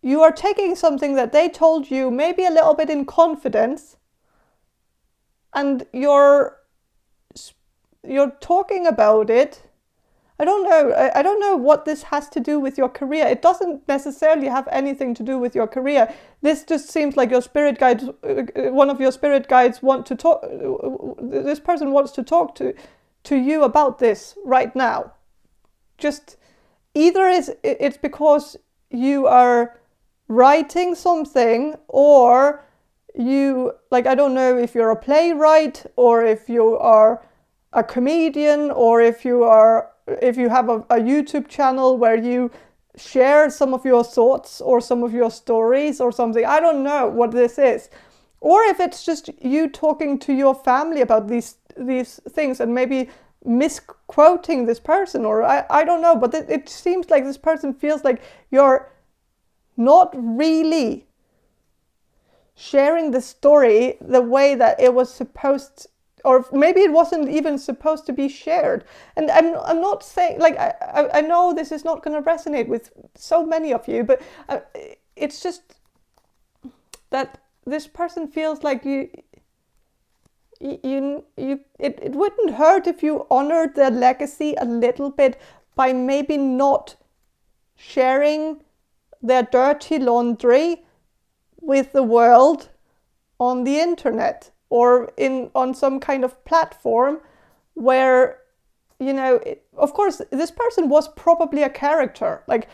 are taking something that they told you maybe a little bit in confidence, and you're talking about it. I don't know what this has to do with your career. It doesn't necessarily have anything to do with your career. This just seems like your spirit guide, one of your spirit guides want to talk, this person wants to talk to you about this right now. Just either it's because you are writing something, or you, I don't know if you're a playwright, or if you are a comedian, or if you have a YouTube channel where you share some of your thoughts or some of your stories or something. I don't know what this is. Or if it's just you talking to your family about these things and maybe misquoting this person, or I don't know, but it seems like this person feels like you're not really sharing the story the way that it was supposed, or maybe it wasn't even supposed to be shared. And I'm not saying, I know this is not going to resonate with so many of you, but it's just that this person feels like it wouldn't hurt if you honored their legacy a little bit by maybe not sharing their dirty laundry with the world on the internet, or on some kind of platform where, of course, this person was probably a character, like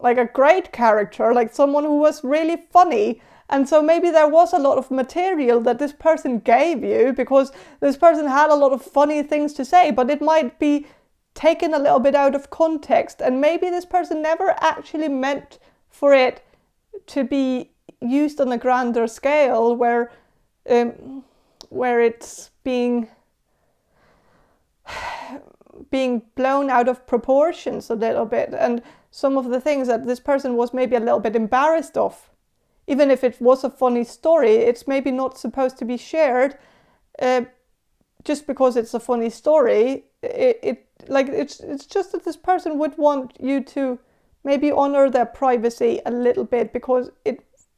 a great character, like someone who was really funny. And so maybe there was a lot of material that this person gave you because this person had a lot of funny things to say, but it might be taken a little bit out of context. And maybe this person never actually meant for it to be used on a grander scale where it's being blown out of proportions a little bit, and some of the things that this person was maybe a little bit embarrassed of, even if it was a funny story, it's maybe not supposed to be shared just because it's a funny story. It's just that this person would want you to maybe honor their privacy a little bit, because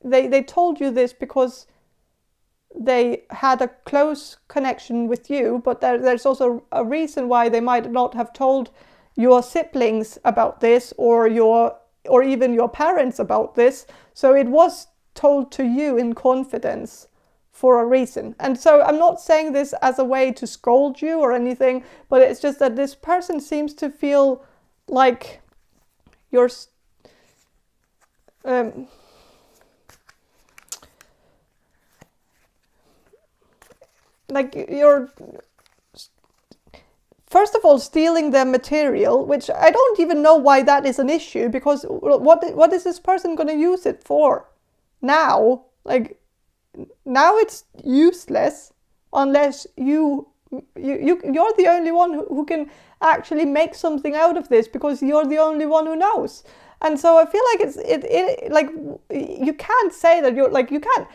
they told you this because they had a close connection with you, but there's also a reason why they might not have told your siblings about this, or even your parents about this. So it was told to you in confidence for a reason. And so I'm not saying this as a way to scold you or anything, but it's just that this person seems to feel like you're like you're first of all stealing their material, which I don't even know why that is an issue, because what is this person going to use it for now? Like, now it's useless unless you're the only one who can actually make something out of this, because you're the only one who knows. And so I feel like it like you can't say that you're like, you can't,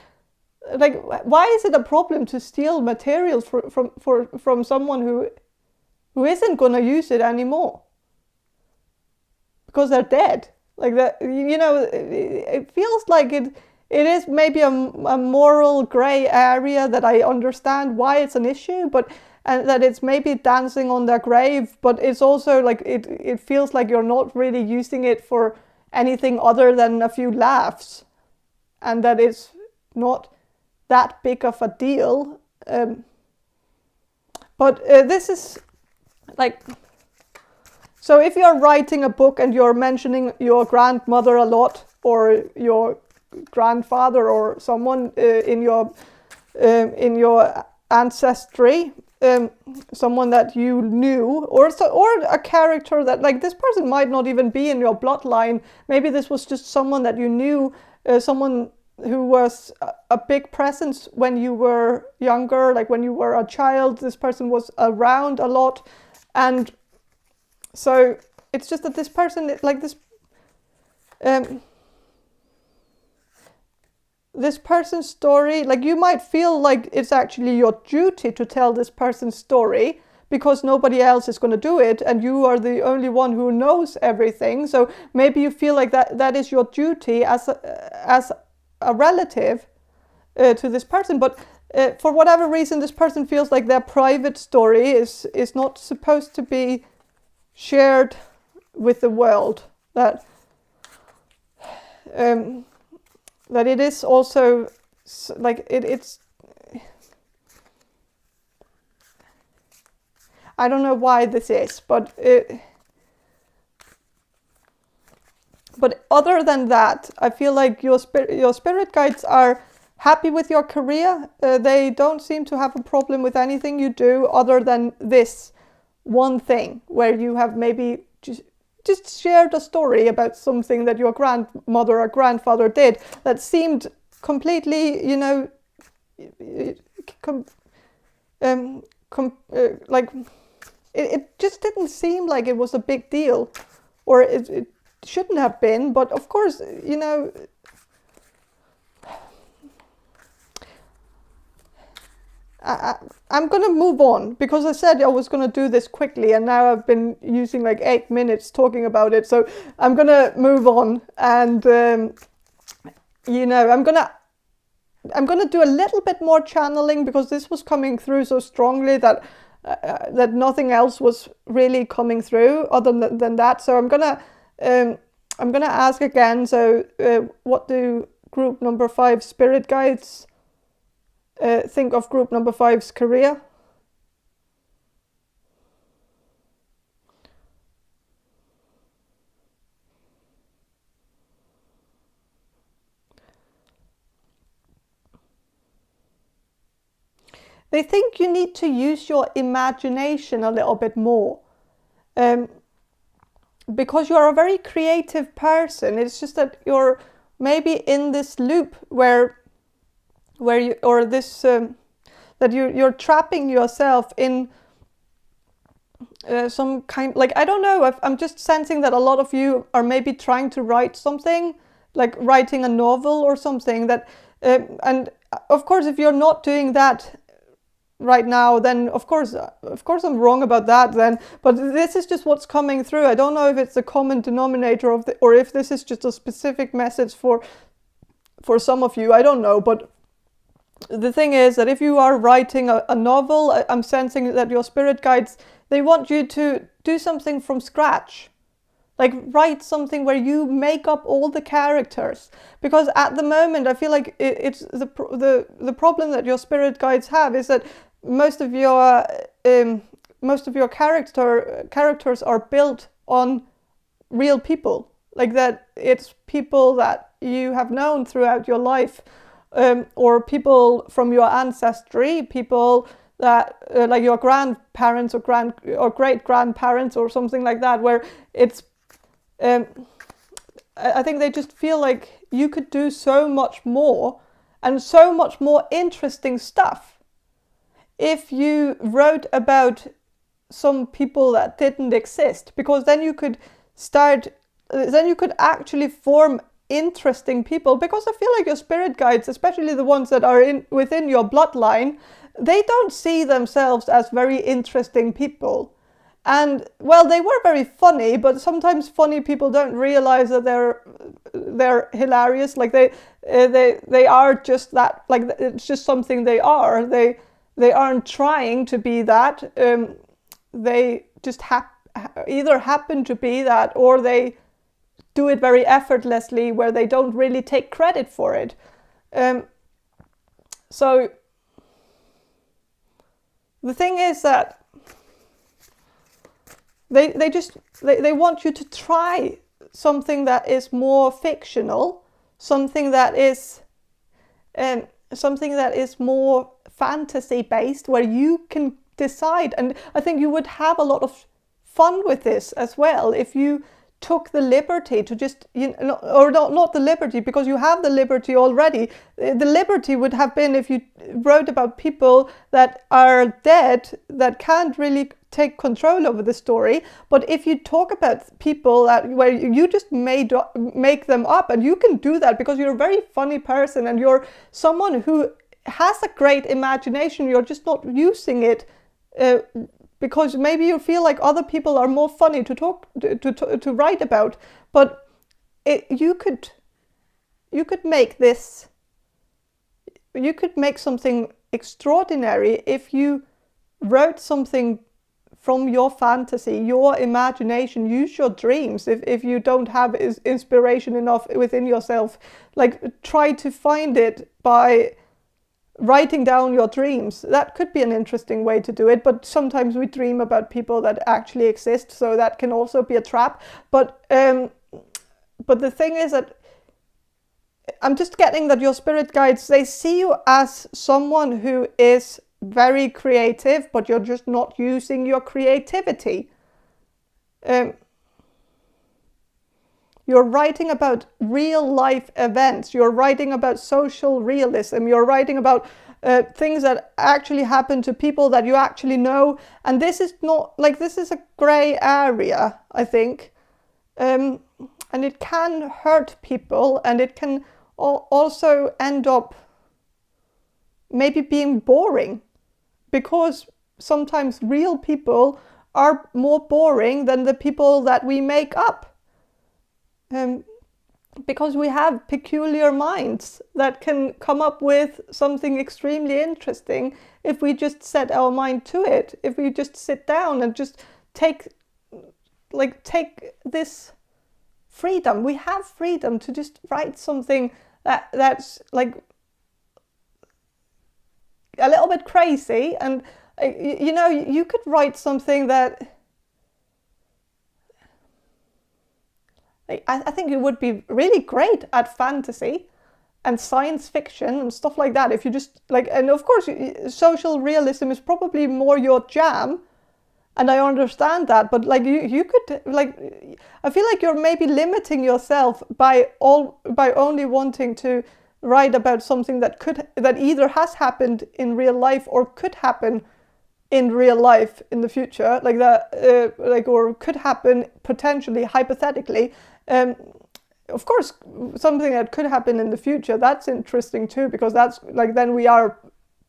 like, why is it a problem to steal materials from someone who isn't going to use it anymore because they're dead? Like that, you know, it feels like it is maybe a moral gray area that I understand why it's an issue, but and that it's maybe dancing on their grave, but it's also like it feels like you're not really using it for anything other than a few laughs, and that it's not that big of a deal. But this is like, so if you're writing a book and you're mentioning your grandmother a lot, or your grandfather, or someone in your ancestry, someone that you knew, or a character that, like, this person might not even be in your bloodline. Maybe this was just someone that you knew, someone who was a big presence when you were younger, like when you were a child. This person was around a lot, and so it's just that this person, like this person's story, like, you might feel like it's actually your duty to tell this person's story because nobody else is going to do it, and you are the only one who knows everything. So maybe you feel like that is your duty as a relative to this person, but for whatever reason, this person feels like their private story is not supposed to be shared with the world. That it is also like it's. I don't know why this is, but other than that, I feel like your spirit guides are happy with your career. They don't seem to have a problem with anything you do, other than this one thing where you have maybe just shared a story about something that your grandmother or grandfather did that seemed completely, you know, like it just didn't seem like it was a big deal, or it shouldn't have been. But of course, you know, I'm going to move on, because I said I was going to do this quickly, and now I've been using like 8 minutes talking about it. So I'm going to move on, and you know, I'm going to do a little bit more channeling, because this was coming through so strongly that nothing else was really coming through other than that. So I'm going to ask again. So what do group number 5 spirit guides think of group number 5's career? They think you need to use your imagination a little bit more, because you're a very creative person. It's just that you're maybe in this loop where you, or this that you're trapping yourself in some kind, like, I don't know, I'm just sensing that a lot of you are maybe trying to write something, like writing a novel or something, that and of course if you're not doing that right now, then of course I'm wrong about that then, but this is just what's coming through. I don't know if it's a common denominator of or if this is just a specific message for some of you. I don't know, but the thing is that if you are writing a novel, I'm sensing that your spirit guides, they want you to do something from scratch. Like write something where you make up all the characters, because at the moment I feel like it's the problem that your spirit guides have is that most of your characters are built on real people, like that it's people that you have known throughout your life, or people from your ancestry, people that like your grandparents or great grandparents or something like that, where it's I think they just feel like you could do so much more and so much more interesting stuff if you wrote about some people that didn't exist, because then you could actually form interesting people. Because I feel like your spirit guides, especially the ones that are within your bloodline, they don't see themselves as very interesting people. And well, they were very funny, but sometimes funny people don't realize that they're hilarious. Like they are just that. Like it's just something they are. They aren't trying to be that. They just either happen to be that, or they do it very effortlessly, where they don't really take credit for it. So the thing is that they want you to try something that is more fictional, something that is more fantasy based, where you can decide. And I think you would have a lot of fun with this as well if you took the liberty to just, or not the liberty, because you have the liberty already. The liberty would have been if you wrote about people that are dead, that can't really take control over the story. But if you talk about people where you just make them up, and you can do that because you're a very funny person and you're someone who has a great imagination, you're just not using it because maybe you feel like other people are more funny to write about. But you could make something extraordinary if you wrote something from your fantasy, your imagination. Use your dreams. If you don't have inspiration enough within yourself, like try to find it by writing down your dreams. That could be an interesting way to do it, but sometimes we dream about people that actually exist, so that can also be a trap. But the thing is that I'm just getting that your spirit guides, they see you as someone who is very creative, but you're just not using your creativity. You're writing about real life events. You're writing about social realism. You're writing about things that actually happen to people that you actually know. And this is not, like, this is a gray area, I think. And it can hurt people, and it can also end up maybe being boring, because sometimes real people are more boring than the people that we make up. Because we have peculiar minds that can come up with something extremely interesting if we just set our mind to it, if we just sit down and just take this freedom. We have freedom to just write something that's like a little bit crazy. And you could write something that I think you would be really great at fantasy and science fiction and stuff like that if you just and of course social realism is probably more your jam, and I understand that, but you could I feel like you're maybe limiting yourself by only wanting to write about something that either has happened in real life or could happen in real life in the future, or could happen potentially, hypothetically. Of course, something that could happen in the future, that's interesting too, because that's then we are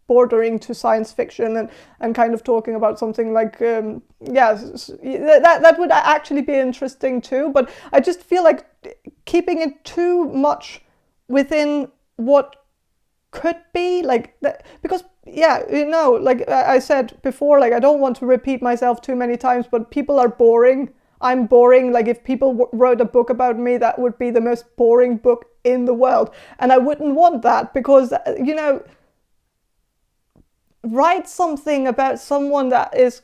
bordering to science fiction and kind of talking about something that would actually be interesting too. But I just feel like keeping it too much within what could be because I said before, I don't want to repeat myself too many times, but people are boring. I'm boring. Like if people wrote a book about me, that would be the most boring book in the world. And I wouldn't want that, because, you know, write something about someone that is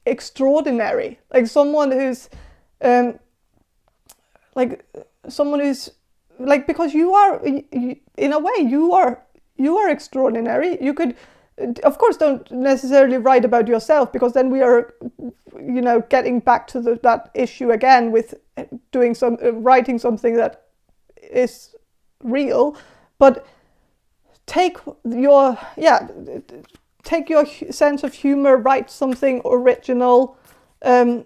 extraordinary, like someone who's because you are, in a way, you are extraordinary. You could, of course, don't necessarily write about yourself, because then we are, you know, getting back to that issue again with writing something that is real. But take your sense of humor, write something original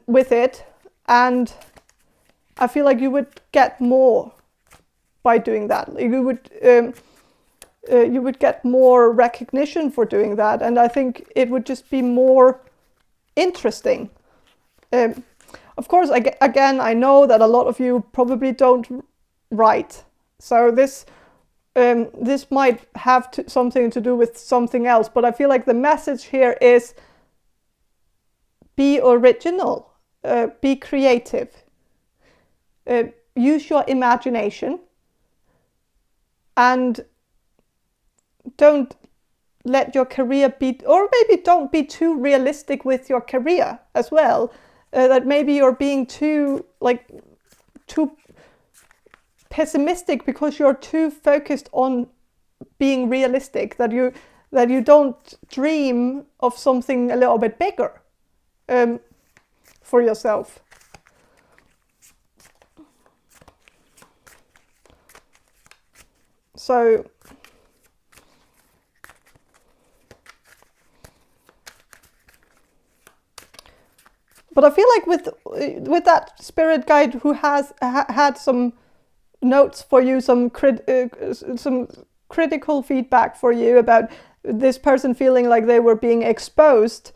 with it, and I feel like you would get more by doing that. You would get more recognition for doing that, and I think it would just be more interesting. Of course, again, I know that a lot of you probably don't write, so this might have something to do with something else, but I feel like the message here is be original, be creative, use your imagination, and don't let your career be, or maybe don't be too realistic with your career as well. That maybe you're being too pessimistic because you're too focused on being realistic, that you don't dream of something a little bit bigger for yourself. So but I feel like with that spirit guide who has had some notes for you, some critical feedback for you about this person feeling like they were being exposed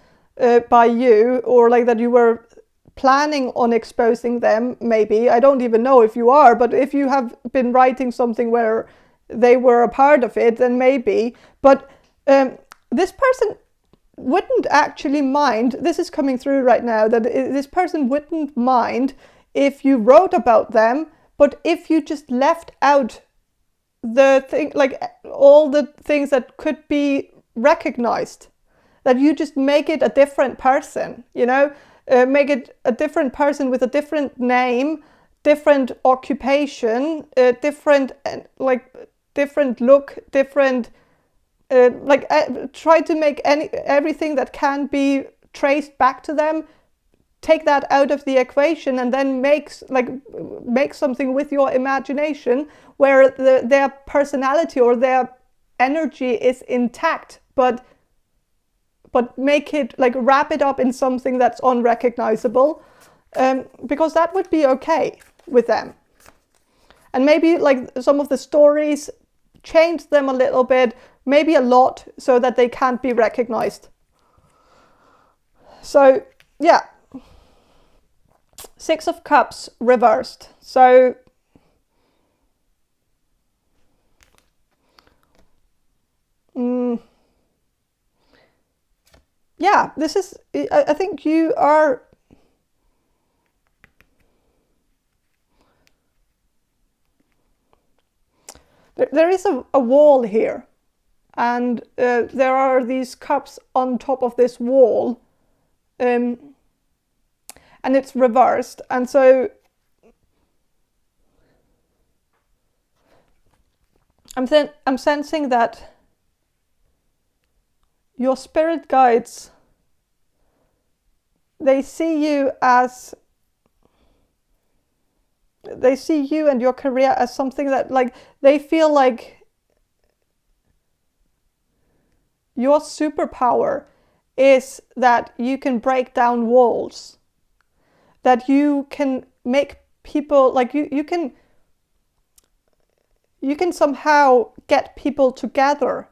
by you, or like that you were planning on exposing them, maybe. I don't even know if you are, but if you have been writing something where they were a part of it, then maybe. But this person wouldn't actually mind, this is coming through right now, that this person wouldn't mind if you wrote about them, but if you just left out the thing, like all the things that could be recognized, that you just make it a different person, you know, make it a different person with a different name, different occupation, different look, different try to make everything that can be traced back to them, take that out of the equation, and then make something with your imagination where their personality or their energy is intact, but make it, like, wrap it up in something that's unrecognizable, because that would be okay with them. And maybe like some of the stories, change them a little bit, maybe a lot, so that they can't be recognized. So yeah, 6 of Cups reversed. So yeah, this is, I think you are, there is a wall here, and there are these cups on top of this wall, and it's reversed, and so I'm sensing that your spirit guides, they see you and your career as something that, like, they feel like your superpower is that you can break down walls, that you can make people, like, you can somehow get people together,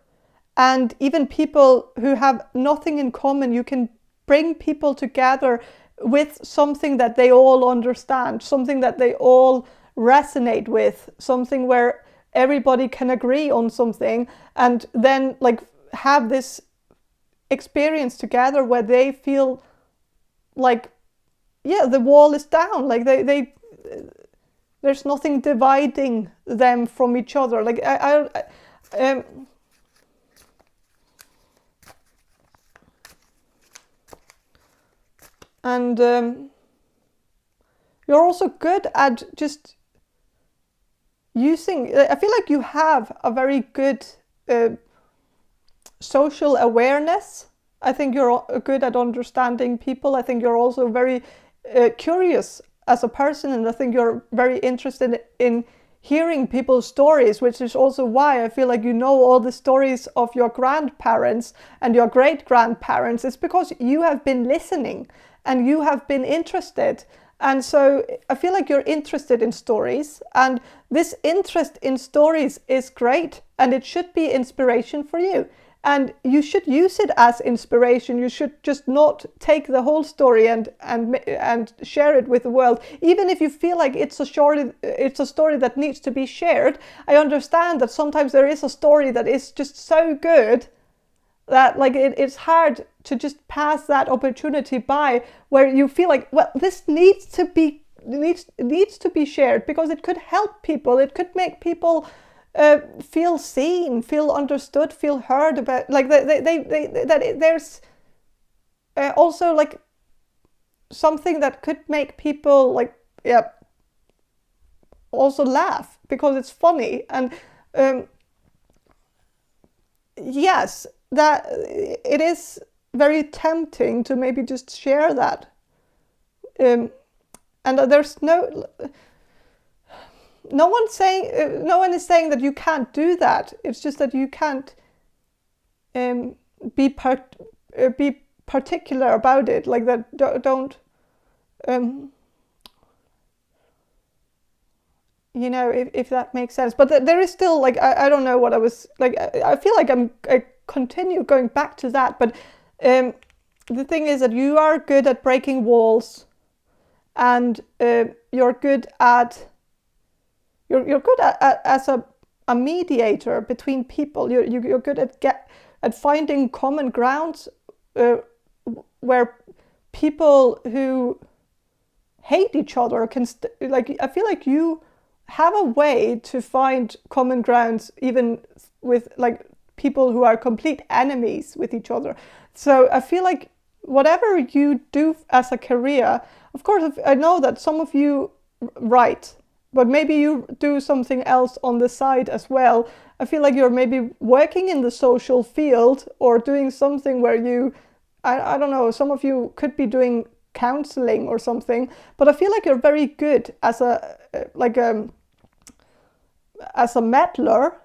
and even people who have nothing in common, you can bring people together with something that they all understand, something that they all resonate with, something where everybody can agree on something, and then, like, have this experience together where they feel like the wall is down. Like they there's nothing dividing them from each other. Like and you're also good at just using. I feel like you have a very good social awareness. I think you're good at understanding people. I think you're also very curious as a person, and I think you're very interested in hearing people's stories, which is also why I feel like you know all the stories of your grandparents and your great-grandparents. It's because you have been listening and you have been interested. And so I feel like you're interested in stories, and this interest in stories is great, and it should be inspiration for you. And you should use it as inspiration. You should just not take the whole story and share it with the world. Even if you feel like it's a story that needs to be shared. I understand that sometimes there is a story that is just so good that like it's hard to just pass that opportunity by, where you feel like, well, this needs to be shared because it could help people. It could make people feel seen, feel understood, feel heard about. Like there's also like something that could make people like also laugh because it's funny. And yes, that it is very tempting to maybe just share that. And there's no one is saying that you can't do that. It's just that you can't be particular about it. Like that. Don't if that makes sense. But there is still like I don't know what I was like. I feel like I continue going back to that. But the thing is that you are good at breaking walls, and you're good at. You're good as a mediator between people. You're good at finding common grounds where people who hate each other can I feel like you have a way to find common grounds even with like people who are complete enemies with each other. So I feel like whatever you do as a career, of course, I know that some of you write, but maybe you do something else on the side as well. I feel like you're maybe working in the social field or doing something where I don't know, some of you could be doing counseling or something, but I feel like you're very good as a meddler,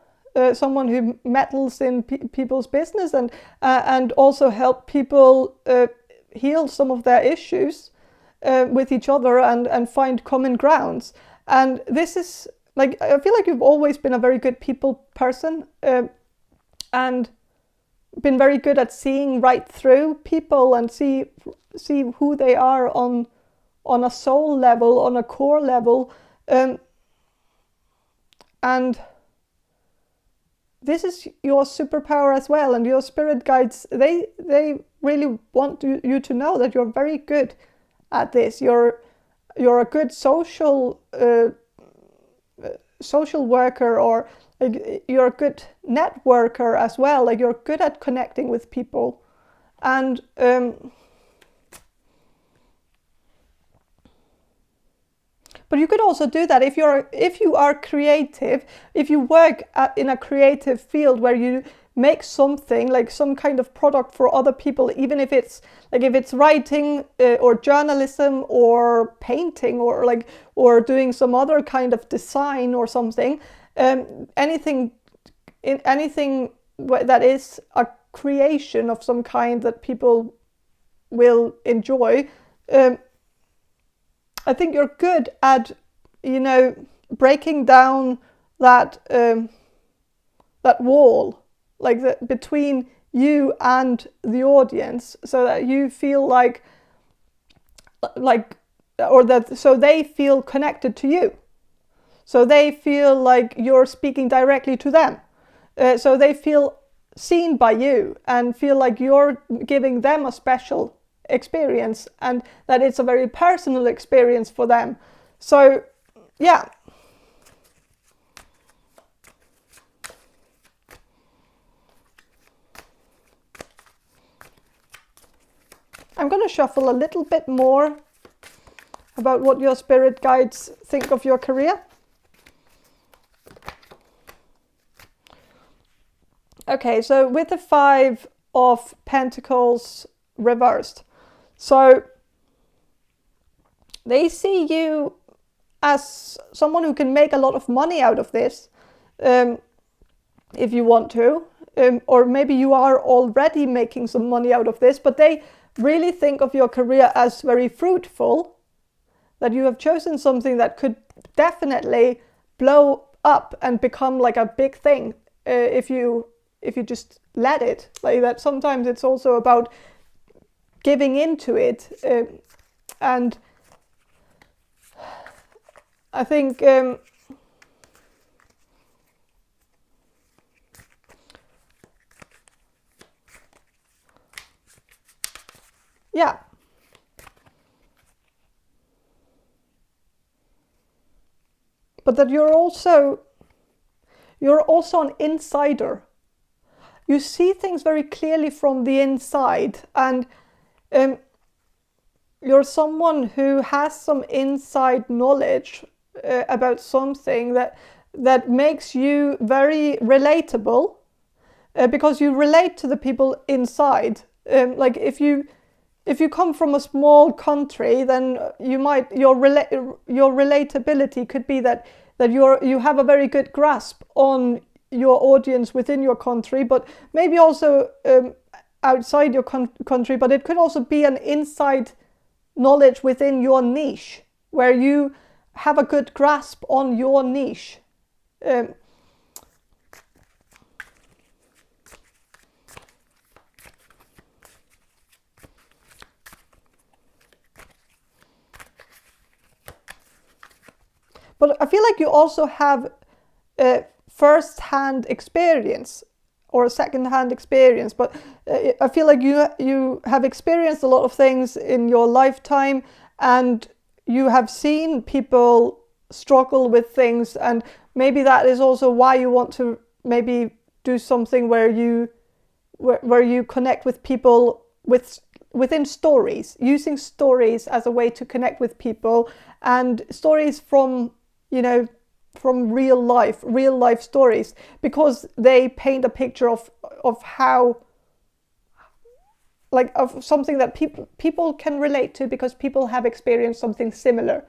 someone who meddles in people's business and also help people heal some of their issues with each other and find common grounds. And this is like, I feel like you've always been a very good people person and been very good at seeing right through people and see who they are on a soul level, on a core level. And this is your superpower as well. And your spirit guides, they really want you to know that you're very good at this. You're a good social worker, or like you're a good networker as well. Like you're good at connecting with people, and but you could also do that if you are creative, if you work in a creative field where you make something like some kind of product for other people, even if it's writing or journalism or painting or doing some other kind of design or something, anything that is a creation of some kind that people will enjoy. I think you're good at breaking down that wall, like between you and the audience, so that you feel so they feel connected to you, so they feel like you're speaking directly to them, so they feel seen by you and feel like you're giving them a special experience, and that it's a very personal experience for them. So yeah. I'm going to shuffle a little bit more about what your spirit guides think of your career. Okay, so with the 5 of Pentacles reversed, so they see you as someone who can make a lot of money out of this, if you want to, or maybe you are already making some money out of this, but they really think of your career as very fruitful, that you have chosen something that could definitely blow up and become like a big thing if you just let it. Like that, sometimes it's also about giving into it, and I think yeah. But that you're also an insider. You see things very clearly from the inside, and you're someone who has some inside knowledge about something that makes you very relatable, because you relate to the people inside. Like if you come from a small country, then your relatability could be that you have a very good grasp on your audience within your country, but maybe also outside your country. But it could also be an inside knowledge within your niche, where you have a good grasp on your niche. But I feel like you also have first-hand experience or second-hand experience. But I feel like you have experienced a lot of things in your lifetime, and you have seen people struggle with things, and maybe that is also why you want to maybe do something where you connect with people within stories, using stories as a way to connect with people, and stories from real life stories, because they paint a picture of how, like, of something that people can relate to, because people have experienced something similar,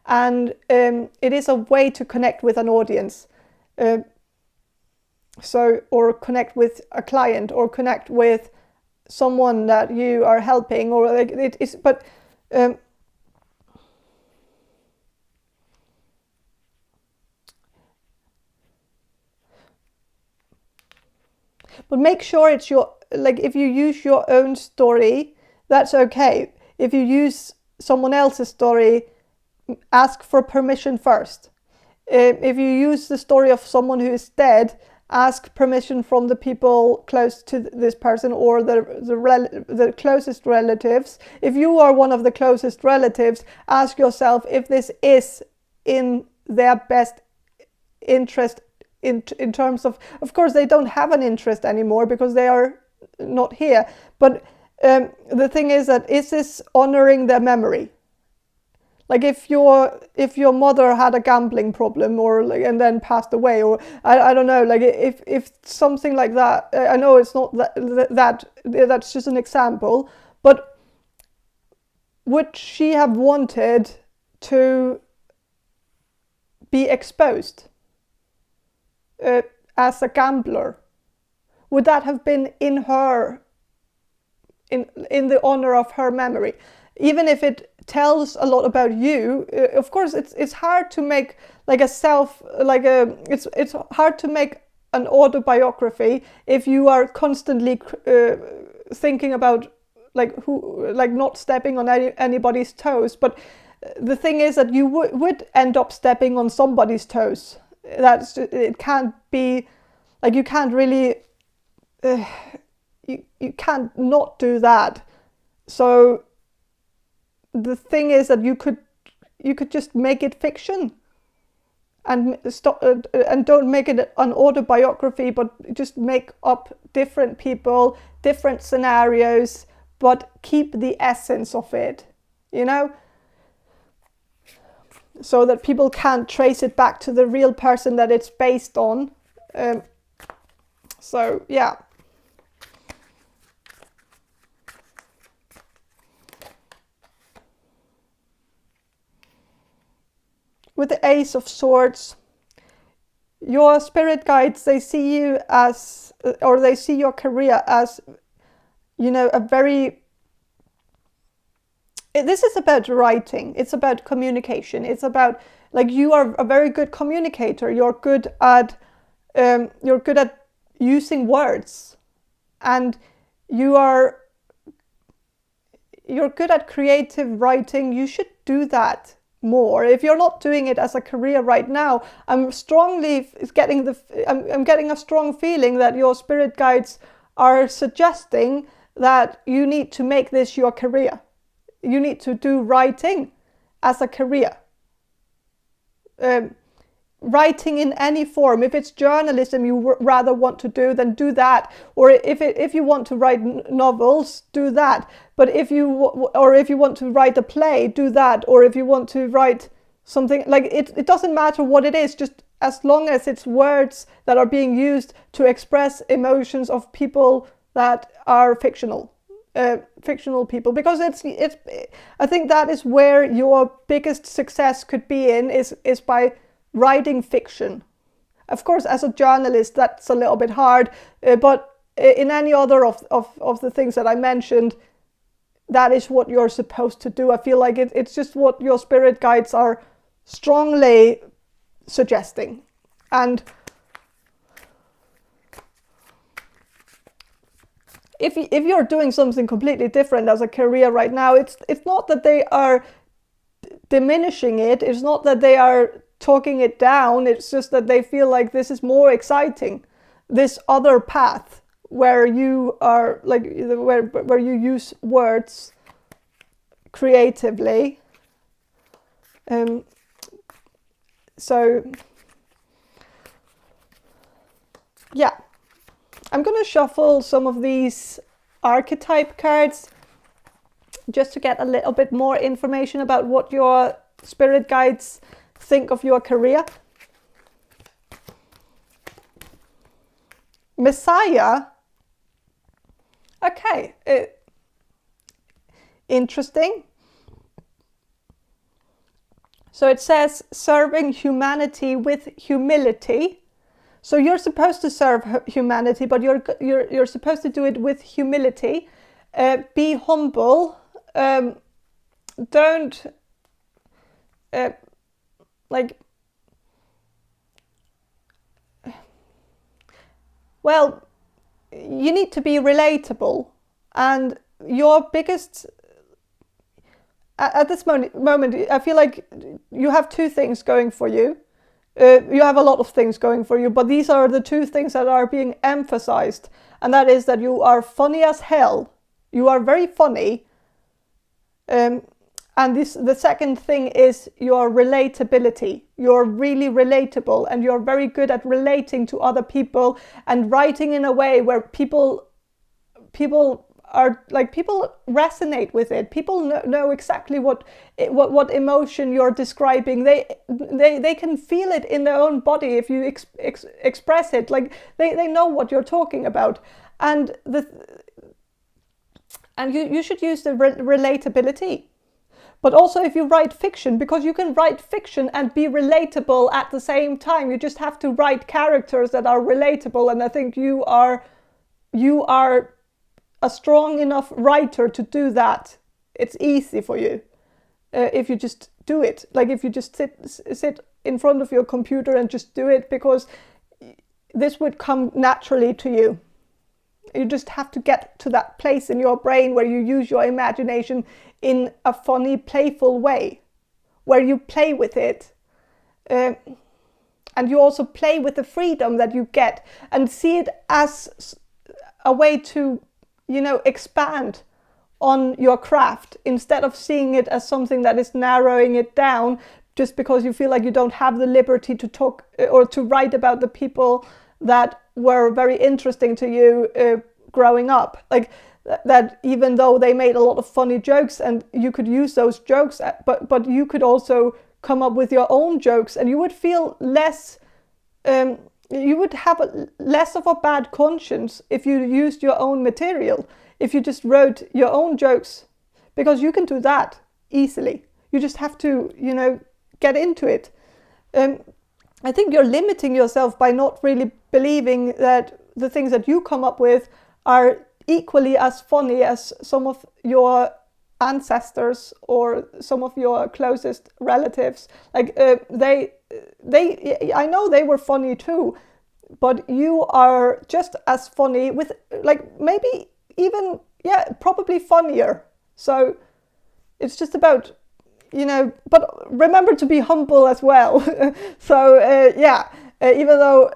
and it is a way to connect with an audience, or connect with a client, or connect with someone that you are helping, or like it is, but make sure it's your, like, if you use your own story, that's okay. If you use someone else's story, ask for permission first. If you use the story of someone who is dead, ask permission from the people close to this person, or the closest relatives. If you are one of the closest relatives, ask yourself if this is in their best interest, in terms of course they don't have an interest anymore because they are not here, but the thing is that, is this honoring their memory? Like if your mother had a gambling problem, or like, and then passed away, or I don't know, like if something like that, I know it's not that's just an example, but would she have wanted to be exposed as a gambler? Would that have been in her, in the honor of her memory? Even if it tells a lot about you, of course it's hard to make like it's hard to make an autobiography if you are constantly thinking about not stepping on anybody's toes. But the thing is that you would end up stepping on somebody's toes. It can't be, like, you can't really you can't not do that. So the thing is that you could just make it fiction, and stop and don't make it an autobiography, but just make up different people, different scenarios, but keep the essence of it, you know, so that people can't trace it back to the real person that it's based on. So yeah. With the Ace of Swords, your spirit guides, they see you as, or they see your career as, you know, this is about writing, it's about communication, it's about, like, you are a very good communicator, you're good at using words, and you're good at creative writing. You should do that more. If you're not doing it as a career right now, I'm getting a strong feeling that your spirit guides are suggesting that you need to make this your career. You need to do writing as a career. Writing in any form. If it's journalism you rather want to do, then do that. Or if you want to write novels, do that. But if you want to write a play, do that. Or if you want to write something, like, it doesn't matter what it is, just as long as it's words that are being used to express emotions of people that are fictional people. Because it's I think that is where your biggest success could be in, is by writing fiction. Of course, as a journalist, that's a little bit hard, but in any other of the things that I mentioned, that is what you're supposed to do. I feel like it's just what your spirit guides are strongly suggesting. And if you're doing something completely different as a career right now, it's not that they are diminishing it, it's not that they are talking it down, it's just that they feel like this is more exciting, this other path where you are, like, where you use words creatively. So yeah, I'm gonna shuffle some of these archetype cards just to get a little bit more information about what your spirit guides think of your career. Messiah. Okay, interesting. So it says serving humanity with humility. So you're supposed to serve humanity, but you're supposed to do it with humility. Be humble. Don't well, you need to be relatable, and your biggest at this moment, I feel like you have two things going for you. You have a lot of things going for you, but these are the two things that are being emphasized, and that is that you are funny as hell. You are very funny. And the second thing is your relatability. You're really relatable, and you're very good at relating to other people and writing in a way where people are like, people resonate with it. People know exactly what emotion you're describing. They can feel it in their own body if you express it. Like they know what you're talking about, and you should use the relatability. But also if you write fiction, because you can write fiction and be relatable at the same time. You just have to write characters that are relatable, and I think you are a strong enough writer to do that. It's easy for you if you just do it. Like if you just sit in front of your computer and just do it, because this would come naturally to you. You just have to get to that place in your brain where you use your imagination in a funny, playful way, where you play with it. And you also play with the freedom that you get, and see it as a way to, expand on your craft instead of seeing it as something that is narrowing it down just because you feel like you don't have the liberty to talk or to write about the people that were very interesting to you growing up. Like that even though they made a lot of funny jokes and you could use those jokes, but you could also come up with your own jokes, and you would feel less, you would have less of a bad conscience if you used your own material, if you just wrote your own jokes, because you can do that easily. You just have to, get into it. I think you're limiting yourself by not really believing that the things that you come up with are equally as funny as some of your ancestors or some of your closest relatives. Like I know they were funny too, but you are just as funny with, like, maybe even, probably funnier. So it's just about, but remember to be humble as well. So even though,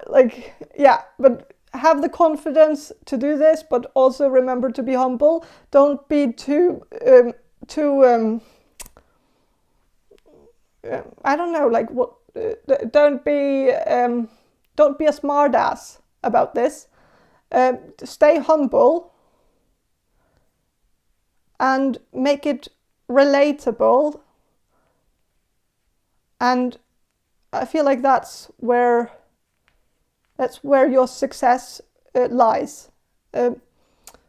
but have the confidence to do this, but also remember to be humble. Don't be too I don't know, like what, don't be a smartass about this. Stay humble and make it relatable. And I feel like that's where your success lies.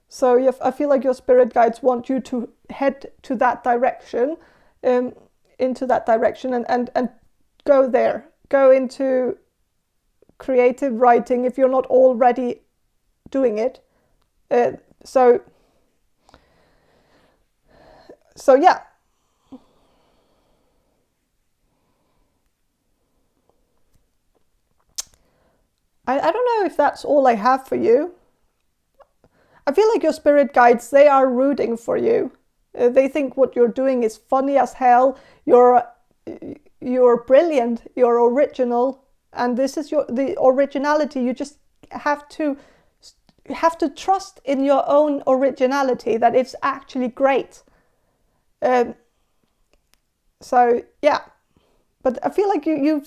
So I feel like your spirit guides want you to head to that direction, into that direction, and go there. Go into creative writing if you're not already doing it. So yeah. I don't know if that's all I have for you. I feel like your spirit guides, they are rooting for you. They think what you're doing is funny as hell. You're brilliant. You're original, and this is the originality. You just have to trust in your own originality, that it's actually great. So yeah, but I feel like you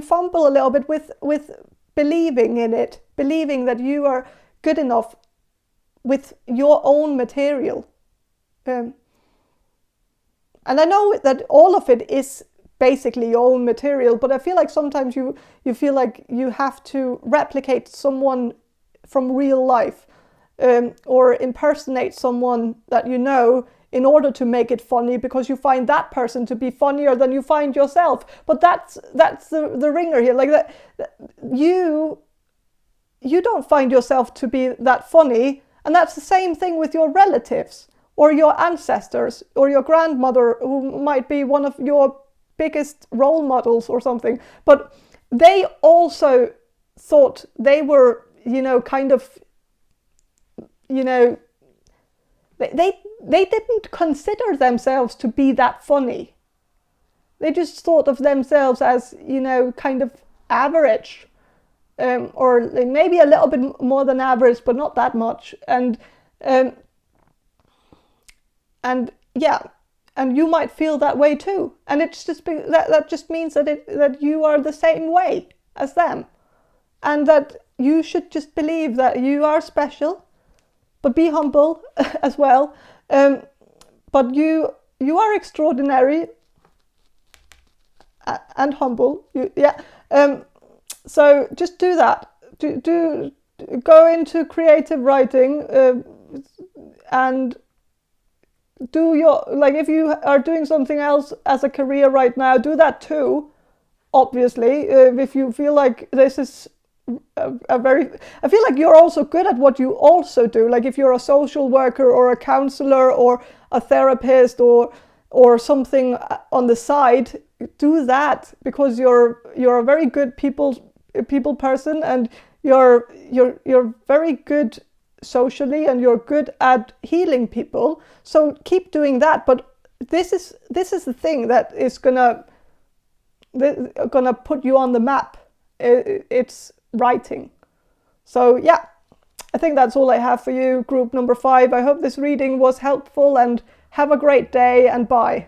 fumble a little bit with believing in it, believing that you are good enough with your own material. And I know that all of it is basically your own material, but I feel like sometimes you feel like you have to replicate someone from real life, or impersonate someone that you know in order to make it funny, because you find that person to be funnier than you find yourself. But that's the ringer here, like that you don't find yourself to be that funny, and that's the same thing with your relatives or your ancestors or your grandmother, who might be one of your biggest role models or something. But they also thought they were, they didn't consider themselves to be that funny. They just thought of themselves as, kind of average, or maybe a little bit more than average, but not that much. And you might feel that way too. And it's just that just means that you are the same way as them, and that you should just believe that you are special, but be humble as well. But you are extraordinary and humble. So just do that. Do go into creative writing, and do your, like, if you are doing something else as a career right now, do that too. Obviously, if you feel like this is I feel like you're also good at what you also do. Like if you're a social worker or a counselor or a therapist or something on the side, do that, because you're a very good people person, and you're very good socially, and you're good at healing people. So keep doing that. But this is the thing that is gonna put you on the map. It's writing. So yeah, I think that's all I have for you, group number 5. I hope this reading was helpful, and have a great day, and bye.